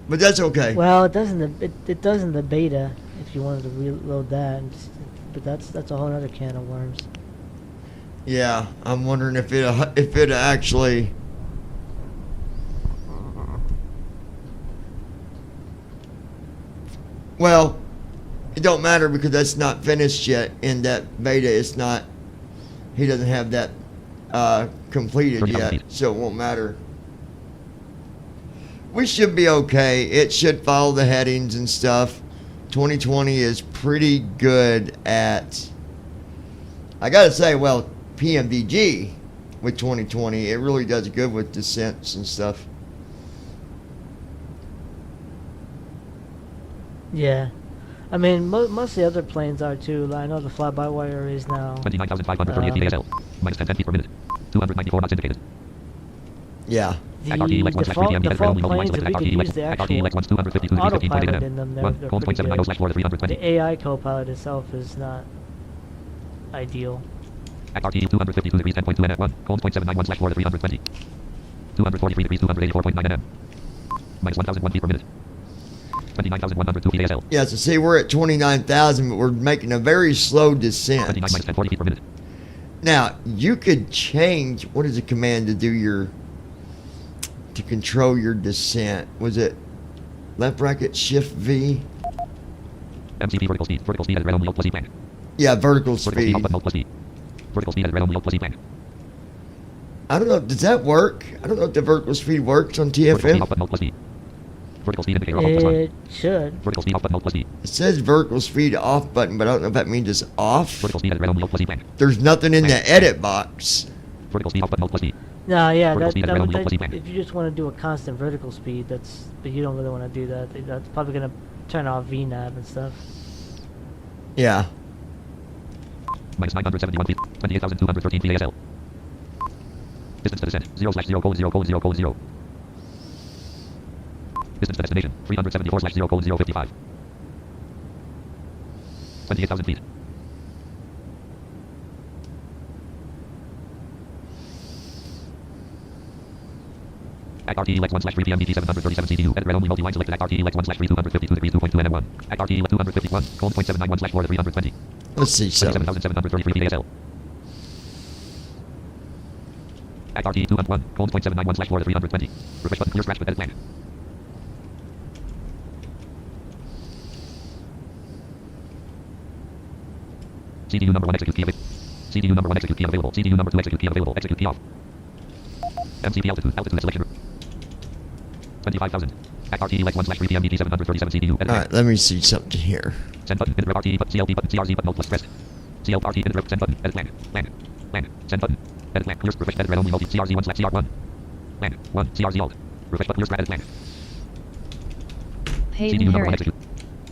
But that's okay. Well, it does in the it does in the beta if you wanted to reload that, but that's a whole other can of worms. Yeah, I'm wondering if it actually. Well, it don't matter because that's not finished yet in that beta. It's not. He doesn't have that completed yet, so it won't matter. We should be okay. It should follow the headings and stuff. 2020 is pretty good at. I gotta say, well, PMDG with 2020, it really does good with descents and stuff. Yeah, I mean most of the other planes are too. Like, I know the fly-by-wire is now. 29,538 TASL. Minus 10 feet per minute. 294 knots indicated. Yeah. The default planes, if we could use the actual autopilot in them, they're pretty good. The AI co-pilot itself is not ideal. At RTE 252 degrees 10.2 N at 1. Colds 0.791/4 320. 243 degrees 284.9 nm. Minus 1,001 feet per minute. 29,102 TASL. Yeah, so see, we're at 29,000, but we're making a very slow descent. 29 minus 1040 feet per minute. Now, you could change, what is the command to control your descent? Was it left bracket shift V? MCP vertical speed. Vertical speed at red only Alt plus E blank. Yeah, vertical Vertical speed speed. off button Alt plus E. Vertical speed at red only Alt plus E blank. I don't know, does that work? I don't know if the vertical speed works on Vertical speed off TFM. button Alt plus E. Vertical speed indicator off plus 1. It should. Vertical speed off button Alt plus E. It says vertical speed off button, but I don't know if that means it's off. Vertical speed at red only Alt plus E blank. There's nothing in the edit box. Vertical speed off button Alt plus E. No, yeah, Vertical speed at red only Alt plus E blank. if you just want to do a constant vertical speed, but you don't really want to do that. That's probably gonna turn off VNAV and stuff. Yeah. Minus 971 feet. 28,213 TASL. Distance to descent. 0/0:0:0:0:0. Distance to destination. 374/0:0:055. 28,000 feet. At RTE Lex 1/3 PMDT 737 CDU. Edit red only multi-line selected. At RTE Lex 1/3 252 degrees 2.2 NM1. At RTE Lex 251. Colon 0.791/4 320. Let's see something. 37,733 TASL. At RTE 201. Colon 0.791/4 320. Refresh button. Clear scratch with edit plan. CDU number 1 execute key available. CDU number 1 execute key available. CDU number 2 execute key available. Execute key off. MCP altitude. Altitude selection. 25,000. At RTE Lex 1/3 PMDT 737 CDU. Edit Alright, let me see something here. Send button. Edit RT button. CLB button. CRZ button. Hold plus pressed. CLRT edit. Send button. Edit land. Land. Land. Send button. Edit land. Clear. Refresh. Edit red only. Multi. CRZ1 slash CR1. Land. 1. CRZ alt. Refresh button. Clear. Edit land. Hayden Herrick.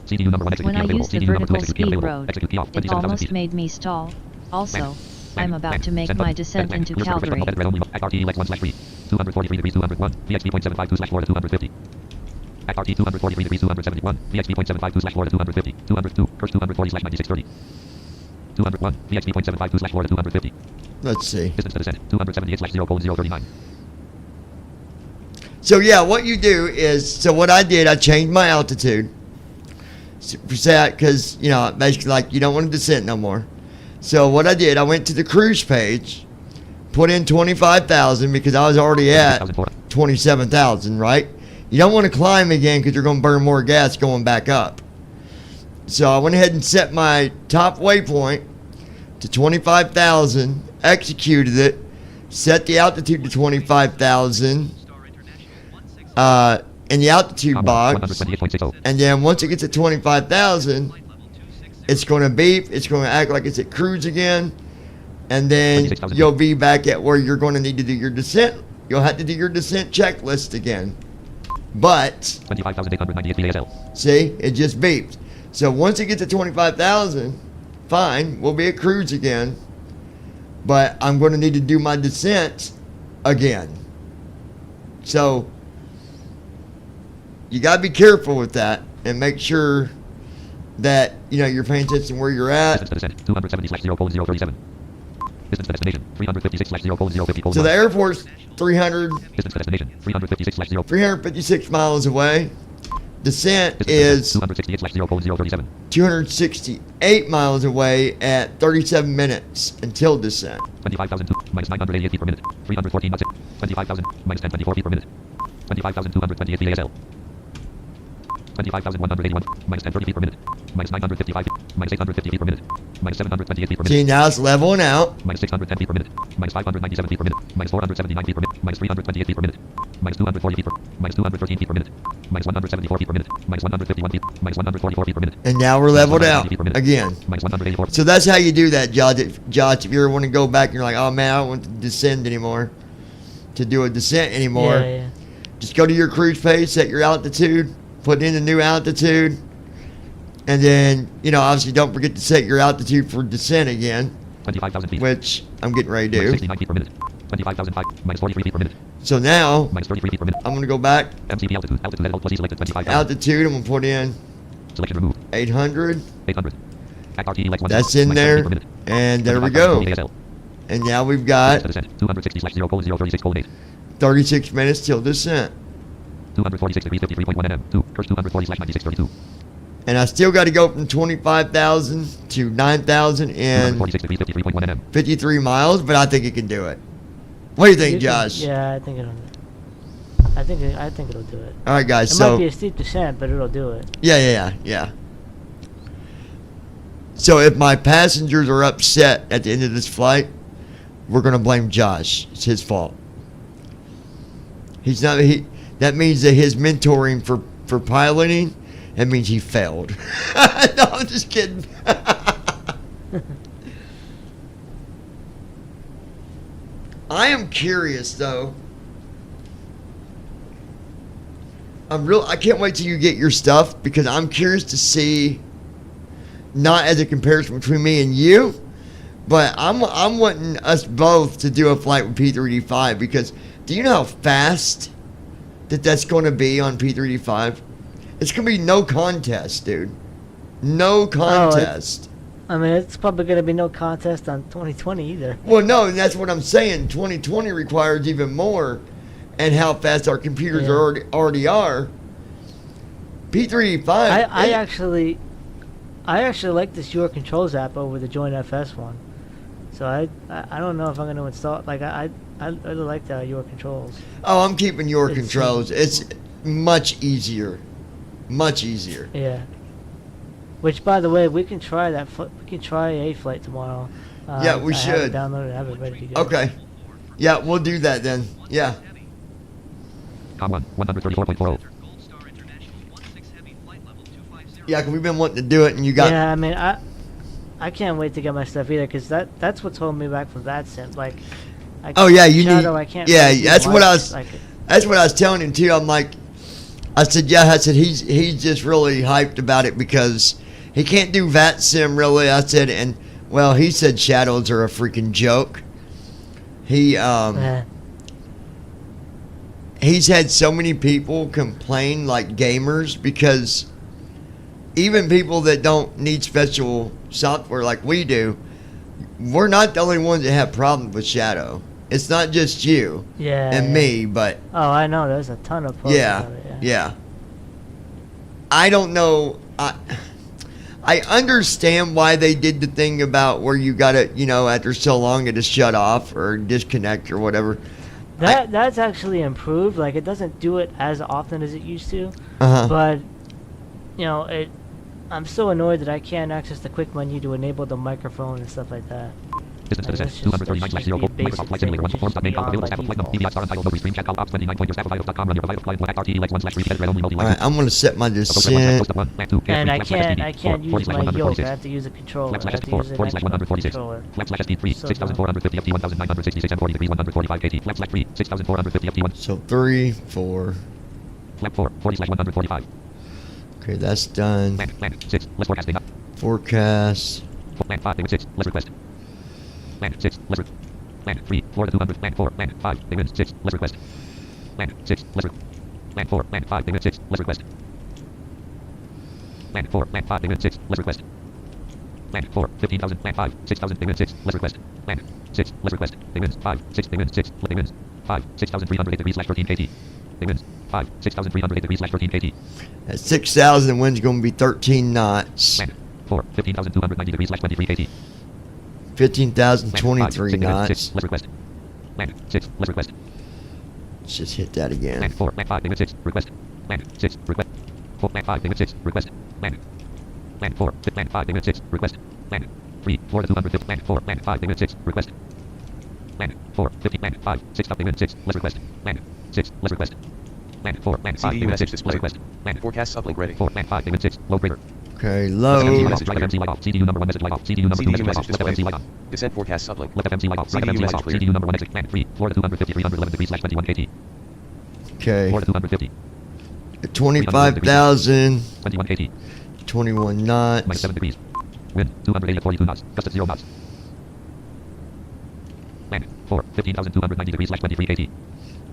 CDU number 1 execute. When I available. used the CDU number 2 vertical execute. speed Available. road, Execute. Key off. it 27,000 almost feet. made me stall. Also, I'm about to make Send my button. descent Edit into land. Clear. Refresh button. Calgary. Edit red only. Act RT Lex 1 slash 3. 243 degrees 201. VXP.752 slash Florida 250. Act RT 243 degrees 271. VXP.752 slash Florida 250. 202. First 240 slash 9630. 201. VXP.752 slash Florida 250. Let's see. Distance to descent. 278 slash 0:039. So yeah, what you do is, so what I did, I changed my altitude. Because, you know, basically like you don't want to descend no more. So what I did, I went to the cruise page, put in 25,000 because I was already at 27,000, right? You don't want to climb again because you're going to burn more gas going back up. So I went ahead and set my top waypoint to 25,000, executed it, set the altitude to 25,000 in the altitude box, and then once it gets at 25,000, it's going to beep, it's going to act like it's at cruise again, and then you'll be back at where you're going to need to do your descent. You'll have to do your descent checklist again. But, 25,898 feet ASL. see, it just beeped. So once it gets to 25,000, fine, we'll be at cruise again, but I'm going to need to do my descent again. So you got to be careful with that and make sure that, you know, you're paying attention where you're at. Distance to descent. 270 slash 0:037. Distance to destination. 356 slash 0:050. So the airport's 300. Distance to destination. 356 slash 0. 356 miles away. Descent is 268 slash 0:037. 268 miles away at 37 minutes until descent. 25,002 minus 988 feet per minute. 314 knots. 25,000 minus 1024 feet per minute. 25,228 feet ASL. 25,181 minus 1030 feet per minute. Minus 955 feet. Minus 850 feet per minute. Minus 728 feet per minute. See, now it's leveling out. Minus 610 feet per minute. Minus 597 feet per minute. Minus 479 feet per minute. Minus 328 feet per minute. Minus 240 feet per minus 213 feet per minute. Minus 174 feet per minute. Minus 151 feet. Minus 144 feet per minute. And now we're leveled out again. Minus 184. So that's how you do that, Josh. If you ever want to go back and you're like, oh man, I don't want to descend anymore, to do a descent anymore, just go to your cruise page, set your altitude, put in a new altitude, and then, you know, obviously don't forget to set your altitude for descent again, 25,000 feet. which I'm getting ready to do. Minus 69 feet per minute. 25,005 minus 43 feet per minute. So now, minus 33 feet per minute. I'm going to go back. MCP altitude. Altitude edit alt plus E selected 25,000. Altitude, I'm going to put in selection remove. 800. 800. Act RT elect 1. That's in there. And there we go. And now we've got 260 slash 0:036:8. 36 minutes till descent. 246 degrees 53.1 nm. 2. Curse 240 slash 9632. And I still got to go from 25,000 to 9,000 in 246 degrees 53.1 nm. 53 miles, but I think it can do it. What do you think, Josh? Yeah, I think it'll. I think it'll do it. All right, guys. It So might be a steep descent, but it'll do it. Yeah. So if my passengers are upset at the end of this flight, we're gonna blame Josh. It's his fault. He's not. That means that his mentoring for piloting, that means he failed. No, I'm just kidding. I am curious though. I can't wait till you get your stuff because I'm curious to see, not as a comparison between me and you, but I'm wanting us both to do a flight with P3D5 because do you know how fast that's going to be on P3D5? It's going to be no contest, dude. No contest. It's probably going to be no contest on 2020 either. Well, no, and that's what I'm saying. 2020 requires even more, and how fast our computers already are. P3D5. I actually like this Your Controls app over the Join FS one. So I don't know if I'm going to install. Like I really like the Your Controls. Oh, I'm keeping Your Controls. It's much easier. Much easier. Yeah. Which, by the way, we can try that. We can try a flight tomorrow. Yeah, we should. I have it downloaded. I have it ready to go. Okay. Yeah, we'll do that then. Yeah. Com 1, 134.40. Yeah, 'cause we've been wanting to do it, and you got. Yeah, I mean, I can't wait to get my stuff either, because that's what's holding me back from that sim. Like, Oh yeah, you Shadow, need. I can't Yeah, really do that's what I much, was. like, That's what I was telling him too. I'm like, I said, yeah. I said he's just really hyped about it because he can't do VAT sim really. I said, and well, he said shadows are a freaking joke. He he's had so many people complain, like gamers, because even people that don't need special software like we do, we're not the only ones that have problems with Shadow. It's not just you and me, but oh, I know there's a ton of posts about it, yeah. I don't know. I understand why they did the thing about where you got to, after so long it just shut off or disconnect or whatever. That's actually improved. Like, it doesn't do it as often as it used to, but I'm so annoyed that I can't access the quick menu to enable the microphone and stuff like that. Distance to descent, 239/0. Microsoft Flight Simulator 1 forms .name available staff of flight number. DVI star untitled no restream chat call ops 29 point your staff of vitals.com run your vitals flight 1 RTE 1 /3 edit red only Alright, I'm going to set my descent. And I can't use my yoke. I have to use a controller. I have to use an controller. /SP 3 6450 FT 1966 and 40 degrees 145 KT. /3 6450 FT 1. So 3, 4. Flap 4 40/145. Okay, that's done. Land 6 list forecasting up. Forecast. Land 5 David 6 list request. Land 6 list Land 3 Florida 200. Land 4 Land 5 David 6 list request. Land 6 list Land 4 Land 5 David 6 list request. Land 4 Land 5 David 6 list request. Land 4 15,000 Land 5 6,000 David 6 list request. Land 6 list request. David 5 6 David 6 David 5 6,308 degrees /13 KT. David 5 6,308 degrees /13 KT. At 6,000, the wind's going to be 13 knots. Land 4 15,290 degrees /23 KT. 15,023 knots. List request. Land 6 list request. Let's just hit that again. Land 4 Land 5 David 6 request. Land 6 request. 4 Land 5 David 6 request. Land 4 Land 5 David 6 request. Land 3 Florida 200. Land 4 Land 5 David 6 request. Land 4 50 Land 5 6 David 6 list request. Land 6 list request. Land 4 Land 5 David 6 list request. Land Forecast uplink ready. 4 Land 5 David 6 low grader. Okay, load. CDU number 1 message light off. CDU number 2 message light off. Left FMC light on. Descent forecast uplink. Left FMC light off. Right FMC light off. CDU number 1 exit. Land 3 Florida 250 311 degrees /21 KT. Okay. Florida 250. 25,000. 21 KT. 21 knots. -7 degrees. Wind 280 at 42 knots. Gust at 0 knots. Land 4 15,290 degrees /23 KT.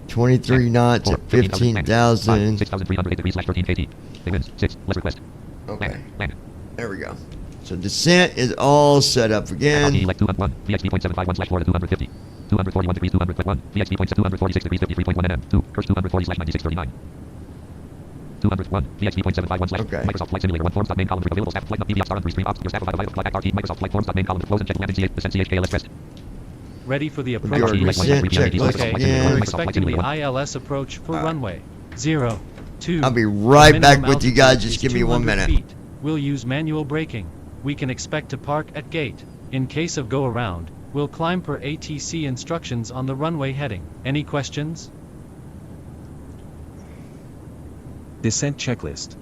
23 knots at 15,000. 6,308 degrees /13 KT. Winds 6 list request. Okay. Land. There we go. So descent is all set up again. Like 201. VXP.751 Florida 250. 241 degrees 200.1. VXP.246 degrees 53.1 NM. 2. Curse 240/9639. 201. VXP.751 Okay. Microsoft Flight Simulator 1 forms .main column 3 available staff flight DVI star on 3 stream ops. Your staff of vital flight RT Microsoft Flight forms .main column close and check landing CH descent CHKLS rest. Ready for the Your approach. descent checklist Okay, again. we're expecting the ILS approach for runway 02. I'll be right The back minimum with you altitude guys. Just is give me 1 200 minute. feet. We'll use manual braking. We can expect to park at gate. In case of go around, we'll climb per ATC instructions on the runway heading. Any questions? Descent checklist.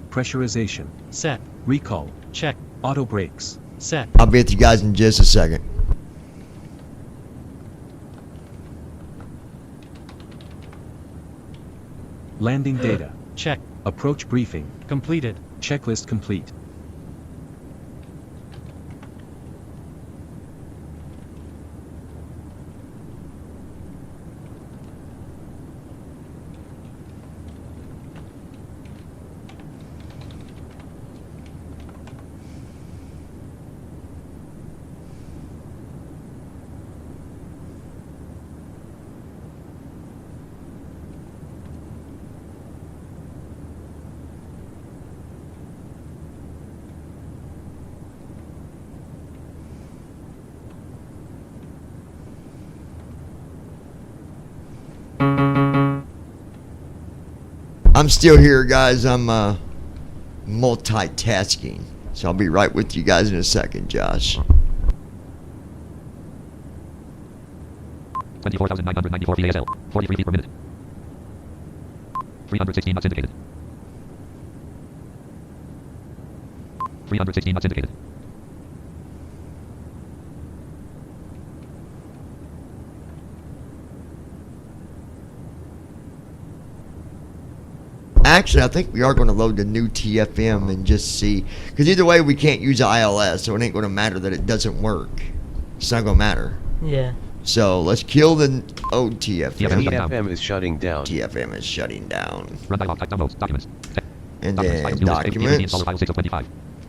Pressurization. Set. Recall. Check. Auto brakes. Set. I'll be with you guys in just a second. Landing data. Check. Approach briefing. Completed. Checklist complete. I'm still here, guys. I'm multitasking. So I'll be right with you guys in a second, Josh. 24,994 VASL. 43 feet per minute. 316 knots indicated. 316 knots indicated. Actually, I think we are going to load the new TFM and just see. Because either way, we can't use ILS, so it ain't going to matter that it doesn't work. It's not going to matter. Yeah. So let's kill the old TFM. TFM is shutting down. TFM is shutting down. Run dialog, type downloads, documents. And then documents.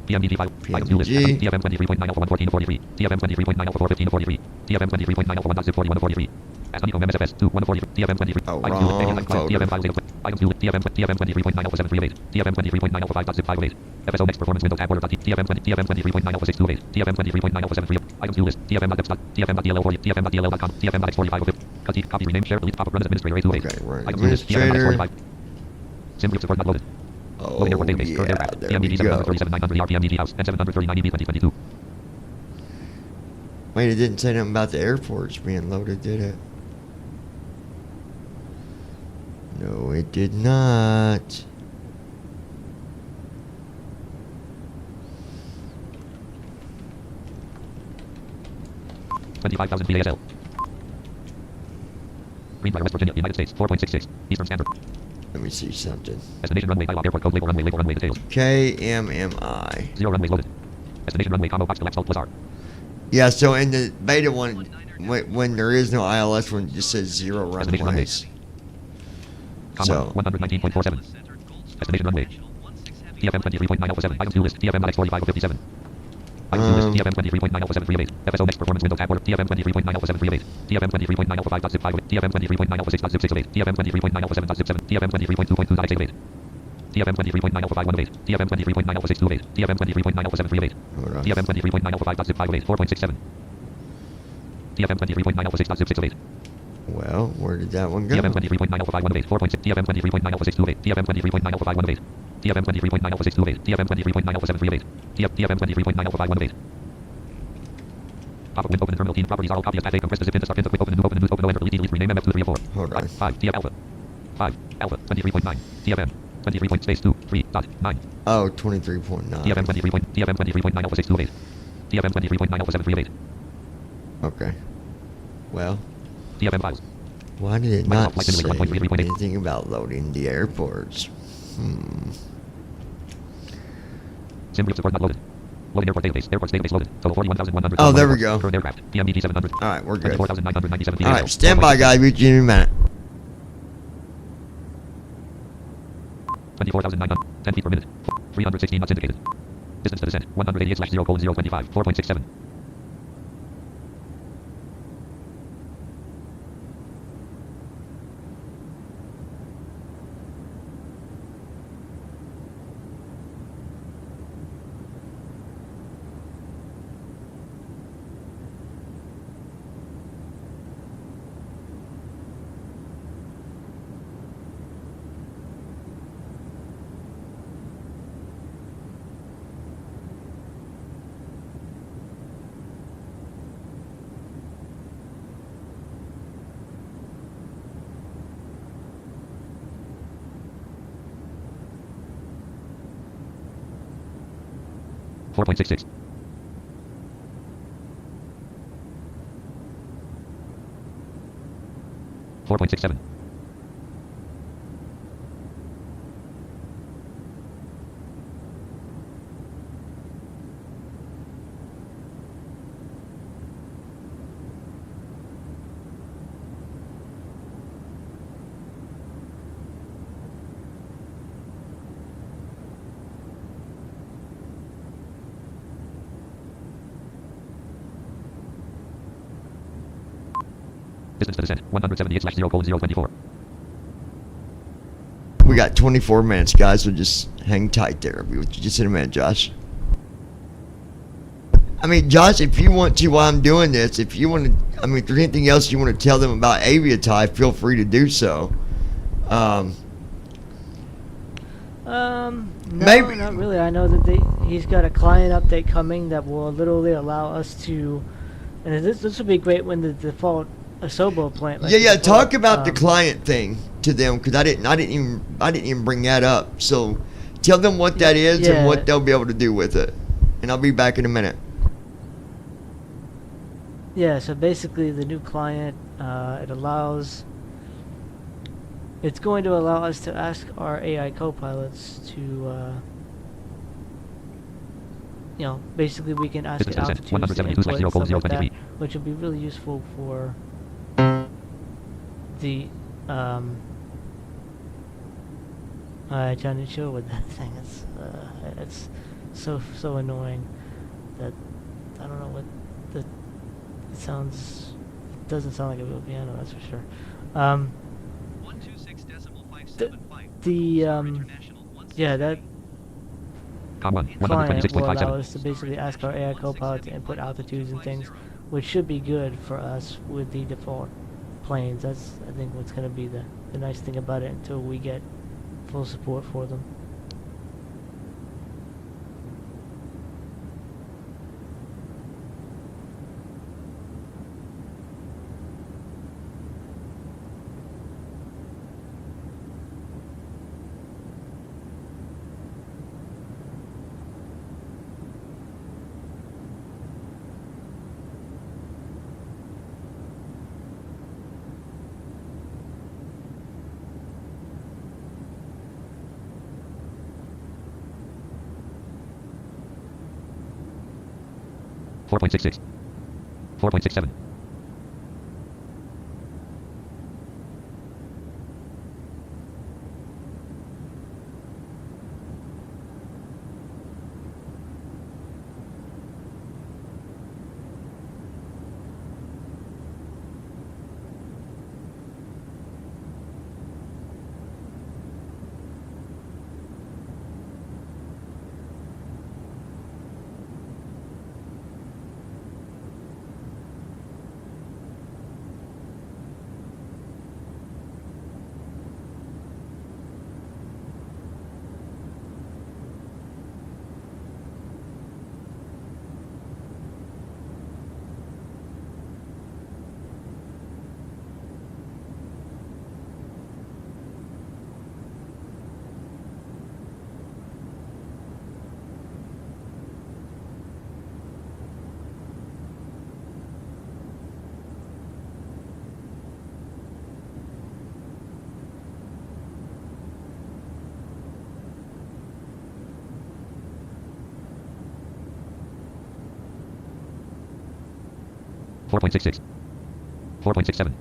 PMDG file, items new list, TFM 23.9 alpha 114 43, TFM 23.9 alpha 415 43, TFM 23.9 alpha 1.zip 41 43, Honeycomb MSFS 2 143, TFM 23, items new list, TFM files data, items new list, TFM 23.9 alpha 738, TFM 23.9 alpha 5.zip 508, FSO next performance window tab order, TFM 23.9 alpha 628, TFM 23.9 alpha 73, items new list, TFM.dll40, TFM.dll.com, TFM.x4505, copy rename share delete pop-up run as administrator 828, Okay, we're items new list, TFM.45, sim group support not loaded. Oh, yeah, there we go. PMDG house, and 739 EB 2022. Wait, it didn't say nothing about the airports being loaded, did it? No, it did not. $25,000 VASL. Greenbrier, West Virginia, United States, 4.66, Eastern Standard. Let me see something. Destination runway, dialog, airport code, label, runway details. KMMI. 0 runways loaded. Destination runway, combo box, select, alt plus R. Yeah, so in the beta one, when there is no ILS one, it just says 0 runways. So 119.47. Destination runway. TFM 23.9 alpha 7. Items new list. TFM X45 57. Items new list. TFM 23.9 alpha 738. FSO next performance window tab order. TFM 23.9 alpha 738. TFM 23.9 alpha 5.zip 58. TFM 23.9 alpha 6.zip 608. TFM 23.9 alpha 7.zip 7. TFM 23.2.2.888. TFM 23.9 alpha 518. TFM 23.9 alpha 628. TFM 23.9 alpha 738. TFM 23.9 alpha 5.zip 508. 4.67. TFM 23.9 alpha 6.zip 608. Well, where did that one go? TFM 23.9 alpha 518. 4.6. TFM 23.9 alpha 628. TFM 23.9 alpha 518. TFM 23.9 alpha 628. TFM 23.9 alpha 738. TFM 23.9 alpha 518. Pop-up window, open the terminal team properties are all copy of path A, compress the zip into start into quick, open the new, open no enter, delete, rename MF234. Hold on. 5, TF alpha. 5, alpha, 23.9. TFM, 23 point space 2, 3, dot, 9. Oh, 23.9. TFM 23.9 alpha 628. TFM 23.9 alpha 738. Okay. Well. TFM files. Why did it not say anything about loading the airports? Sim group support not loaded. Loading airport database. Airports database loaded. Total 41,100. Oh, there we go. Current aircraft. PMDG 700. Alright, we're good. 24,997. Alright, stand by, guys. We'll be in a minute. 24,900. 10 feet per minute. 316 knots indicated. Distance to descent. 188/0:025. 4.67. $4.66. $4.67. Distance to descent. 178/0:024. We got 24 minutes, guys, so just hang tight there. I'll be with you just in a minute, Josh. I mean, Josh, if you want to, while I'm doing this, if you want to, I mean, if there's anything else you want to tell them about aviatife, feel free to do so. No, maybe not really. I know that he's got a client update coming that will literally allow us to, and this will be great when the default Asobo plant. Like yeah. Talk about the client thing to them, because I didn't even bring that up. So tell them what that is and what they'll be able to do with it. and I'll be back in a minute. Yeah, so basically the new client, it's going to allow us to ask our AI co-pilots to, basically we can ask it altitudes to input and stuff like that, which will be really useful for the, trying to chill with that thing. It's so annoying that I don't know what it doesn't sound like a real piano, that's for sure. 126.575. Yeah, that client will allow us to basically ask our AI copilot to input altitudes and things, which should be good for us with the default planes. That's, I think, what's going to be the nice thing about it until we get full support for them. Four point 6.6. 4.67. 4.66.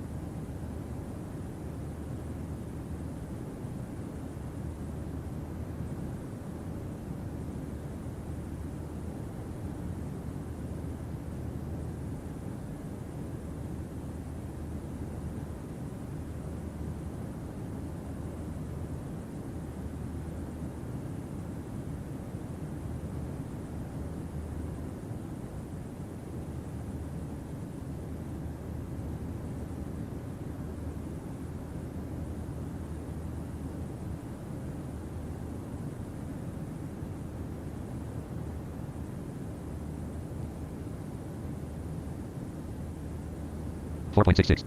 4.67. 4.66.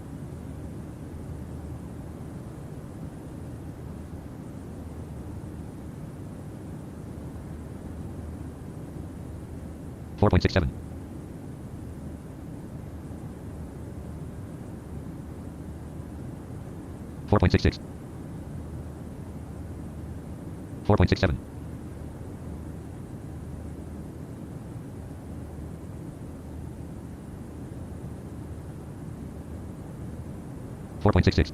4.67. 4.66. 4.67. 4.66.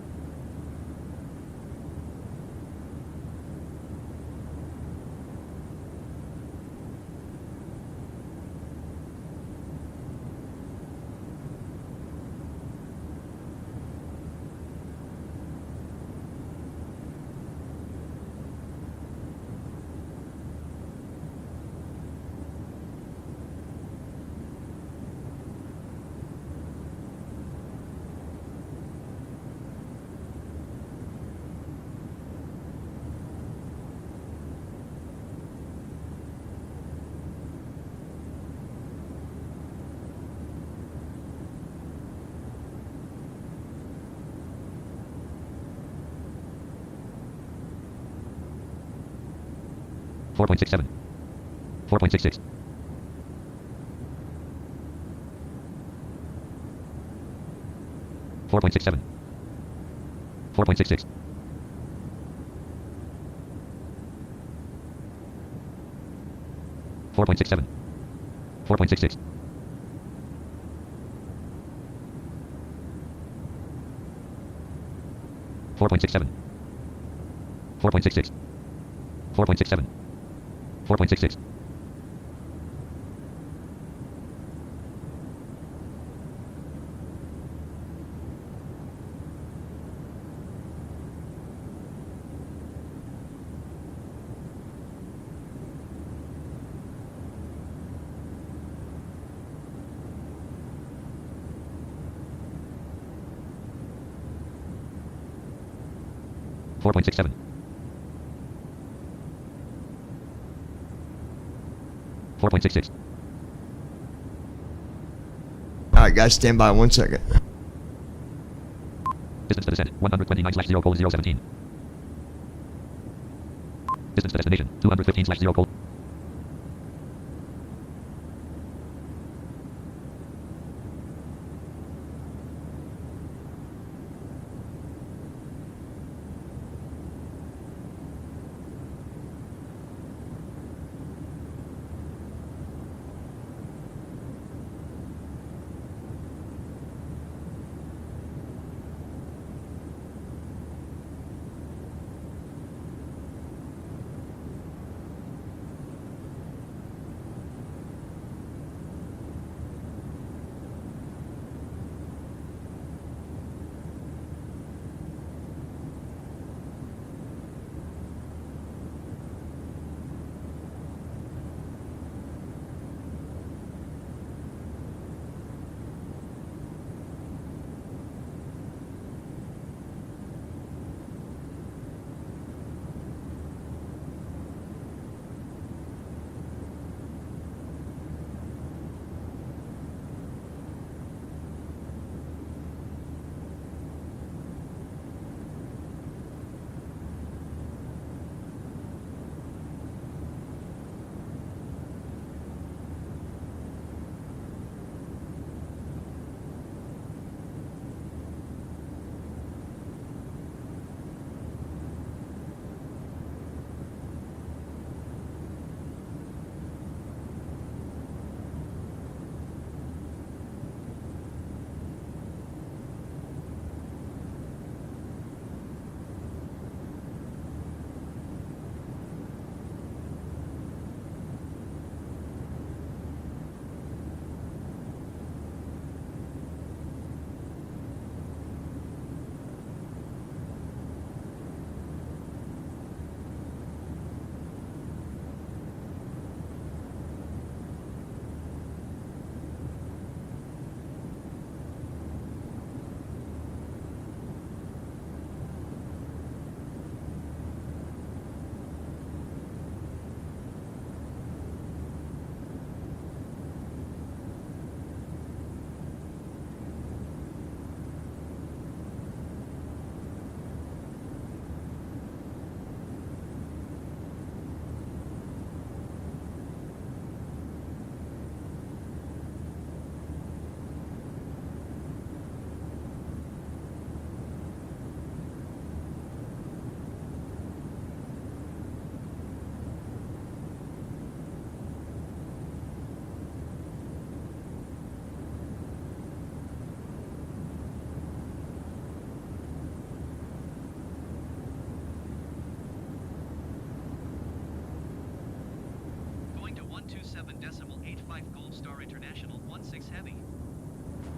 4.67. 4.66. 4.67. 4.66. 4.67. 4.66. 4.67. 4.66. 4.67. 4.66. 4.67. 4.66. Alright guys, stand by 1 second. Distance to descent, 129/0:017. Distance to destination, 215/0:.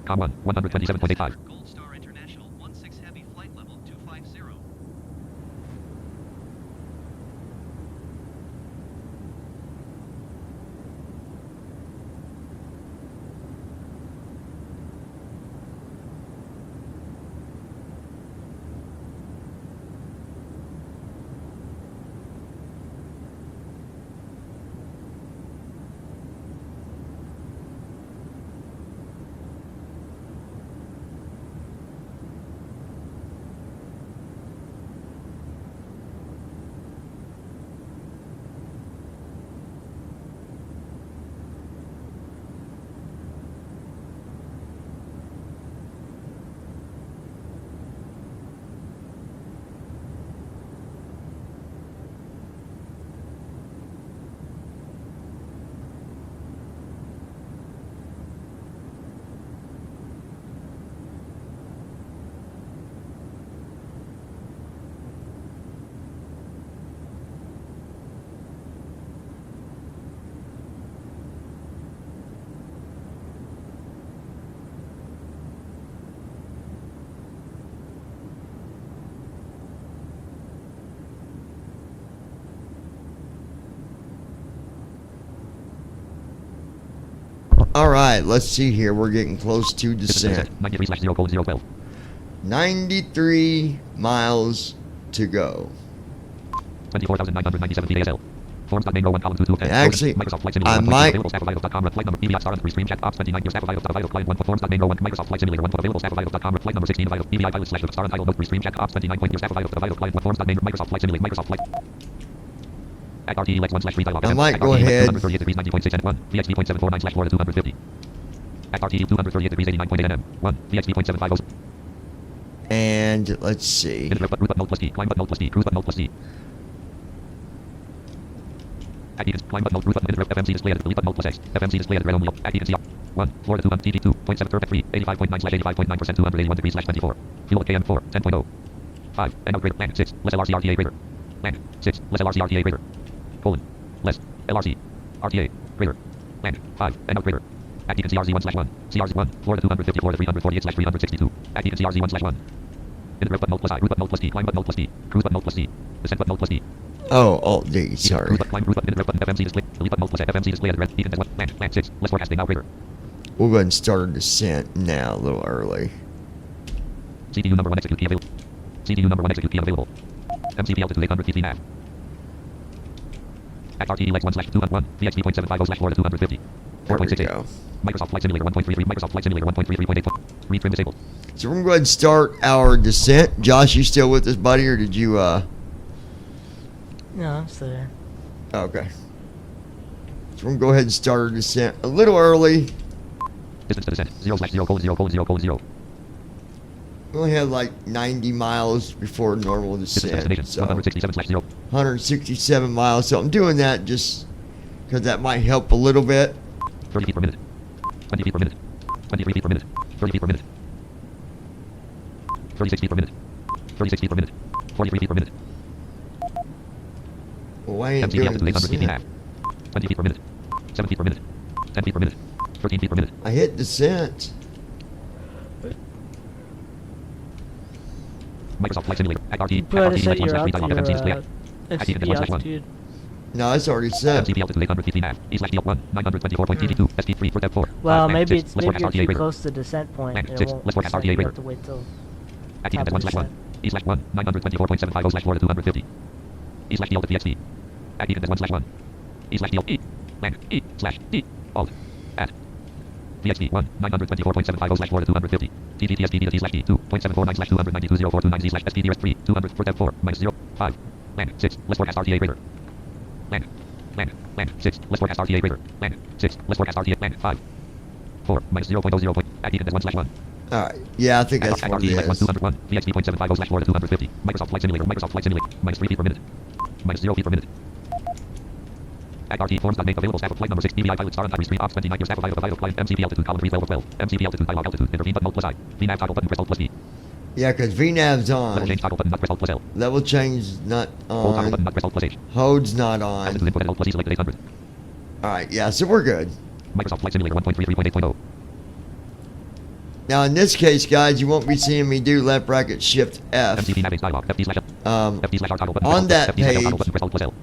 Com 1, 127.85. Gold Star International 16 Heavy flight level 250. All right, let's see here. We're getting close to descent. 93/0:012. 93 miles to go. 24,997 feet ASL. Forms.main row 1 column 2 2 of 10. Actually, Microsoft Flight Simulator I 1. might. Available staff of idols.com. Flight number EVI star stream chat ops 29 staff of idols client 1 forms.main row 1 Microsoft Flight Simulator 1 available staff of idols.com. Flight number 16 of idols EVI pilot slash star title note stream chat ops 29 staff of idols client 1 forms.main Microsoft Flight Simulator Microsoft Flight. At RTE Lex 1 slash 3 dialog. I might go ahead. 238 degrees 90.6 and 1. VXB.749 slash Florida 250. At RTE 238 degrees 89.8 NM. 1. VXB.750. And let's see. Cruise but mode plus D. Climb but mode plus D. Cruise but mode plus D. At Eagles, climb but mode, cruise button, FMC display at delete but mode plus X. FMC display at red only. At Eagles, 1. Florida 2 TV 2.7 perfect 3. 85.9 slash 85.9% 281 degrees slash 24. Fuel at KM 4. 10.0. 5. And upgrade. Land 6. Less LRC RTA greater. Land 6. Less LRC RTA greater. Colon. Less. LRC. RTA. Greater. Land 5. And upgrader. At Eagles CRZ 1 slash 1. CRZ 1. Florida 250 Florida 348 slash 362. At Eagles CRZ 1 slash 1. Interrupt but mode plus I. Route but mode plus D. Climb but mode plus D. Cruise but mode plus D. Descent but mode plus D. Oh, Alt D, sorry. Cruise but climb, cruise but interrupt button, FMC display. Delete but mode plus FMC display at red. Eagles 1. Land 6. Less forecasting now greater. We'll go ahead and start our descent now, a little early. CPU number 1 execute key available. CPU number 1 execute key available. MCP altitude 800 feet nav. At RTE Lex 1 slash 2 1. VXB.750 slash Florida 250. 4.68. Microsoft Flight Simulator 1.33. Microsoft Flight Simulator 1.33.8. Read trim disabled. So we're going to go ahead and start our descent. Josh, you still with us, buddy, or did you, No, I'm still there. Okay. So we're going to go ahead and start our descent a little early. Distance to descent. 0/0:0:0:0. We only have like 90 miles before normal descent. So 167/0. 167 miles. So I'm doing that just because that might help a little bit. 30 feet per minute. 20 feet per minute. 23 feet per minute. 30 feet per minute. 36 feet per minute. 36 feet per minute. 43 feet per minute. Well, I ain't MCP doing altitude 800 feet descent. nav. 20 feet per minute. 7 feet per minute. 10 feet per minute. 13 feet per minute. I hit descent. Microsoft Flight Simulator. At RTE. But RTE Lex 1 slash 3 dialog. FMC display. At Eagles 1 slash 1. No, it's already set. MCP altitude 800 feet nav. E slash D1. 924.TT2. ST3 for step 4. Well, Land maybe 6. it's Let's maybe forecast you're RTA too greater. close to the descent point. Land And 6. it won't Let's forecast descend, RTA you greater. have to wait till At Eagles 1 slash 1. E slash 1. 924.750 slash Florida 250. E slash D alt VXD. At Eagles 1 slash 1. E slash D alt E. Land E slash D. Alt. At. VXD 1. 924.750 slash Florida 250. TGTS DD slash D 2.749 slash 292.0429 Z slash SPDRS 3. 200 for step 4. Minus 0. 5. Land 6. Let's forecast RTA greater. Land. Land 6. Let's forecast RTA greater. Land 6. Let's forecast RTA. Land 5. 4. Minus 0.00. At Eagles 1 slash 1. Alright. Yeah, I think that's what it is. 201. VXB.750 slash Florida 250. Microsoft Flight Simulator. Microsoft Flight Simulator. Minus 3 feet per minute. Minus 0 feet per minute. At RT forms.make available staff of flight number 6 BVI pilot star and stream ops 29 your staff of idle client MCP altitude column 3 level 12 MCP altitude dialog altitude intervene but mode plus I VNAV toggle button press alt plus D Yeah, because VNAV's level on. change toggle button not press alt plus L Level change not hold toggle button on. not press alt plus H Hode's not on. altitude input at alt plus E selected 800 Alright, yeah, so we're good. Microsoft Flight Simulator 1.33.8.0 Now in this case, guys, you won't be seeing me do left bracket shift F. MCP nav dialog FD slash L FD slash R toggle button on that FD slash L toggle page, button press alt plus L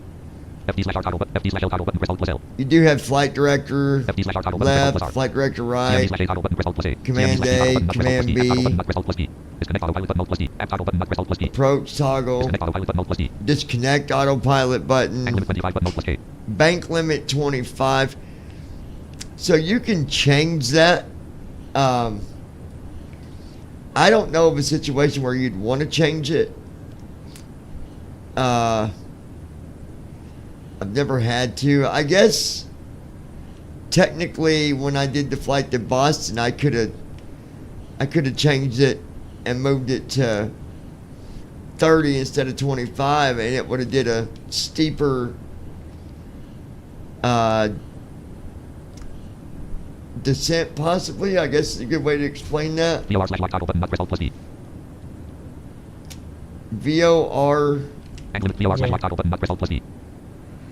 FD slash R toggle button FD slash L toggle button press alt plus L you do have flight director FD slash R toggle button press alt plus left, R flight director CMD right, slash A toggle button press alt plus A Command CMD slash A, toggle button not press alt plus Command D toggle button B, not press alt plus D disconnect autopilot button alt plus D app toggle button not press alt plus D approach toggle, disconnect autopilot button alt plus D disconnect autopilot button, bank limit 25 button alt plus K bank limit 25. So you can change that. I don't know of a situation where you'd want to change it. I've never had to. I guess technically when I did the flight to Boston, I could have changed it and moved it to 30 instead of 25, and it would have did a steeper descent possibly. I guess is a good way to explain that. VOR slash lock toggle button not press alt plus D VOR bank limit VOR slash lock toggle button not press alt plus D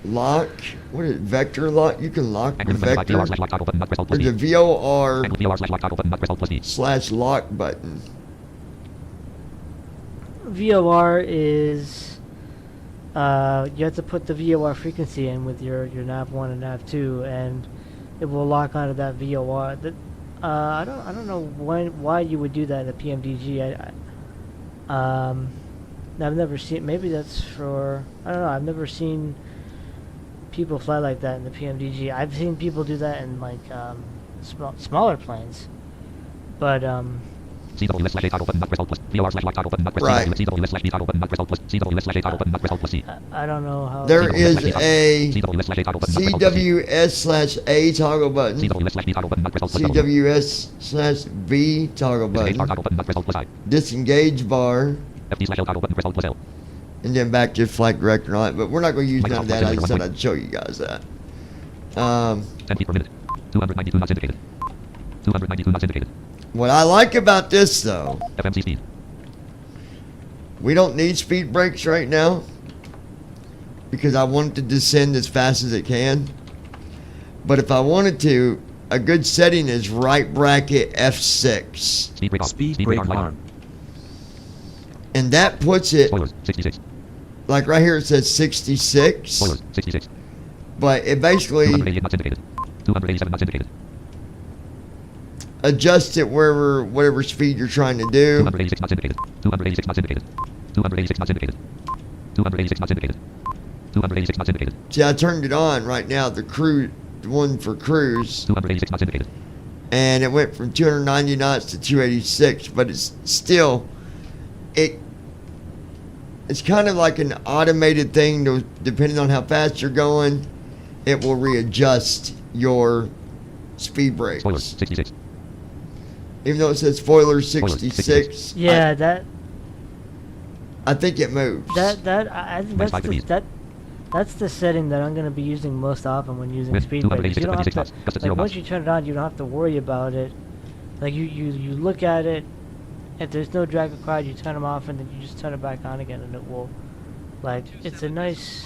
lock. What is it? Vector lock? You can lock bank the limit 25 vector. VOR slash lock toggle button not press alt plus There's D a VOR bank limit VOR slash lock toggle button not press alt plus D / lock button. VOR is you have to put the VOR frequency in with your nav 1 and nav 2, and it will lock onto that VOR. I don't know why you would do that in the PMDG. I've never seen. Maybe that's for. I don't know. I've never seen people fly like that in the PMDG. I've seen people do that in like smaller planes, but I don't know how. There is a CWS/A toggle button, CWS/V toggle button, disengage bar, and then back to flight director and all that. But we're not going to use none of that. I just thought I'd show you guys that. 10 feet per minute. 292 knots indicated. 292 knots indicated. What I like about this, though, FMC speed. We don't need speed brakes right now because I want it to descend as fast as it can. But if I wanted to, a good setting is right bracket F6. Speed brake arm. And that puts it, spoilers, 66. Like right here it says 66. Spoilers, 66. But it basically 288 knots indicated. 287 knots indicated. Adjust it wherever, whatever speed you're trying to do. 286 knots indicated. 286 knots indicated. 286 knots indicated. 286 knots indicated. 286 knots indicated. See, I turned it on right now, the one for cruise. 286 knots indicated. And it went from 290 knots to 286, but it's still, it's kind of like an automated thing. Depending on how fast you're going, it will readjust your speed brakes. Spoilers, 66. Even though it says spoiler 66. Yeah, I think it moves. I think that's the setting that I'm going to be using most often when using speed brakes. You don't have to, like, once you turn it on, you don't have to worry about it. Like you look at it. If there's no drag required, you turn them off, and then you just turn it back on again, and it will, like, it's a nice,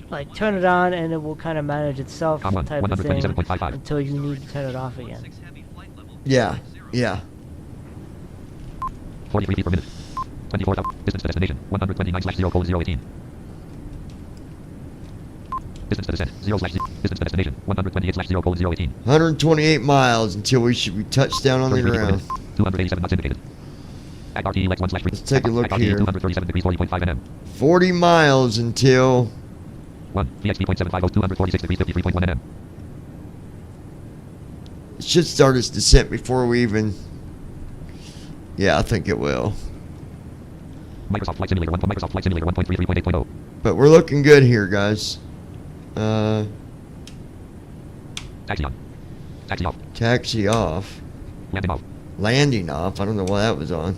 like, turn it on, and it will kind of manage itself type of thing until you need to turn it off again. Yeah. 43 feet per minute. 24,000. Distance to destination. 129/0:018. Distance to descent. 0/0. Distance to destination. 128/0:018. 128 miles until we should be touched down on the ground. 287 knots indicated. Let's take a look here. 237 degrees 40.5 nm. 40 miles until 1 VXP.750 246 degrees 53.1 nm. It should start its descent before we even. Yeah, I think it will. Microsoft Flight Simulator 1.33.8.0. But we're looking good here, guys. Taxi on. Taxi off. Taxi off. Landing off. Landing off. I don't know why that was on.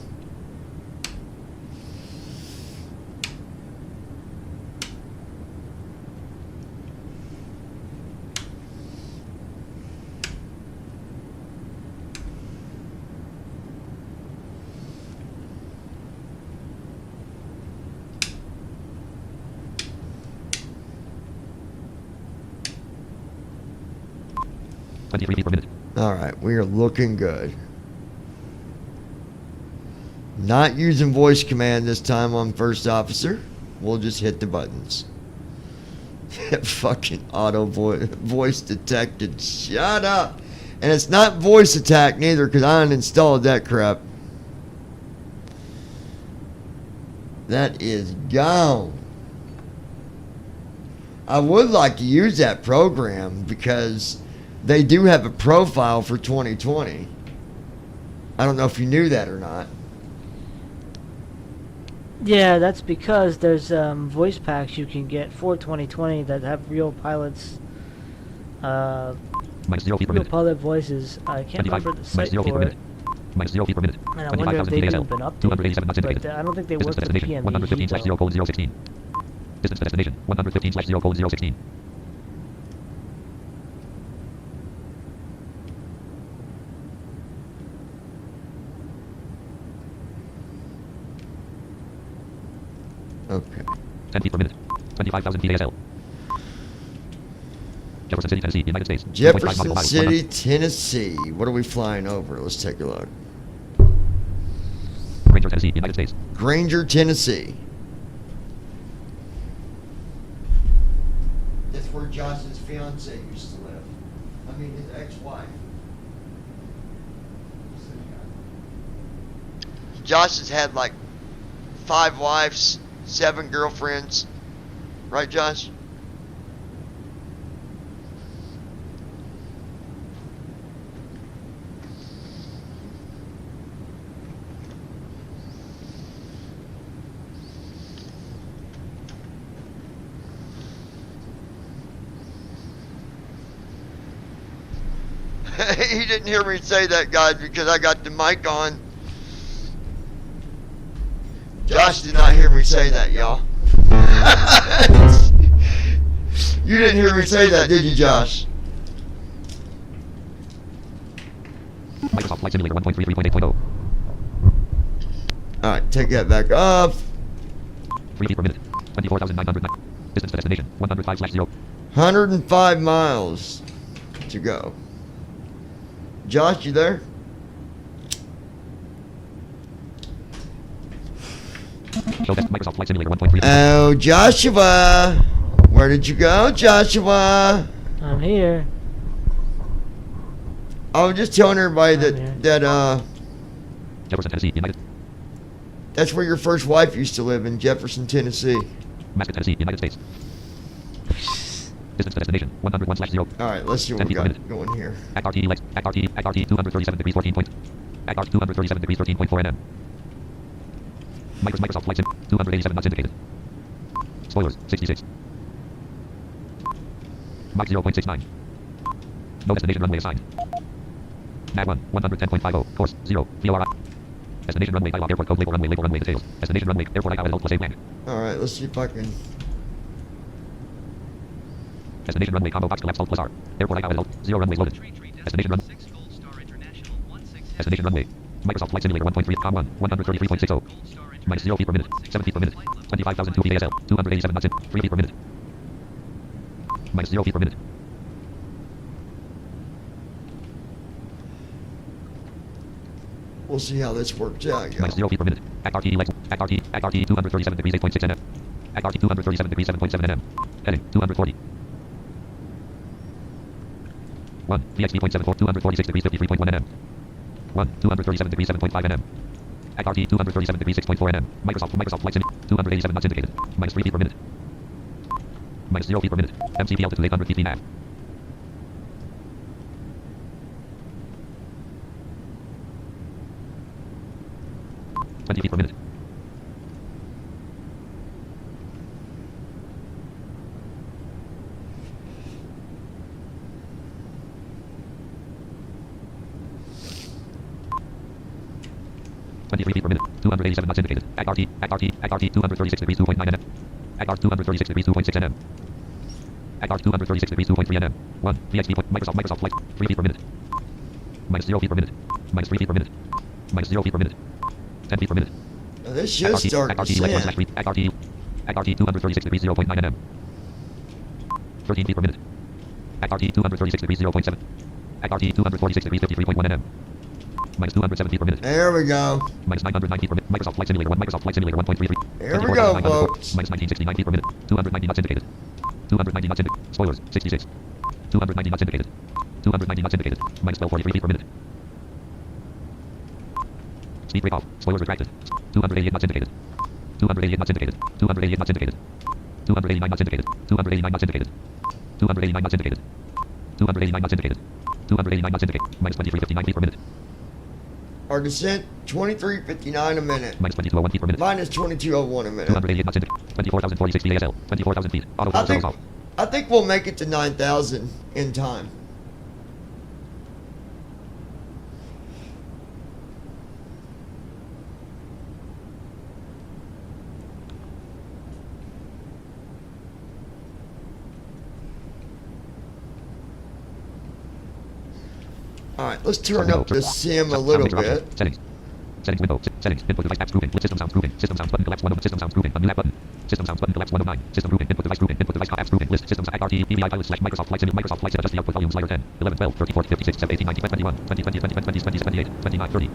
Alright, we are looking good. Not using voice command this time on first officer. We'll just hit the buttons. Fucking auto voice detected. Shut up. And it's not voice attack neither, because I uninstalled that crap. That is gone. I would like to use that program because they do have a profile for 2020. I don't know if you knew that or not. Yeah, that's because there's voice packs you can get for 2020 that have real pilots, real pilot voices. I can't remember the site for it. Minus 0 feet per minute. And I wonder if they've even been updated, but I don't think they work with PMDG. 115/0:016. Distance to destination. 115/0:016. Okay. 10 feet per minute. 25,000 feet ASL. Jefferson City, Tennessee, United States. Jefferson City, Tennessee. What are we flying over? Let's take a look. Granger, Tennessee, United States. Granger, Tennessee. That's where Josh's fiance used to live. I mean, his ex-wife. Josh has had like 5 wives, 7 girlfriends. Right, Josh? He didn't hear me say that, guys, because I got the mic on. Josh did not hear me say that, y'all. You didn't hear me say that, did you, Josh? Microsoft Flight Simulator 1.33.8.0. Alright, take that back up. 3 feet per minute. 24,900. Distance to destination. 105/0. 105 miles to go. Josh, you there? Show test Microsoft Flight Simulator 1.3. Oh, Joshua. Where did you go, Joshua? I'm here. I was just telling everybody that Jefferson, Tennessee, United. that's where your first wife used to live, in Jefferson, Tennessee. Mascot, Tennessee, United States. Distance to destination 101/0. Alright, let's see what we got going here. Act RT, legs. Act RT, 237 degrees 14 point. Act RT 237 degrees 13.4 nm. Microsoft Flight Sim 287 knots indicated. Spoilers 66. Mach 0.69. No destination runway assigned. Nav 1 110.50. Course 0. VORI. Destination runway dialog airport code label runway details. Destination runway airport IL plus A blank. Alright, let's see if I can. Destination runway combo box collapse alt plus R. Airport IL 0 runways loaded. Destination runway. Destination runway. Microsoft Flight Simulator 1.3 com 1 133.60. Minus 0 feet per minute. 7 feet per minute. 25,002 VASL. 287 knots in. 3 feet per minute. Minus 0 feet per minute. We'll see how this works out. Minus 0 feet per minute. Act RT legs. Act RT 237 degrees 8.6 nm. Act RT 237 degrees 7.7 nm. Heading 240. 1. VXP 0.74 246 degrees 53.1 nm. 1. 237 degrees 7.5 nm. Act RT 237 degrees 6.4 nm. Microsoft Flight Sim 287 knots indicated. Minus 3 feet per minute. Minus 0 feet per minute. MCP altitude 800 feet nav. $20 feet per minute. $23 feet per minute. 287 knots indicated. Act RT 236 degrees 2.9 nm. Act RT 236 degrees 2.6 nm. Act RT 236 degrees 2.3 nm. 1. VXP point. Microsoft Flight. 3 feet per minute. Minus 0 feet per minute. Minus 3 feet per minute. Minus 0 feet per minute. 10 feet per minute. Now this should start to sand. Act RT 236 degrees 0.9 nm. 13 feet per minute. Act RT 236 degrees 0.7. Act RT 246 degrees 53.1 nm. Minus 207 feet per minute. There we go. Minus 909 feet per minute. Microsoft Flight Simulator 1. Microsoft Flight Simulator 1.33. There we go, folks. Minus 1969 feet per minute. 290 knots indicated. 290 knots indicated. Spoilers 66. 290 knots indicated. 290 knots indicated. Minus 1243 feet per minute. Speed break off. Spoilers retracted. 288 knots indicated. 288 knots indicated. 288 knots indicated. 289 knots indicated. 289 knots indicated. 289 knots indicated. 289 knots indicated. 289 knots indicated. Minus 2359 feet per minute. Our descent, 23:59 a minute. Minus 2201 feet per minute. Minus 2201 a minute. 288 knots indicated. 24,046 VASL. 24,000 feet. Auto throttle off. I think we'll make it to 9,000 in time. Alright, let's turn up the sim a little bit. Settings. Settings window. Settings. Input device apps grouping. System sounds grouping. System sounds button collapse 109. System sounds grouping. A new app button. System sounds button collapse 109. System grouping. Input device grouping. Input device apps grouping. List. Systems act RT. PVI pilot slash Microsoft Flight Sim. Microsoft Flight Sim. Adjust the output volume slider 10. 11, 12, 34, 56, 7, 18, 19, 21, 20, 20, 20, 20, 20, 28, 29, 30.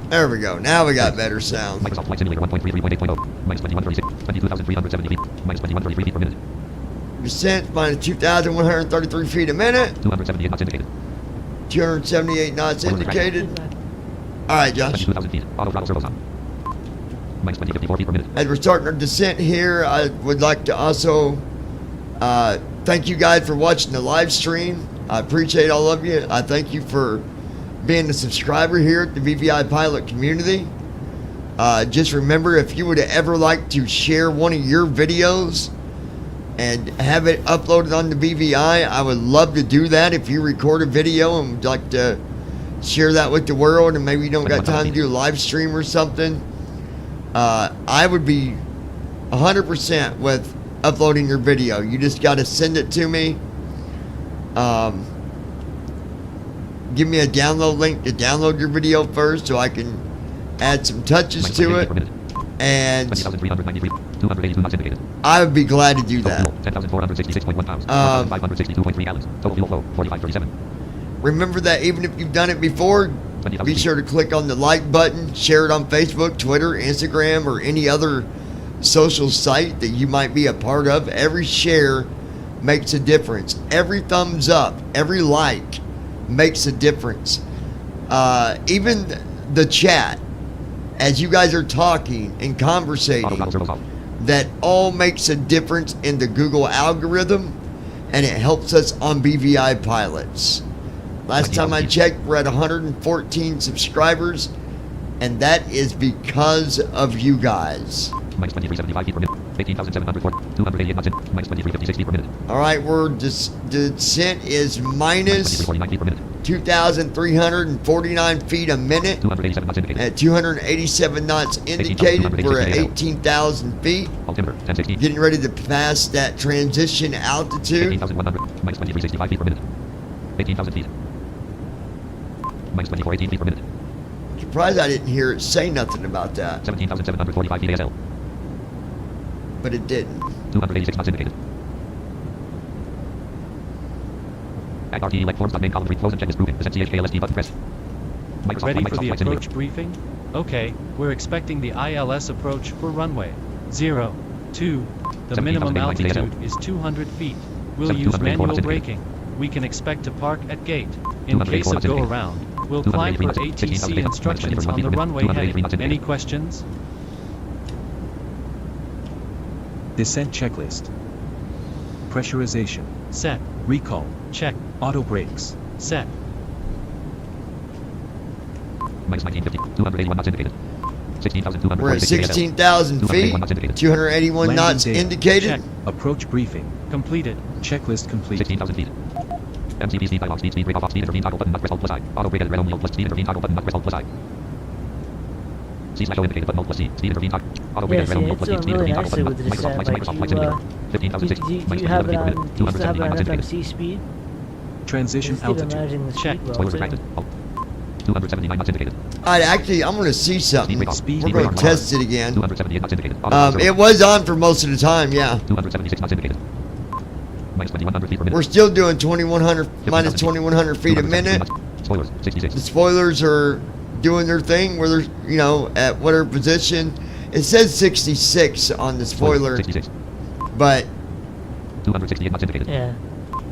There we go. Now we got better sound. Microsoft Flight Simulator 1.33.8.0. Minus 2136. 22,370 feet. Minus 2133 feet per minute. Descent minus 2,133 feet a minute. 278 knots indicated. 278 knots indicated. Alright, Josh. 2,000 feet. Auto throttle servos on. Minus 20, 54 feet per minute. As we're starting our descent here, I would like to also thank you guys for watching the live stream. I appreciate all of you. I thank you for being a subscriber here at the VVI Pilot community. Just remember, if you would ever like to share one of your videos and have it uploaded on the VVI, I would love to do that. If you record a video and would like to share that with the world, and maybe you don't got time to do a live stream or something, I would be 100% with uploading your video. You just got to send it to me. Give me a download link to download your video first so I can add some touches to it, and I would be glad to do that. 10,466.1 pounds. 562.3 gallons. Total fuel flow 4537. Remember that even if you've done it before, be sure to click on the like button, share it on Facebook, Twitter, Instagram, or any other social site that you might be a part of. Every share makes a difference. Every thumbs up, every like makes a difference. Even the chat, as you guys are talking and conversating, that all makes a difference in the Google algorithm, and it helps us on BVI Pilots. Last time I checked, we're at 114 subscribers, and that is because of you guys. Minus 2375 feet per minute. 18,704. 288 knots in. Minus 2356 feet per minute. Alright, we're descent is minus 2,349 feet a minute. 287 knots indicated. At 287 knots indicated, we're at 18,000 feet. Getting ready to pass that transition altitude. 18,100. Minus 2365 feet per minute. 18,000 feet. Minus 2418 feet per minute. Surprised I didn't hear it say nothing about that. 17,745 feet ASL. But it didn't. 286 knots indicated. Act RTE like forms. Main column 3 close and check is proving. Descent CHKLSD button press. Microsoft, Ready for Microsoft the Flight approach Simulator. briefing? Okay, we're expecting the ILS approach for runway 02. The minimum altitude is 200 feet. We'll use manual braking. We can expect to park at gate. In case of go around, we'll climb for ATC instructions on the runway heading. Any questions? Descent checklist. Pressurization. Set. Recall. Check. Auto brakes. Set. Minus 1950. 281 knots indicated. 16,246 We're at 16,000 feet. 281 knots indicated. Check. Approach briefing. Completed. Checklist complete. 16,000 feet. MCP speed by off speed break off speed intervene toggle button must press hold plus I. Auto brake at red only hold plus speed intervene toggle button must press hold plus I. C/O indicated button hold plus C. Speed intervene toggle. Auto brake at red only hold plus C. Speed intervene toggle button Microsoft Flight Simulator. 15,060. Minus 20 feet per minute. 279 knots indicated. speed? Transition altitude. Check. Spoilers retracted. 279 knots indicated. Alright, actually, I'm going to see something. Speed We're going to test it again. 278 knots indicated. It was on for most of the time, yeah. 276 knots indicated. Minus 2,100 feet per minute. We're still doing 2,100 minus 2,100 feet a minute. Spoilers 66. The spoilers are doing their thing where they're, you know, at whatever position. It says 66 on the spoiler, 66. but 268 knots indicated. Yeah.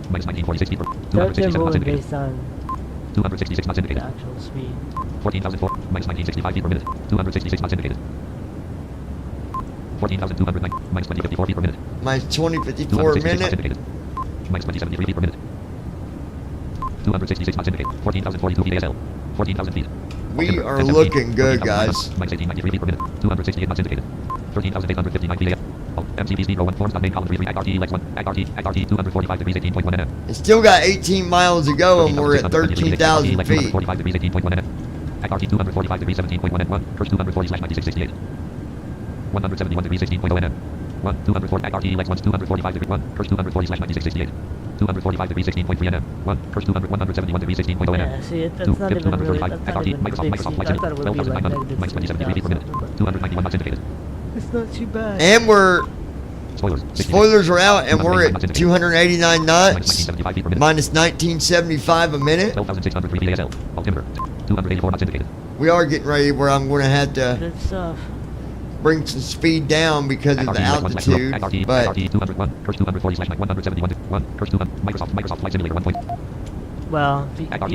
Minus 1946 feet per They're 267 knots rolling indicated. based on 266 knots the indicated. actual speed. 14,004. Minus 1965 feet per minute. 266 knots indicated. 14,209. Minus 2054 feet per minute. minus 2054 a 266 knots minute. indicated. Minus 2073 feet per minute. 266 knots indicated. 14,042 feet ASL. 14,000 feet. We are looking good, guys. Minus 1893 feet per minute. 268 knots indicated. 13,859 feet ASL. MCP speed row 1 forms main column 3 act RT lex 1 act RT 245 degrees 18.1 nm. It's still got 18 miles to go, and we're at 13,000 feet. 245 degrees 18.1 nm. Act RT 245 degrees 17.1 nm. Curse 240/9668. 171 degrees 16.0 nm. 240 act RT lex 1 245 degrees 1 curse 240/9668. 245 degrees 16.3 nm. 1 curse 171 degrees 16.0 nm. Yeah, see, that's not even really, that's not even big speed. I thought it would be like negative minus 27 feet per minute. 291 knots indicated. It's not too bad. And we're spoilers are out, and we're at 289 knots. Minus 1975 a minute. 12,603 feet ASL. Altimeter. 284 knots indicated. We are getting ready where I'm going to have to Good stuff. bring some speed down because of the altitude, but well, because you're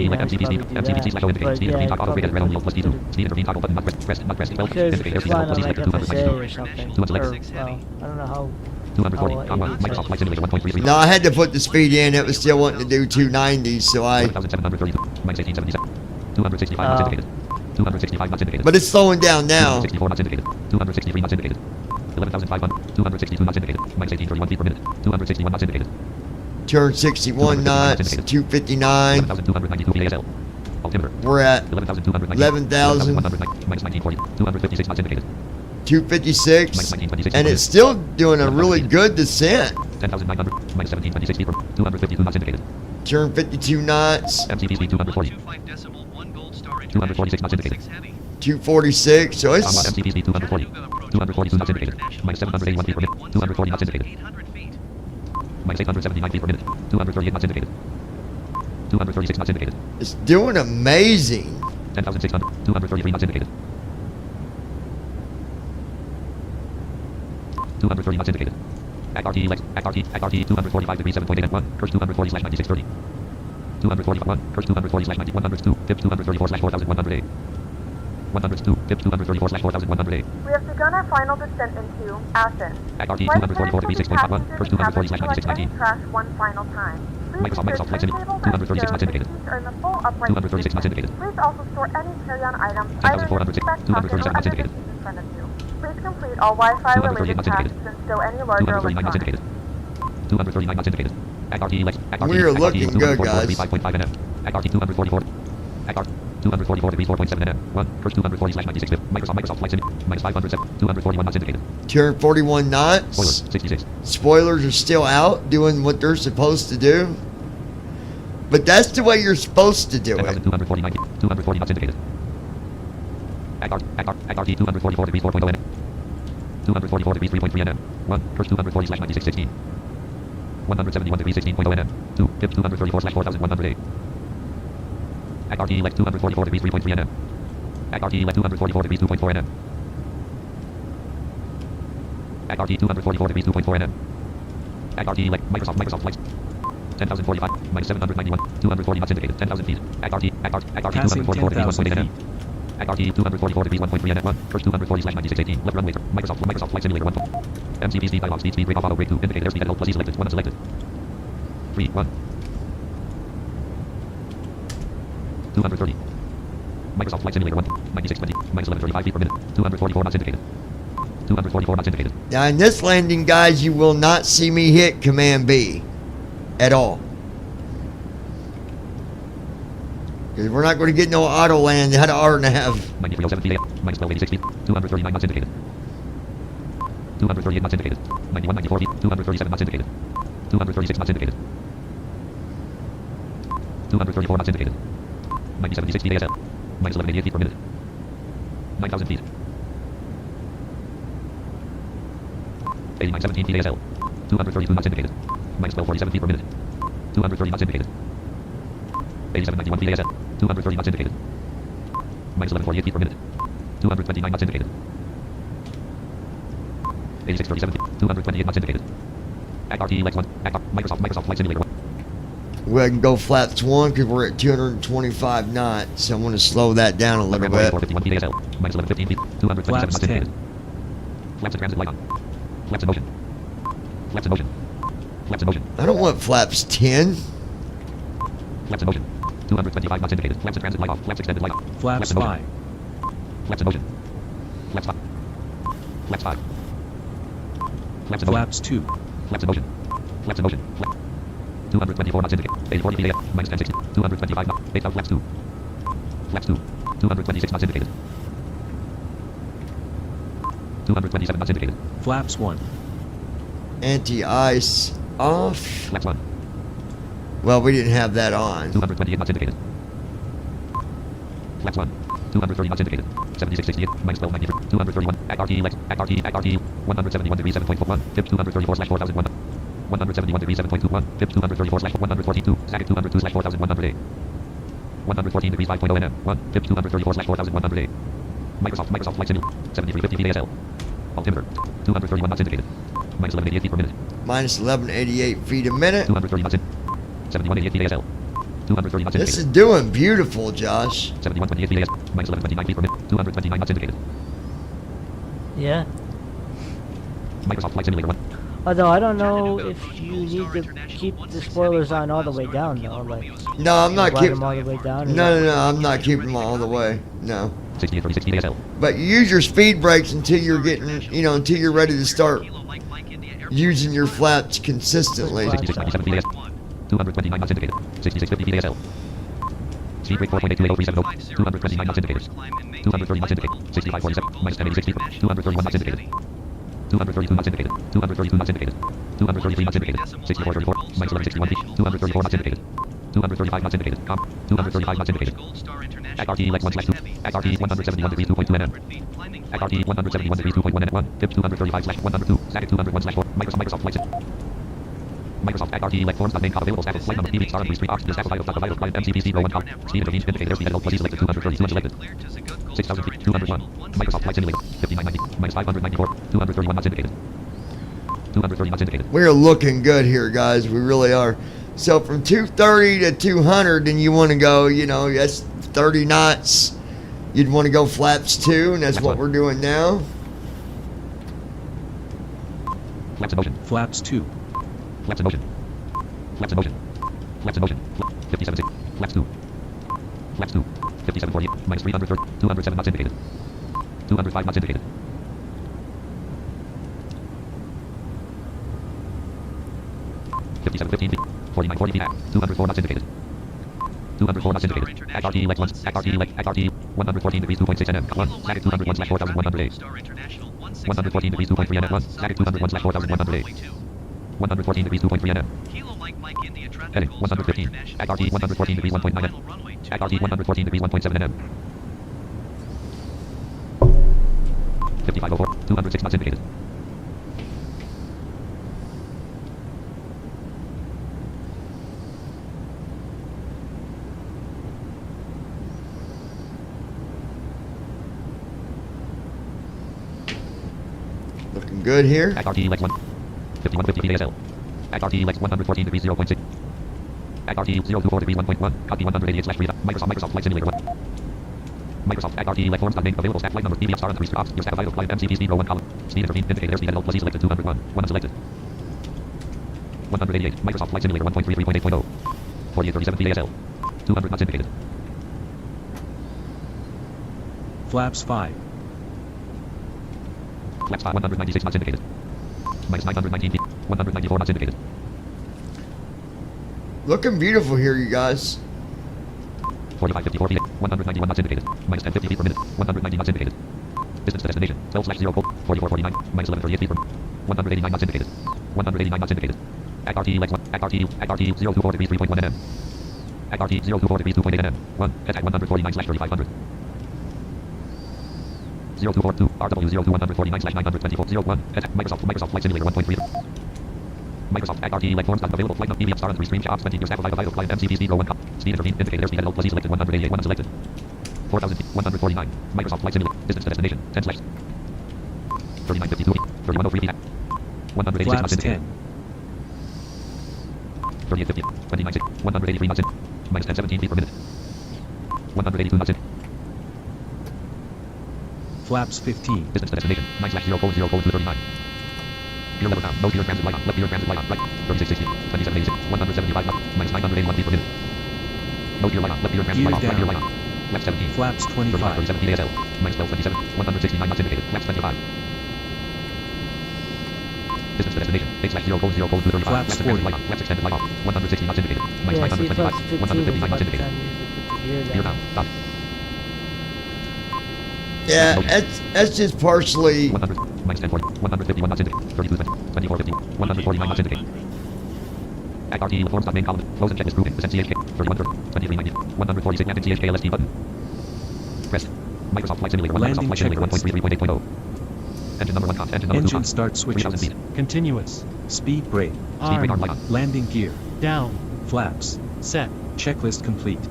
flying on like FSA or something, or, well, I don't know how. No, I had to put the speed in. It was still wanting to do 290, so I. But it's slowing down now. 263 knots indicated. 11,500. 262 knots indicated. Minus 1831 feet per minute. 261 knots indicated. 261 knots. 259. 11,292 PASL. Altimeter. We're at 11,000. Minus 1940. 256 knots indicated. 256, and it's still doing a really good descent. 10,900. Minus 1726 feet per 252 knots indicated. 252 knots. MCP speed 240. 246 knots indicated. 246, so it's... MCP speed 240. 242 knots indicated. Minus 781 feet per minute. 240 knots indicated. Minus 879 feet per minute. 238 knots indicated. 236 knots indicated. It's doing amazing. 10,600. 233 knots indicated. 230 knots indicated. ACRT, 245 degrees 7.8 and 1, Curse 240 / 9630. 241, Curse 240 / 90, 102, Pips 234 / 4108. 102, Pips 234 / 4108. We have begun our final descent into Athens. ACRT 244 degrees 6.1, Curse 240 / 9619. Crash one final time. Microsoft Flight Simulator, 236 knots indicated. 236 knots indicated. Please also store any carry-on items, 10,406, 237 knots indicated. in front of you. Please complete all Wi-Fi related tasks and stow any larger 239 knots indicated. 239 knots indicated. ACRT, We're looking good, guys. 5.5 nm. ACRT 244. ACRT 244 degrees 4.7 nm. 1, Curse 240 / 96 bit. Microsoft Flight Simulator, minus 507. 241 knots indicated. 241 knots. Spoilers, 66. Spoilers are still out, doing what they're supposed to do. But that's the way you're supposed to do it. 240 knots indicated. ACRT 244 degrees 4.0 nm. 244 degrees 3.3 nm. 1, Curse 240 / 96 16. 171 degrees 16.0 nm. 2, Pips 234 / 4108. ACRT 244 degrees 3.3 nm. ACRT 244 degrees 2.4 nm. ACRT 244 degrees 2.4 nm. ACRT Microsoft Flight 10,045 minus 791. 240 knots indicated. 10,000 feet. ACRT 244 degrees 1.8 nm. ACRT 244 degrees 1.3 nm. 1, Curse 240 / 96 18. Left runway. Microsoft Flight Simulator 1. MCP speed dialog. Speed break off auto break 2. Indicate airspeed at hold plus E selected. 1 unselected. 3 1. 230. Microsoft Flight Simulator 1. 9620. Minus 1135 feet per minute. 244 knots indicated. 244 knots indicated. Now in this landing, guys, you will not see me hit Command B at all. Because we're not going to get no auto land at an hour and a half. 9307 feet. Minus 1286 feet. 239 knots indicated. 238 knots indicated. 9194 feet. 237 knots indicated. 236 knots indicated. 234 knots indicated. 976 feet ASL. Minus 1188 feet per minute. 9,000 feet. 8917 feet ASL. 232 knots indicated. Minus 1247 feet per minute. 230 knots indicated. 8791 feet ASL. 230 knots indicated. Minus 1148 feet per minute. 229 knots indicated. 8637 feet. 228 knots indicated. ACRT 1. Microsoft Flight Simulator 1. We can go flaps 1 because we're at 225 knots. So I'm going to slow that down a little bit. 451 feet ASL. Minus 1115 feet. 227 knots indicated. Flaps in transit light on. Flaps in motion. Flaps in motion. Flaps in motion. I don't want flaps 10. Flaps in motion. 225 knots indicated. Flaps in transit light off. Flaps extended light off. Flaps 5. Flaps in motion. Flaps 5. Flaps 5. Flaps in motion. Flaps 2. Flaps in motion. Flaps in motion. 224 knots indicated. 840 feet minus 1060. 225 knots. 8 out flaps 2. Flaps 2. 226 knots indicated. 227 knots indicated. Flaps 1. Anti-ice off. Flaps 1. Well, we didn't have that on. 228 knots indicated. Flaps 1. 230 knots indicated. 7668 minus 1293. 231. ACRT 171 degrees 7.41. Pips 234 / 4001. 171 degrees 7.21. Pips 234 / 142. Saget 202 / 4108. 114 degrees 5.0 nm. 1. Pips 234 / 4108. Microsoft Flight Simulator 7350 feet ASL. Altimeter. 231 knots indicated. Minus 1188 feet per minute. Minus 1188 feet a minute. 230 knots in. 7188 feet ASL. 230 knots This indicated. is doing beautiful, Josh. 7128 feet ASL. Minus 1129 feet per minute. 229 knots indicated. Yeah. Microsoft Flight Simulator 1. Although I don't know if you need to keep the spoilers on all the way down though. Like, No, I'm not slide keeping. them all the way down. No, I'm not keeping them all the way. No. 60 and 36 feet ASL. But you use your speed brakes until you're getting, until you're ready to start using your flaps consistently. 66.97 feet ASL. 229 knots indicated. 6650 feet ASL. Speed brake 4.828030. 229 knots indicated. 230 knots indicated. 6547. Minus 1086 feet per minute. 231 knots indicated. 232 knots indicated. 232 knots indicated. 233 knots indicated. 6434. Minus 1161 feet. 234 knots indicated. 235 knots indicated. 235 knots indicated. ACRT Lex 1/2. ACRT 171 degrees 2.2 nm. ACRT 171 degrees 2.1 nm. 1. Tip 235/102. Static 201/4. Microsoft Flight Sim. Microsoft ACRT Lex forms main cop available status. Flight number TV star and street ox. The status of vital client MCPC row 1 cop. Speed of range indicator speed at plus selected 232 unselected. 6,000 feet 201. Microsoft Flight Simulator 5990 minus 594. 231 knots indicated. 230 knots indicated. We're looking good here, guys. We really are. So from 230 to 200, and you want to go, that's 30 knots. You'd want to go flaps 2, and that's what we're doing now. Flaps in motion. Flaps 2. Flaps in motion. Flaps in motion. Flaps in motion. 57 6. Flaps 2. Flaps 2. 5748. Minus 330. 207 knots indicated. 205 knots indicated. 5715 feet. 4940 feet. 204 knots indicated. 204 knots indicated. ACRT Lex 1. ACRT Lex. ACRT 114 degrees 2.6 nm. 1. Static 201/4108. 114 degrees 2.3 nm. 1. Static 201/4108. 114 degrees 2.3 nm. Heading 115. ACRT 114 degrees 1.9 nm. ACRT 114 degrees 1.7 nm. 5504. 206 knots indicated. Looking good here. ACRT Lex 1. 5150 feet ASL. ACRT Lex 114 degrees 0.6. ACRT 024 degrees 1.1. Copy 188/3. Microsoft Flight Simulator 1. Microsoft ACRT Lex forms name available stat flight number PBF star and 3 stops. Your stat vital client MCP speed row 1 column. Speed intervene indicator airspeed at plus E selected 201. 1 unselected. 188. Microsoft Flight Simulator 1.33.8.0. 4837 feet ASL. 200 knots indicated. Flaps 5. Flaps 5. 196 knots indicated. Minus 919 feet. 194 knots indicated. Looking beautiful here, you guys. 4554 feet. 191 knots indicated. Minus 1050 feet per minute. 190 knots indicated. Distance to destination. 12/0 code. 4449. Minus 1138 feet per minute. 189 knots indicated. 189 knots indicated. ACRT Lex 1. ACRT 024 degrees 3.1 nm. ACRT 024 degrees 2.8 nm. 1. At 149/3500. 0242 RW 02149/924 01 Microsoft Flight Simulator 1.3. Microsoft ACRT Lex forms available flight number PBF star and 3 stream shops 20 your staff vital client MCP speed row 1 cop. Speed intervene indicator airspeed at plus E selected 188 1 unselected. 4000 feet 149. Microsoft Flight Simulator distance to destination 10 slash 3952 feet 3103 feet 186 knots Flaps indicated. 10. 3850 29 183 knots in. Minus 1017 feet per minute. 182 knots in. Flaps 15. Distance to destination 9/0:0:239. Gear lever down. No gear transit light on. Left gear transit light on. Right. 3660. 2786. 175 knots. Minus 981 feet per minute. No gear light on. Left gear transit Gear light on. Right gear down. light on. Left 17. Flaps 25. 37 feet ASL. Minus 1227. 169 knots indicated. Flaps 25. Distance to destination 8/0:0:235. Flaps Left 40. light on. Left extended light on. 160 knots indicated. Minus Yeah, see, 925. flaps 15 159 knots is indicated. Gear down. Dot. Yeah, that's just partially. 100. Minus 1040. 151 knots indicated. 3220. 2450. 149 knots indicated. ACRT forms main column. Close and check is proven. Percent CHK. 3130. 2390. 146 and CHK LST button. Press. Microsoft Flight Simulator 1. Landing Microsoft Flight Simulator 1.33.8.0. Engine number 1 con. Engine number 2 Engine con. start 3000 switches. feet. Continuous. Speed brake. Speed brake arm light on. Landing gear. Down. Flaps. Set. Checklist complete.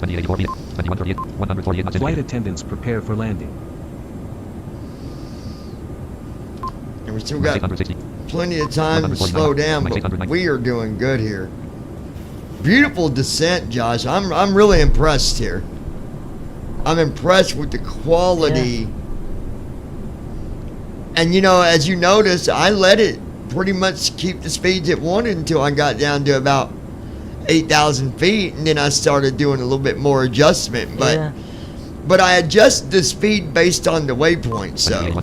2884 feet. 2138. 148 knots Flight indicated. attendants prepare for landing. We still got plenty of time to slow down, but we are doing good here. Beautiful descent, Josh. I'm really impressed here. I'm impressed with the quality. And you know, as you notice, I let it pretty much keep the speeds it wanted until I got down to about 8,000 feet, and then I started doing a little bit more adjustment. But I adjust the speed based on the waypoint. So yeah.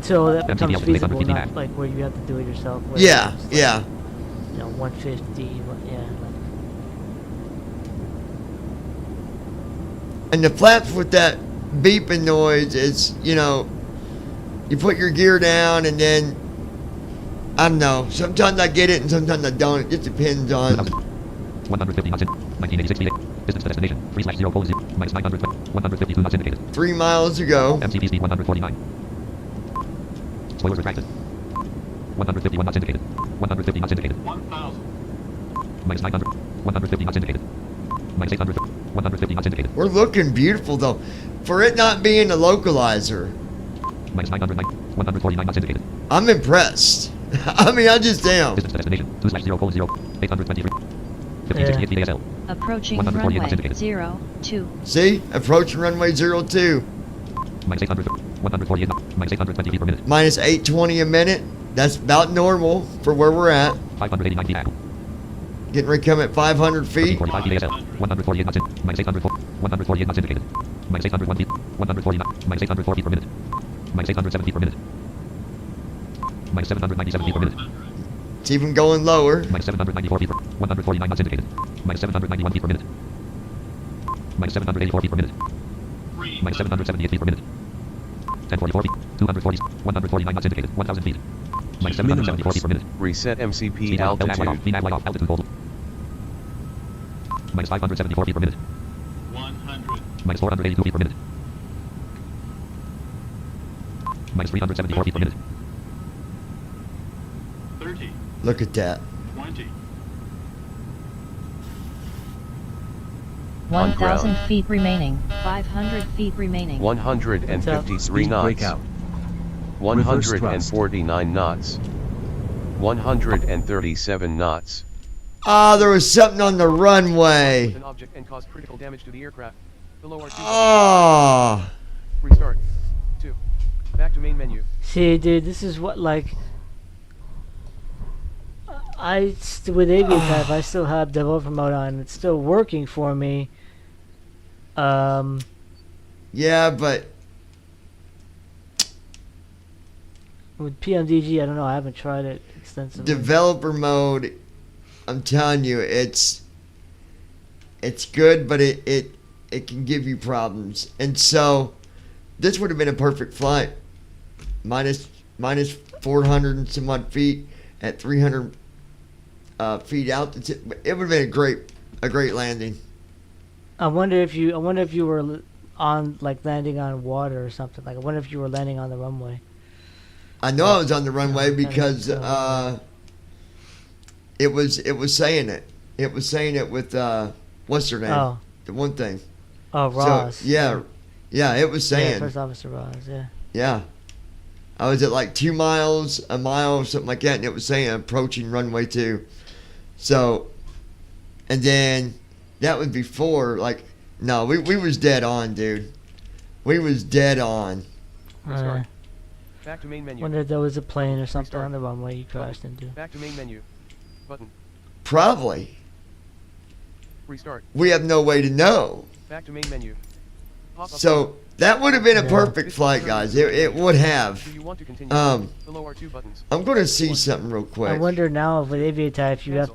Until that becomes feasible, not like where you have to do it yourself. Yeah, like, yeah. You know, 150. Yeah. And the flaps with that beeping noise is, you know, you put your gear down and then, I don't know, sometimes I get it and sometimes I don't. It just depends on. 150 knots in 1986 feet. Distance to destination 3/0 minus 920 152 knots indicated. 3 miles to go. MCP speed 149. Spoilers retracted. 151 knots indicated. 150 knots indicated. 1,000. Minus 900. 150 knots indicated. Minus 800. 150 knots indicated. We're looking beautiful though. For it not being a localizer. Minus 909. 149 knots indicated. I'm impressed. I mean, I just am. Distance to destination 2/0 823. 1568 feet ASL. Approaching runway 02. See? Approaching runway 02. Minus 800. 148 knots. Minus 820 feet per minute. Minus 820 a minute. That's about normal for where we're at. 589 feet ASL. Getting ready to come at 500 feet. 45 feet ASL. 148 knots in. Minus 804. 148 knots indicated. Minus 801 feet. 140 knots. Minus 804 feet per minute. Minus 807 feet per minute. Minus 797 feet per minute. It's even going lower. Minus 794 feet per 149 knots indicated. Minus 791 feet per minute. Minus 784 feet per minute. Minus 778 feet per minute. 1044 feet. 240. 149 knots indicated. 1,000 feet. Minus 774 feet per minute. Reset MCP altitude. Off altitude hold. Minus 574 feet per minute. 100. Minus 482 feet per minute. Minus 374 feet per minute. 30. Look at that. 20. 1,000 feet remaining. 500 feet remaining. 153 knots. Breakout. 149 knots. 137 knots. Ah, there was something on the runway. An object and cause critical damage to the aircraft. Below are 2. Ah. Restart. 2. Back to main menu. See, dude, this is what, like, with aviatife, I still have developer mode on. It's still working for me. Yeah, but with PMDG, I don't know. I haven't tried it extensively. developer mode, I'm telling you, it's good, but it can give you problems. And so this would have been a perfect flight. Minus 400 and some odd feet at 300 feet altitude. It would have been a great landing. I wonder if you were on, like, landing on water or something. Like, I wonder if you were landing on the runway. I know I was on the runway because it was saying it. It was saying it with what's her name? Oh. The one thing. Oh, Ross. So, yeah, it was saying. Yeah, First Officer Ross. Yeah. Yeah. I was at like 2 miles, a mile, something like that, and it was saying approaching runway 2. So, and then that was before, like, no, we was dead on, dude. We was dead on. Back to main menu. Wonder if there was a plane or something on the runway you crashed into. Back to main menu. Button. Probably. Restart. We have no way to know. Back to main menu. So that would have been a perfect flight, guys. It would have. Do you want to continue? Below are 2 buttons. I'm going to see something real quick. I wonder now with aviatife, you have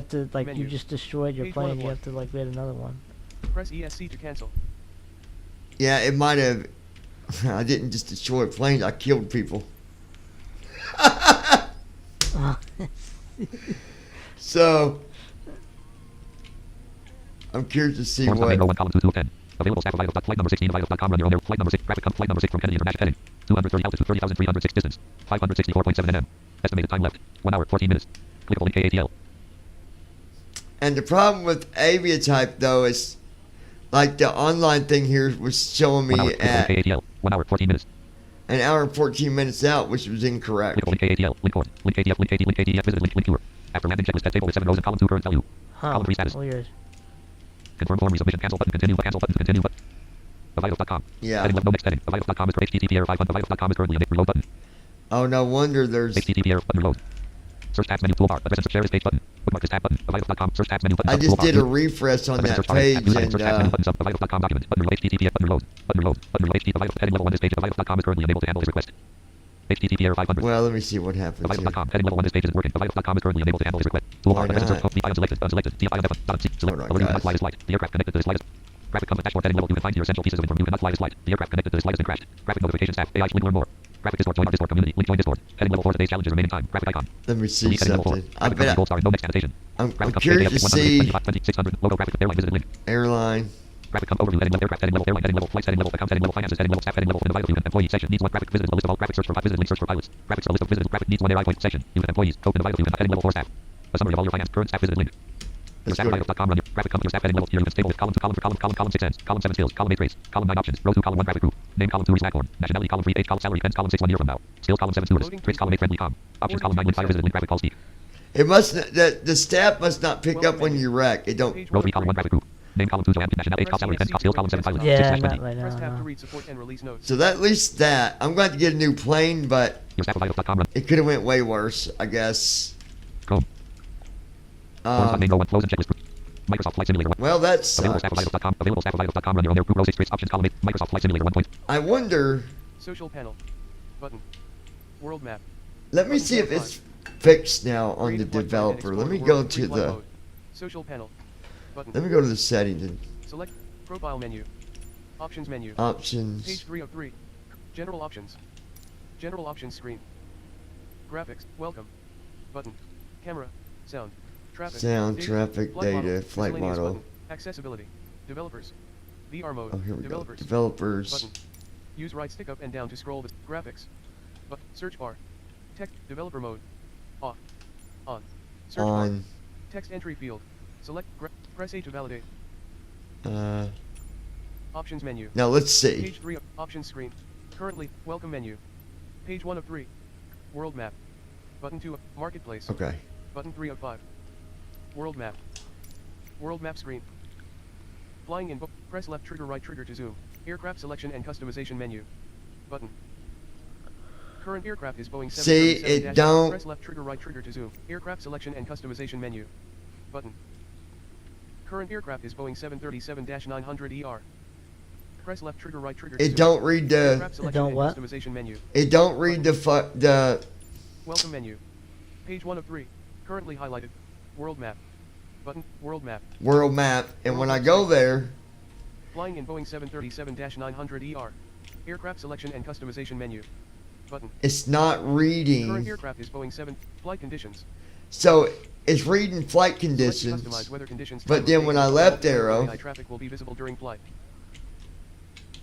to like menu. You just destroyed your plane. You have to like get another one. Press ESC to cancel. Yeah, it might have. I didn't just destroy planes. I killed people. So I'm curious to see what. Available staff of flight number 16 of run your own air. Flight number 6 graphic flight number 6 from Kennedy International heading 230 altitude 30,306 distance 564.7 nm. Estimated time left 1 hour 14 minutes. Clickable link AATL. And the problem with aviatife though is Like the online thing here was showing me 1 hour, at ATL, 1 hour, 14 minutes. an hour and 14 minutes out, which was incorrect. Link ATL, link port, link ATF, link AT, link ATF, visit link tour. After landing checklist table with 7 rows and column 2 current value. Column 3 status. Weird. Confirm form resubmission, cancel button, continue button, continue button. Aviatife.com. Yeah. Heading left, no next heading. Aviatife.com is HTTP error 5. Aviatife.com is currently reload button. Oh, no wonder there's... HTTP error button reload. Search tabs menu toolbar. Address share is page button. Bookmark this tab button. Aviatife.com search tabs menu button. I just did a refresh on that page and Aviatife.com document. Button reload. HTTP button reload. Button reload. Button reload. HTTP heading level 1 this page. Aviatife.com is currently unable to handle this request. HTTP error 500. Well, let me see what happens here. Aviatife.com heading level 1 this page isn't working. Aviatife.com is currently unable to handle this request. Toolbar. Unselected. Unselected. Select. Alert. Flight is light. The aircraft connected to this flight is... Graphic comes with dashboard heading level. You can find your essential pieces of information. You cannot fly this flight. The aircraft connected to this flight has been crashed. Graphic notifications tab. AI link learn more. Graphic Discord join our Discord community. Link join Discord. Heading level 4 today's challenges remaining time. Graphic icon. Let me see something. I Graphic bet gold star no next annotation. I'm Graphic curious to see 2600 logo graphic airline visited link. airline. Graphic come overview heading level aircraft heading level airline heading level flights heading level accounts heading level finances heading level staff heading level in the view employee section needs one graphic visited a list of all graphic search for visited link search for pilots. Graphics a list of visited graphic needs one AI point section. Unit employees open the view heading level 4 staff. A summary of all your finance current staff visited link. Your staff aviatife.com run your graphic company your staff heading level your units table with column 2 column 4 column 6 ends column 7 skills column 8 traits column 9 options row 2 column 1 graphic group name column 2 platform nationality column 3 age column salary depends column 6 1 year from now skill column 7 stewardess traits column 8 friendly com options column 9 link 5 visited link graphic call speak. It must not, the staff must not pick up when you wreck. It don't. Row 3 column 1 graphic group name column 2 Joanne nationality age column salary depends skill column 7 silent Yeah, 6 not 20. right Press tab to now. read support and release notes. So that at least that I'm going to get a new plane, but Your staff aviatife.com run it could have went way worse, I guess. Chrome. Name no one close and checklist group. Microsoft Flight Simulator 1. Well, that Available sucks. staff aviatife.com. Available staff aviatife.com. Run your own air group row 6 traits options column 8. Microsoft Flight Simulator 1 point. I wonder. Social panel. Button. World map. Let me see if it's fixed now on the developer. Let me go to the. Social panel. Button. Let me go to the settings and Select profile menu. Options menu. options. Page 303. General options. General options screen. Graphics. Welcome. Button. Camera. Sound. Traffic. Sound, data, traffic, flight data, model, flight miscellaneous model. button, accessibility. Developers. VR mode. Oh, here we go. Developers. Developers. Button. Use right stick up and down to scroll the graphics. Search bar. Text. Developer mode. Off. On. Search bar. On. Text entry field. Select. Press A to validate. Options menu. Now let's see. Page 3 of options screen. Currently, welcome menu. Page 1 of 3. World map. Button 2 of marketplace. Okay. Button 3 of 5. World map. World map screen. Flying in book. Press left trigger right trigger to zoom. Aircraft selection and customization menu. Button. Current aircraft is Boeing 737-8. See, it don't. Press left trigger right trigger to zoom. Aircraft selection and customization menu. Button. Current aircraft is Boeing 737-900ER. Press left trigger right trigger to It zoom. don't read the. Aircraft selection don't and what? customization menu. It don't read the Welcome menu. Page 1 of 3. Currently highlighted. World map. Button. World map. world map, and when I go there, Flying in Boeing 737-900ER. Aircraft selection and customization menu. Button. it's not Current reading. aircraft is Boeing 7. Flight conditions. So it's reading flight Select to conditions. customize weather conditions. But time of then day when and I time left of day Arrow, AI traffic will be visible during flight.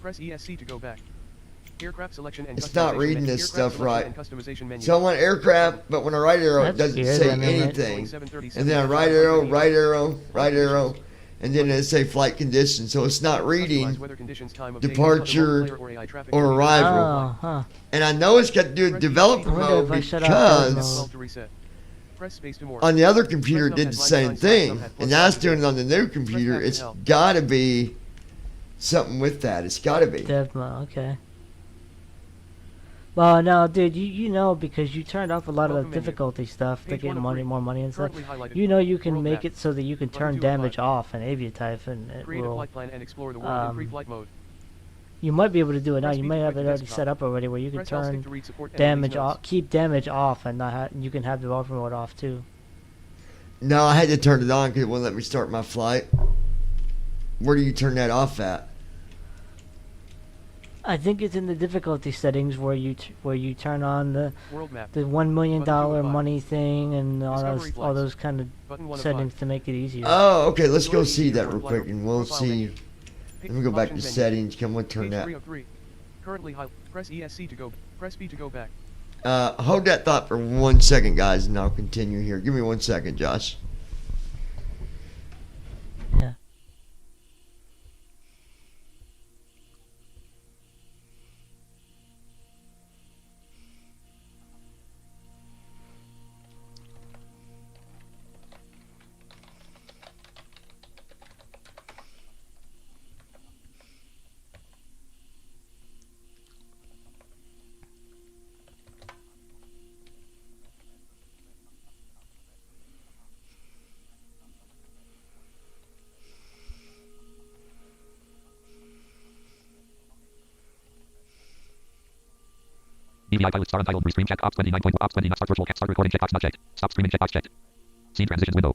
Press ESC to go back. Aircraft selection and it's not customization reading menu. this Aircraft stuff selection right. and customization menu. So I want aircraft, but when I right arrow, it That's doesn't weird, say I mean, anything. And then I right arrow, right arrow, right arrow, and then it say flight conditions. So it's not reading Customize weather conditions, time of day, departure multiplayer or AI traffic or will be arrival. Oh, huh. And I know it's got to do with developer I wonder mode if I shut off that because mode. to reset. Press space to more. on the other computer it did the same thing. And now it's doing it on the new computer. It's got to be something with that. It's got to be. Dev mode, okay. Well, no, dude, you know, because you turned off a lot of the difficulty stuff to get money, more money and stuff. You know you can make it so that you can turn damage off in aviatife and it Create a will. flight plan and explore the world in pre-flight mode. You might be able to do it now. Press You B might to have quit it the already desktop. set up already where you can Press L stick turn to read support and damage release notes. off, keep damage off, and not you can have developer mode off too. No, I had to turn it on because it wouldn't let me start my flight. Where do you turn that off at? I think it's in the difficulty settings where you turn on the World map. $1 million Button 2 of 5. money thing and all Discovery those flights. kind Button 1 of of settings 5. to make it easier. Oh, okay. Let's go Enjoy see your that real profile quick, and we'll profile see. menu. Let me go back to Options menu. settings. Come on, turn Page that. 3 of 3. Currently press ESC to go. Press B to go back. Hold that thought for 1 second, guys, and I'll continue here. Give me 1 second, Josh. Yeah. EVI pilot star untitled restream check ops 29 point ops 20 not start virtual cat start recording checkbox not checked. Stop streaming checkbox checked. Scene transitions window.